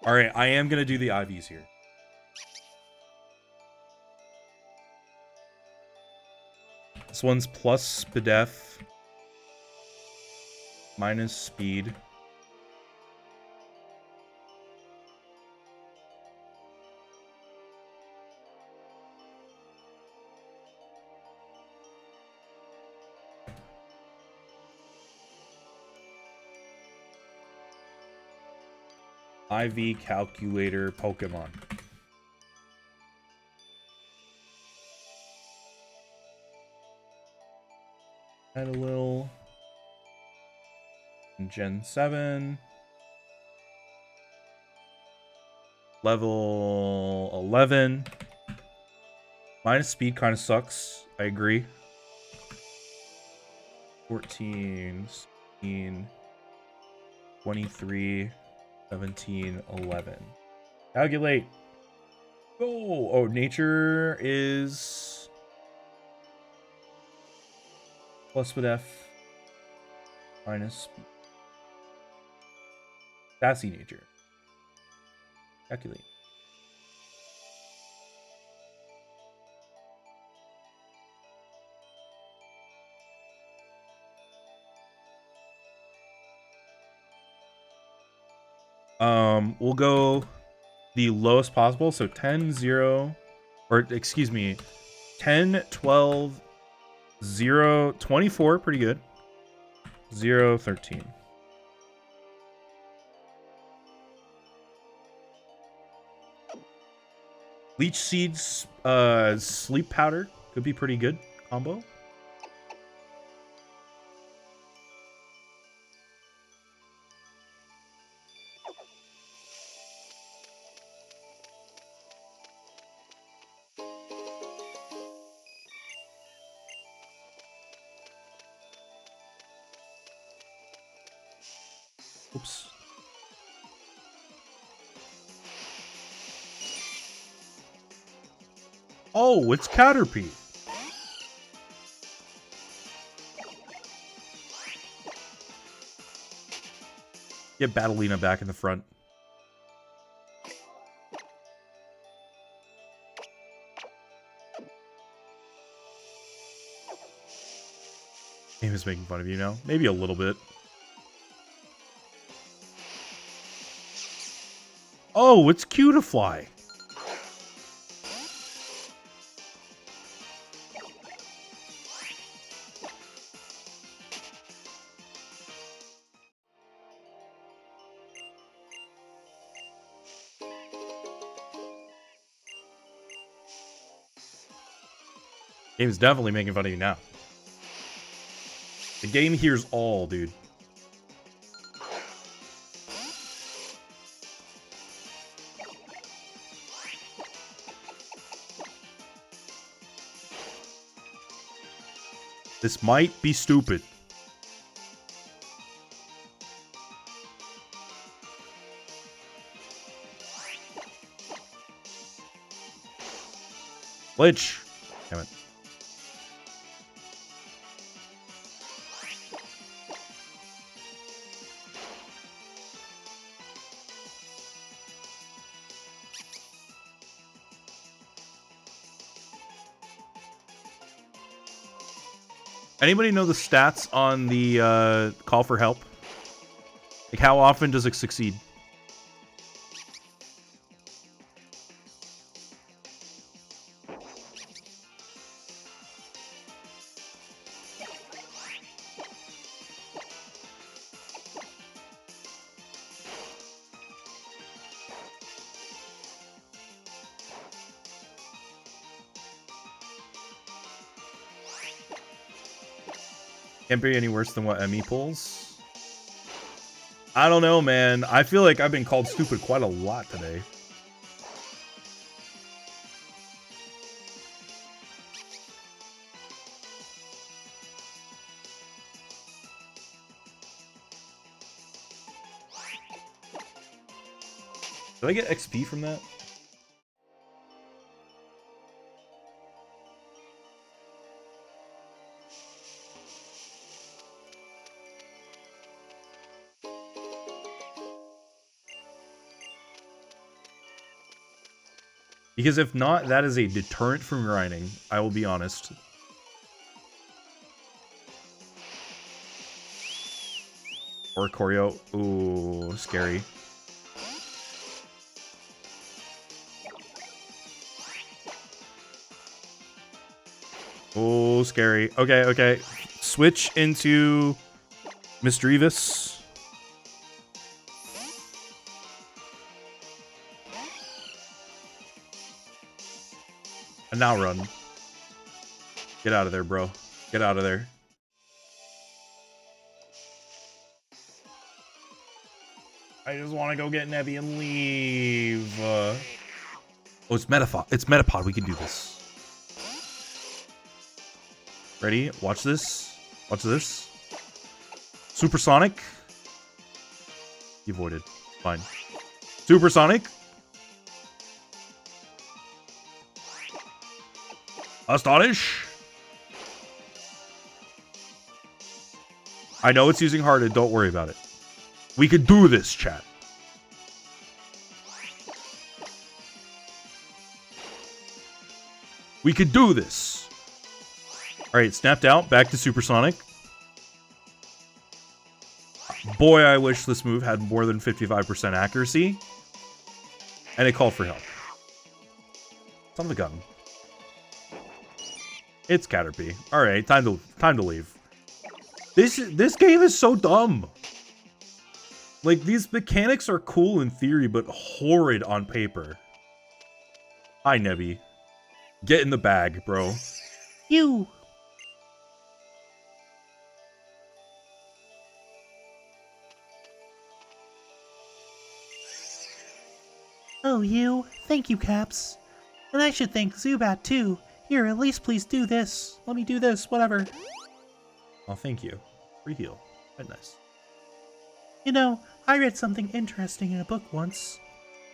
All right, I am going to do the IVs here. This one's plus Spadef, minus speed. IV calculator Pokemon. Add a little. Gen 7. Level 11. Minus speed kind of sucks. I agree. 14, 16, 23, 17, 11. Calculate. Oh, nature is plus with F minus speed. Sassy nature. Calculate. We'll go the lowest possible, so 10, 0, or excuse me, 10, 12, 0, 24, pretty good. 0, 13. Leech Seeds, Sleep Powder could be pretty good combo. Oops. Oh, it's Caterpie. Get Battleina back in the front. Game is making fun of you now. Maybe a little bit. Oh, it's Cutiefly. Game is definitely making fun of you now. The game hears all, dude. This might be stupid. Glitch. Damn it. Anybody know the stats on the call for help? Like, how often does it succeed? Can't be any worse than what Emmy pulls. I don't know, man. I feel like I've been called stupid quite a lot today. Did I get XP from that? Because if not, that is a deterrent from grinding. I will be honest. Or choreo. Ooh, scary. Oh, scary. Okay, okay. Switch into Misdreavus. And now run. Get out of there, bro. Get out of there. I just want to go get Nebby and leave. Oh, it's Metapod. It's Metapod. We can do this. Ready? Watch this. Watch this. Supersonic. He avoided. Fine. Supersonic. Astonish. I know it's using Hearted. Don't worry about it. We could do this, chat. We could do this. Alright, snapped out. Back to Supersonic. Boy, I wish this move had more than 55% accuracy. And it called for help. It's on the gun. It's Caterpie. Alright, time to leave. This game is so dumb. Like, these mechanics are cool in theory, but horrid on paper. Hi, Nebby. Get in the bag, bro. You! Oh, you. Thank you, Caps. And I should thank Zubat, too. Here, at least please do this. Let me do this, whatever. Oh, thank you. Free heal. Quite nice. You know, I read something interesting in a book once.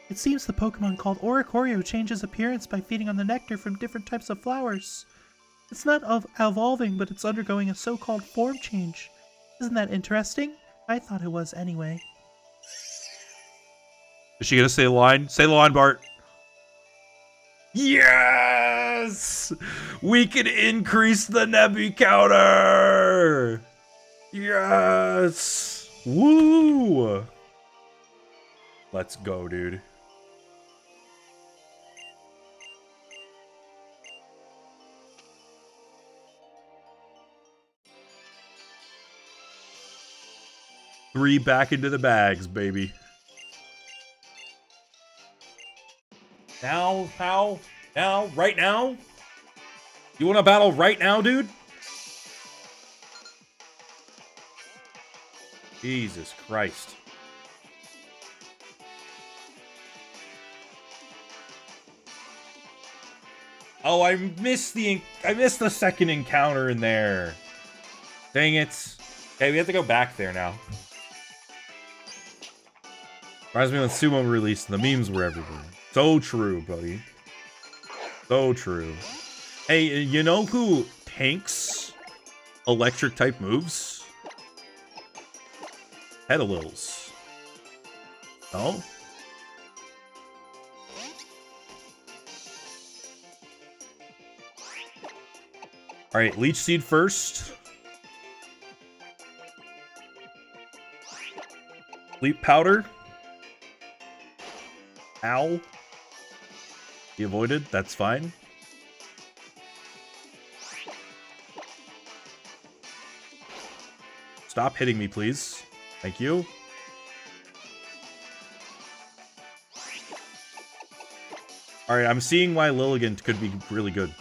It seems the Pokemon called Oricorio changes appearance by feeding on the nectar from different types of flowers. It's not evolving, but it's undergoing a so-called form change. Isn't that interesting? I thought it was anyway. Is she gonna say the line? Say the line, Bart. Yes! We can increase the Nebby counter! Yes! Woo! Let's go, dude. Three back into the bags, baby. Now, how? Now? Right now? You want to battle right now, dude? Jesus Christ. Oh, I missed the second encounter in there. Dang it. Okay, we have to go back there now. Reminds me when Sumo released and the memes were everywhere. So true, buddy. So true. Hey, you know who tanks electric type moves? Pedalils. No? Alright, Leech Seed first. Sleep Powder. Ow. He avoided, that's fine. Stop hitting me, please. Thank you. Alright, I'm seeing why Lilligant could be really good.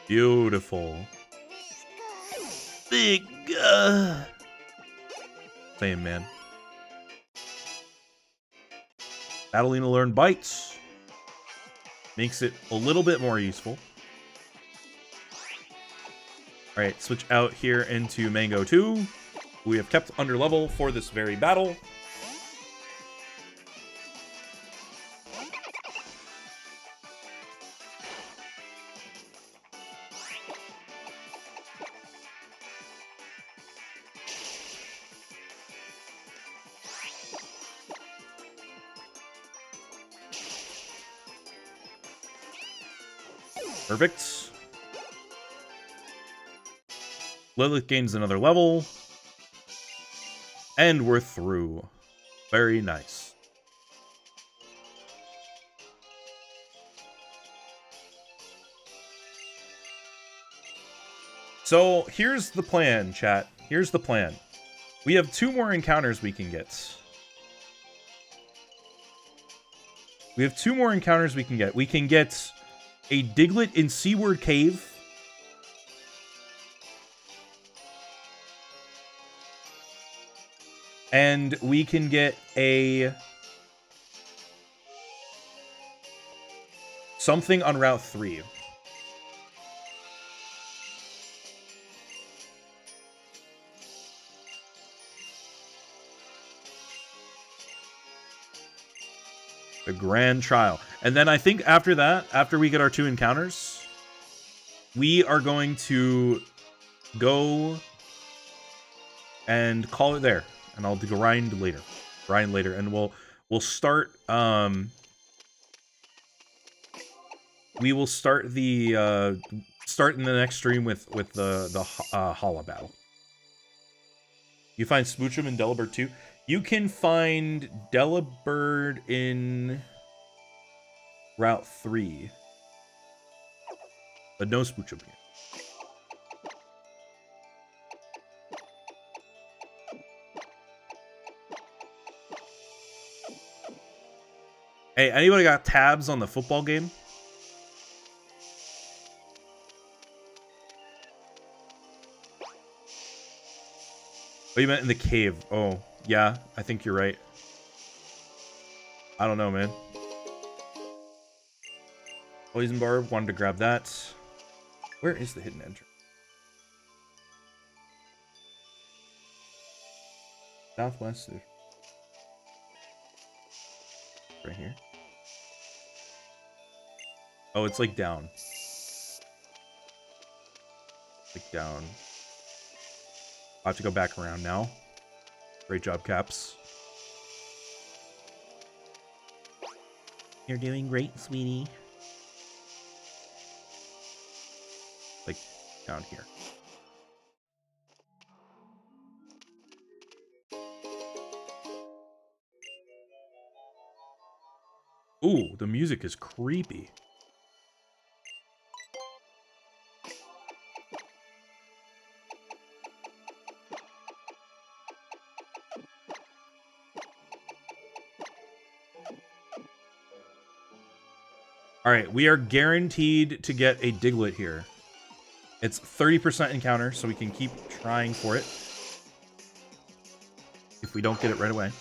Beautiful. sick. Same, man. Battling learn bites. Makes it a little bit more useful. Alright, switch out here into Mango 2. We have kept under level for this very battle. Perfect. Lilith gains another level. And we're through. Very nice. So here's the plan, chat. Here's the plan. We have 2 more encounters we can get. We have 2 more encounters we can get. We can get a Diglett in Seaward Cave. And we can get a something on Route 3. The Grand Trial. And then I think after that, after we get our 2 encounters, we are going to go and call it there. And I'll grind later. And we'll start we will start the start in the next stream with the Hala battle. You find Smoochum in Delibird too? You can find Delibird in Route 3. But no Smoochum here. Hey, anybody got tabs on the football game? Oh, you meant in the cave. Oh, yeah, I think you're right. I don't know, man. Poison Barb, wanted to grab that. Where is the hidden entrance? Southwest. Right here. Oh, it's like down. Like down. I'll have to go back around now. Great job, Caps. You're doing great, sweetie. Like, down here. Ooh, the music is creepy. Alright, we are guaranteed to get a Diglett here. It's 30% encounter, so we can keep trying for it. If we don't get it right away.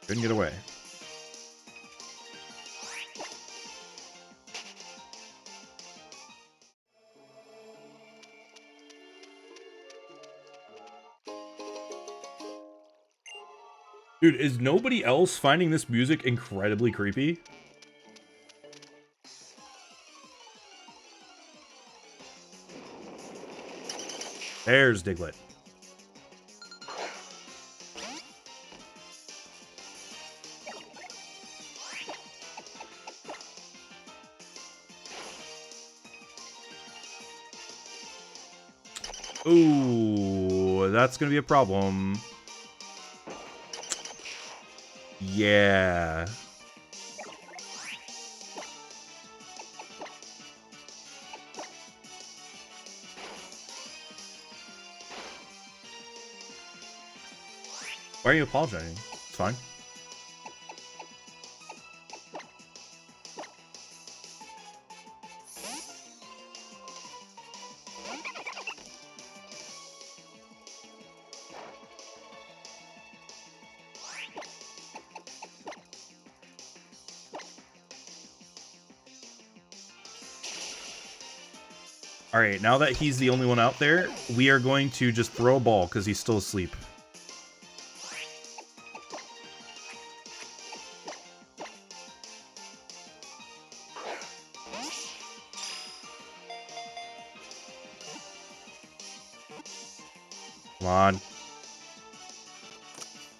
Couldn't get away. Dude, is nobody else finding this music incredibly creepy? There's Diglett. Ooh, that's gonna be a problem. Yeah. Why are you apologizing? It's fine. All right, now that he's the only one out there, we are going to just throw a ball because he's still asleep. Come on.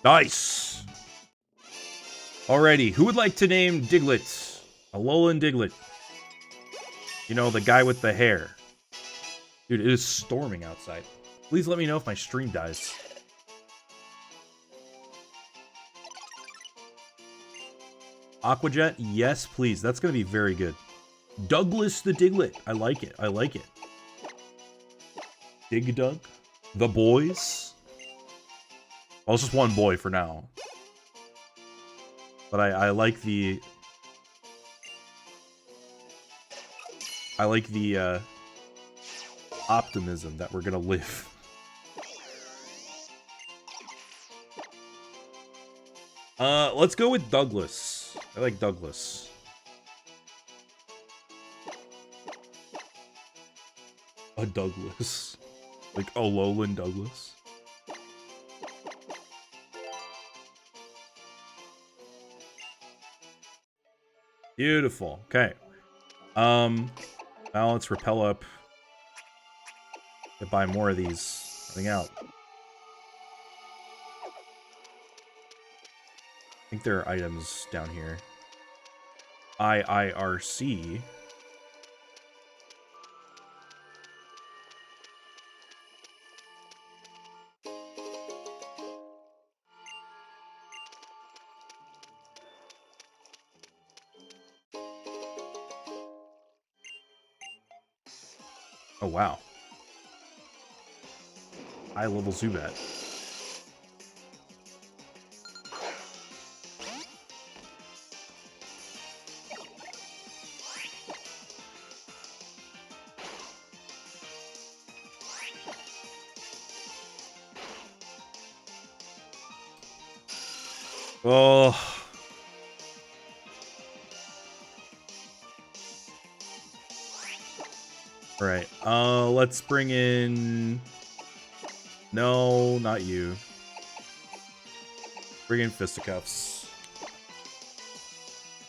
Nice. Alrighty, who would like to name Diglett? Alolan Diglett. You know, the guy with the hair. Dude, it is storming outside. Please let me know if my stream dies. Aquajet? Yes, please. That's going to be very good. Douglas the Diglett. I like it. I like it. Dig Dug. The boys. Well, it's just one boy for now. But I like the... I like the, optimism that we're gonna live. Let's go with Douglas. I like Douglas. A Douglas. Like Alolan Douglas. Beautiful. Okay. Now let's repel up. To buy more of these. Running out. I think there are items down here. IIRC. Oh, wow. High level Zubat. Oh. Alright. Let's bring in... No, not you. Bring in Fisticuffs.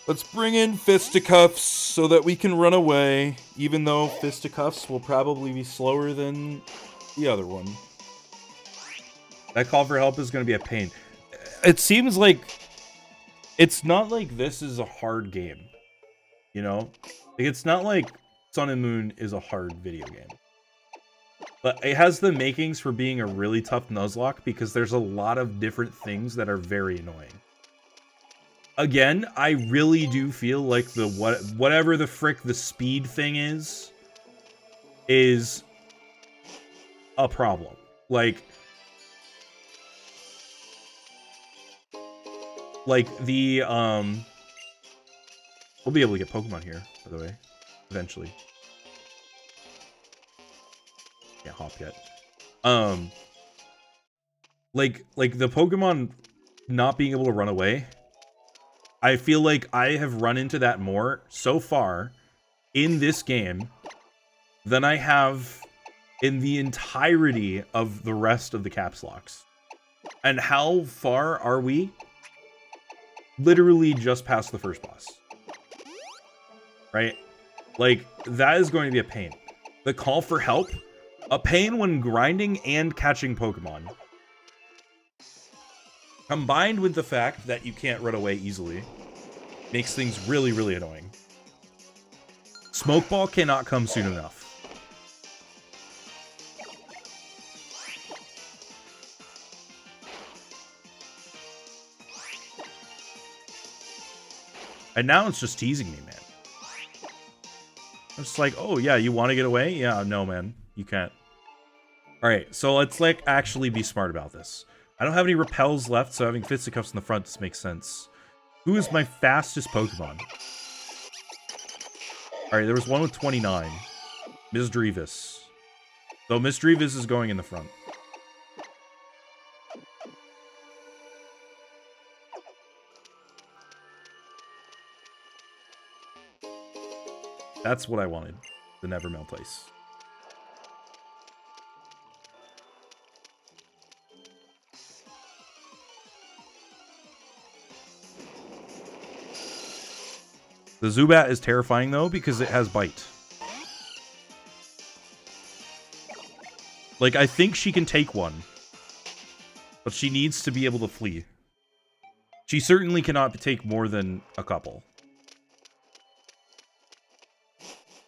Let's bring in Fisticuffs so that we can run away, even though Fisticuffs will probably be slower than the other one. That call for help is going to be a pain. It seems like it's not like this is a hard game, you know? Like, it's not like Sun and Moon is a hard video game. But it has the makings for being a really tough Nuzlocke because there's a lot of different things that are very annoying. Again, I really do feel like the whatever the frick the speed thing is a problem. Like the we'll be able to get Pokemon here, by the way, eventually. Can't hop yet. Like the Pokemon not being able to run away. I feel like I have run into that more so far in this game than I have in the entirety of the rest of the caps locks. And how far are we? Literally just past the first boss. Right? Like, that is going to be a pain. The call for help, a pain when grinding and catching Pokemon. Combined with the fact that you can't run away easily, makes things really, really annoying. Smoke Ball cannot come soon enough. And now it's just teasing me, man. It's like, oh yeah, you want to get away? Yeah, no, man, you can't. All right, so let's like actually be smart about this. I don't have any repels left, so having Fisticuffs in the front just makes sense. Who is my fastest Pokemon? All right, there was one with 29. Ms. Drevis. So Ms. Drevis is going in the front. That's what I wanted. The Never Melt Ice. The Zubat is terrifying, though, because it has Bite. Like, I think she can take one. But she needs to be able to flee. She certainly cannot take more than a couple.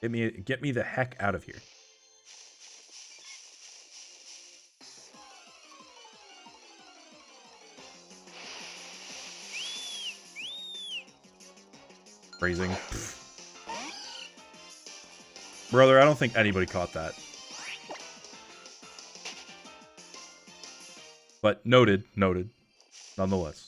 Get me the heck out of here. Phrasing. Brother, I don't think anybody caught that. But noted, nonetheless.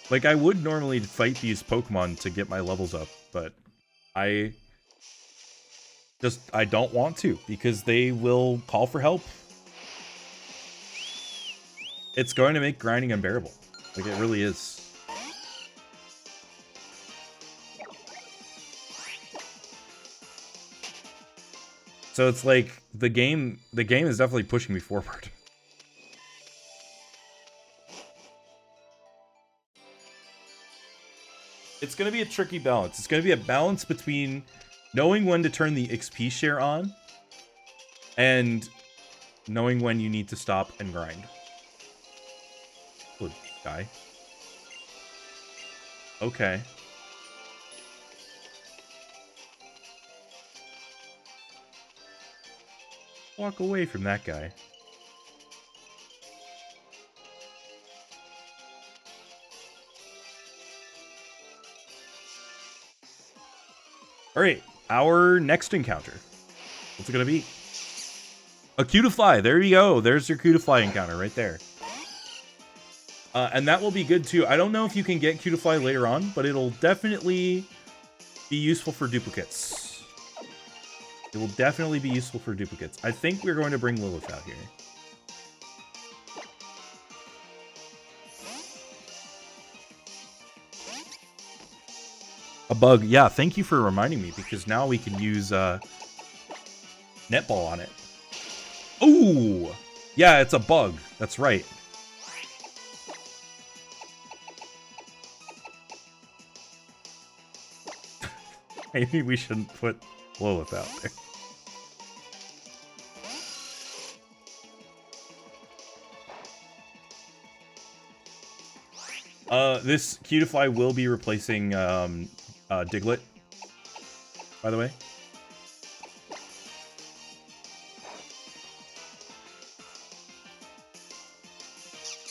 Like, I would normally fight these Pokemon to get my levels up, but I don't want to, because they will call for help. It's going to make grinding unbearable. Like, it really is. So it's like, the game is definitely pushing me forward. It's going to be a tricky balance. It's going to be a balance between knowing when to turn the XP share on and knowing when you need to stop and grind. Good guy. Okay. Walk away from that guy. Alright, our next encounter. What's it gonna be? A Cutiefly, there you go. There's your Cutiefly encounter right there. And that will be good too. I don't know if you can get Cutiefly later on, but it'll definitely be useful for duplicates. It will definitely be useful for duplicates. I think we're going to bring Lilith out here. A bug. Yeah, thank you for reminding me, because now we can use Netball on it. Ooh! Yeah, it's a bug. That's right. Maybe we shouldn't put Lilith out there. This Cutiefly will be replacing Diglett, by the way.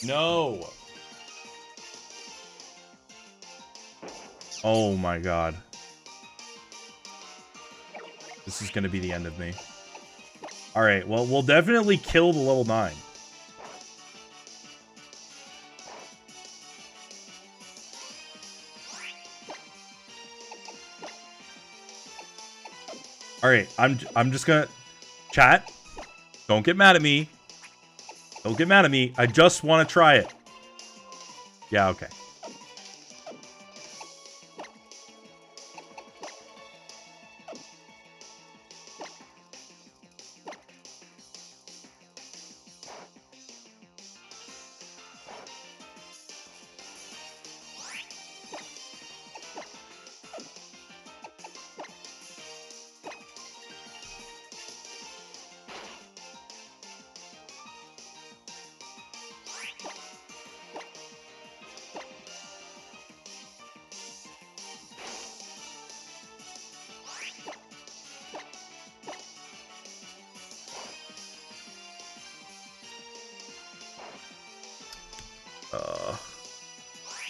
No! Oh my god. This is gonna be the end of me. Alright, well, we'll definitely kill the level 9. Alright, I'm just gonna... Chat, don't get mad at me. Don't get mad at me. I just want to try it. Yeah, okay.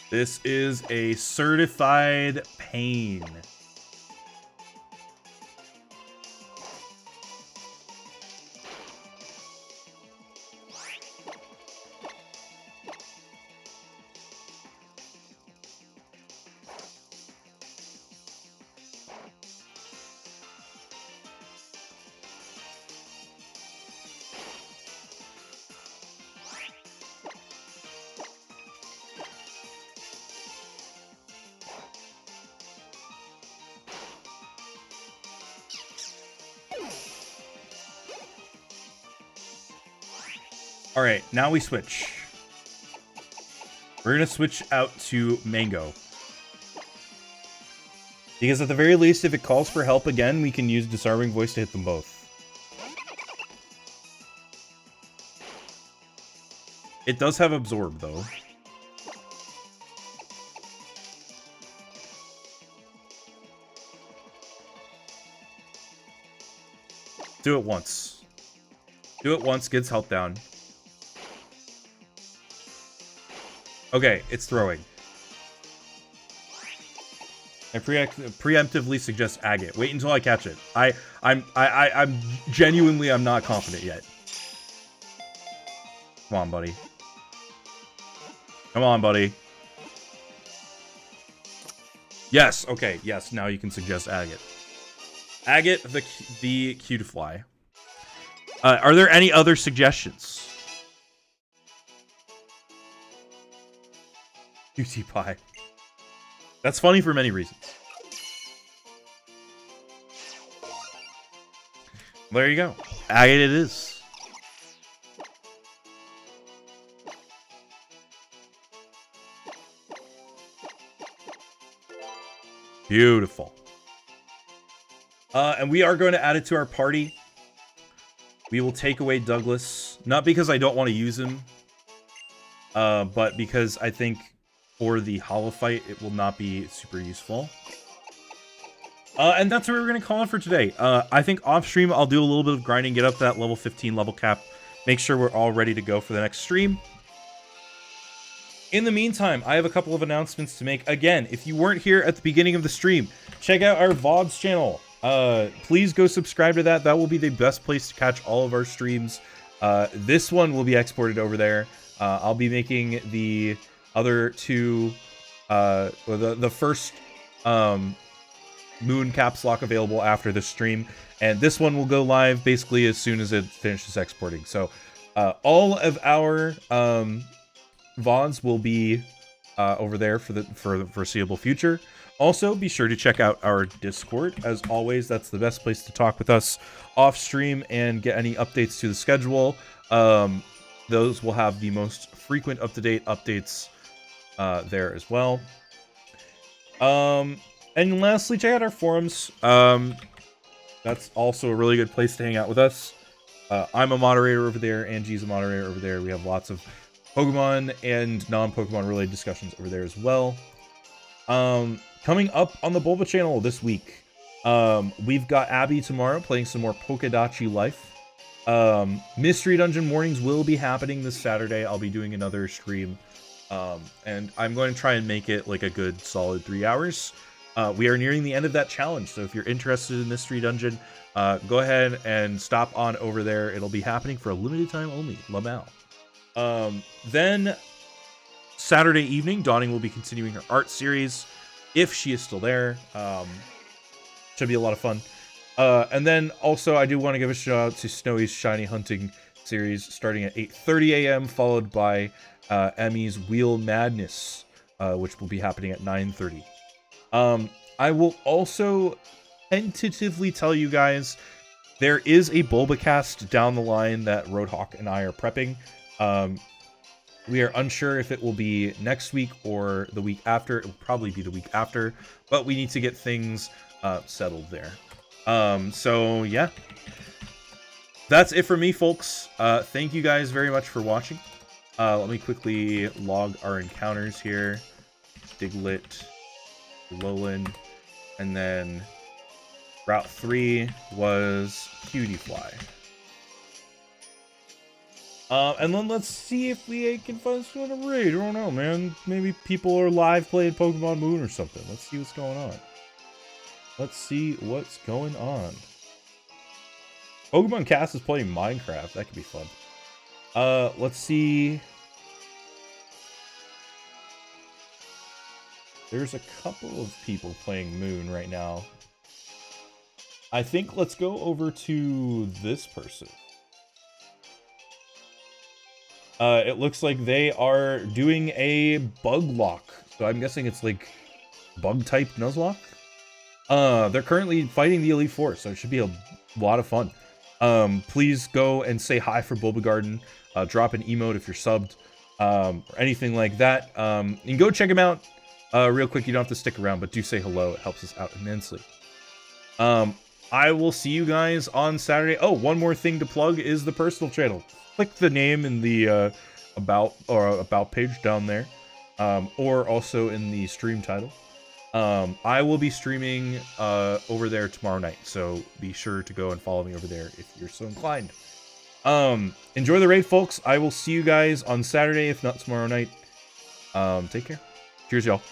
This is a certified pain. All right, now we switch. We're gonna switch out to Mango. Because at the very least, if it calls for help again, we can use Disarming Voice to hit them both. It does have Absorb, though. Do it once. Do it once, gets health down. Okay, it's throwing. I preemptively suggest Agate. Wait until I catch it. I'm genuinely, I'm not confident yet. Come on, buddy. Come on, buddy. Yes, okay, yes, now you can suggest Agate. Agate, the Cutiefly. Are there any other suggestions? Cutie Pie. That's funny for many reasons. There you go. Agate it is. Beautiful. And we are going to add it to our party. We will take away Douglas. Not because I don't want to use him. But because I think for the hollow fight, it will not be super useful. And that's what we're going to call it for today. I think off stream, I'll do a little bit of grinding, get up to that level 15 level cap. Make sure we're all ready to go for the next stream. In the meantime, I have a couple of announcements to make. Again, if you weren't here at the beginning of the stream, check out our VODs channel. Please go subscribe to that. That will be the best place to catch all of our streams. This one will be exported over there. I'll be making the other two, the first Moon Caps Lock available after the stream, and this one will go live basically as soon as it finishes exporting. So all of our VODs will be over there for the foreseeable future. Also, be sure to check out our Discord. As always, that's the best place to talk with us off stream and get any updates to the schedule. Those will have the most frequent up-to-date updates there as well. And lastly, check out our forums. That's also a really good place to hang out with us. I'm a moderator over there. Angie's a moderator over there. We have lots of Pokemon and non-Pokemon related discussions over there as well. Coming up on the Bulba channel this week, we've got Abby tomorrow playing some more Pokedachi Life. Mystery Dungeon mornings will be happening this Saturday. I'll be doing another stream. And I'm going to try and make it like a good solid 3 hours. We are nearing the end of that challenge, so if you're interested in Mystery Dungeon, go ahead and stop on over there. It'll be happening for a limited time only. Lamau. Then Saturday evening, Dawning will be continuing her art series, if she is still there. Should be a lot of fun. And then also, I do want to give a shout out to Snowy's Shiny Hunting series, starting at 8:30 a.m., followed by Emmy's Wheel Madness, which will be happening at 9:30. I will also tentatively tell you guys there is a Bulbacast down the line that Roadhawk and I are prepping. We are unsure if it will be next week or the week after. It will probably be the week after, but we need to get things settled there. So yeah, that's it for me, folks. Thank you guys very much for watching. Let me quickly log our encounters here. Diglett, Alolan, and then Route 3 was Cutiefly. And then let's see if we can find someone to raid. I don't know, man. Maybe people are live playing Pokemon Moon or something. Let's see what's going on. Let's see what's going on. Pokemon Cast is playing Minecraft. That could be fun. Let's see. There's a couple of people playing Moon right now. I think let's go over to this person. It looks like they are doing a bug lock. So I'm guessing it's like bug type Nuzlocke. They're currently fighting the Elite Four, so it should be a lot of fun. Please go and say hi for Bulba Garden. Drop an emote if you're subbed, or anything like that. And go check him out real quick. You don't have to stick around, but do say hello. It helps us out immensely. I will see you guys on Saturday. Oh, one more thing to plug is the personal channel. Click the name in the about page down there, or also in the stream title. I will be streaming over there tomorrow night, so be sure to go and follow me over there if you're so inclined. Enjoy the raid, folks. I will see you guys on Saturday, if not tomorrow night. Take care. Cheers, y'all.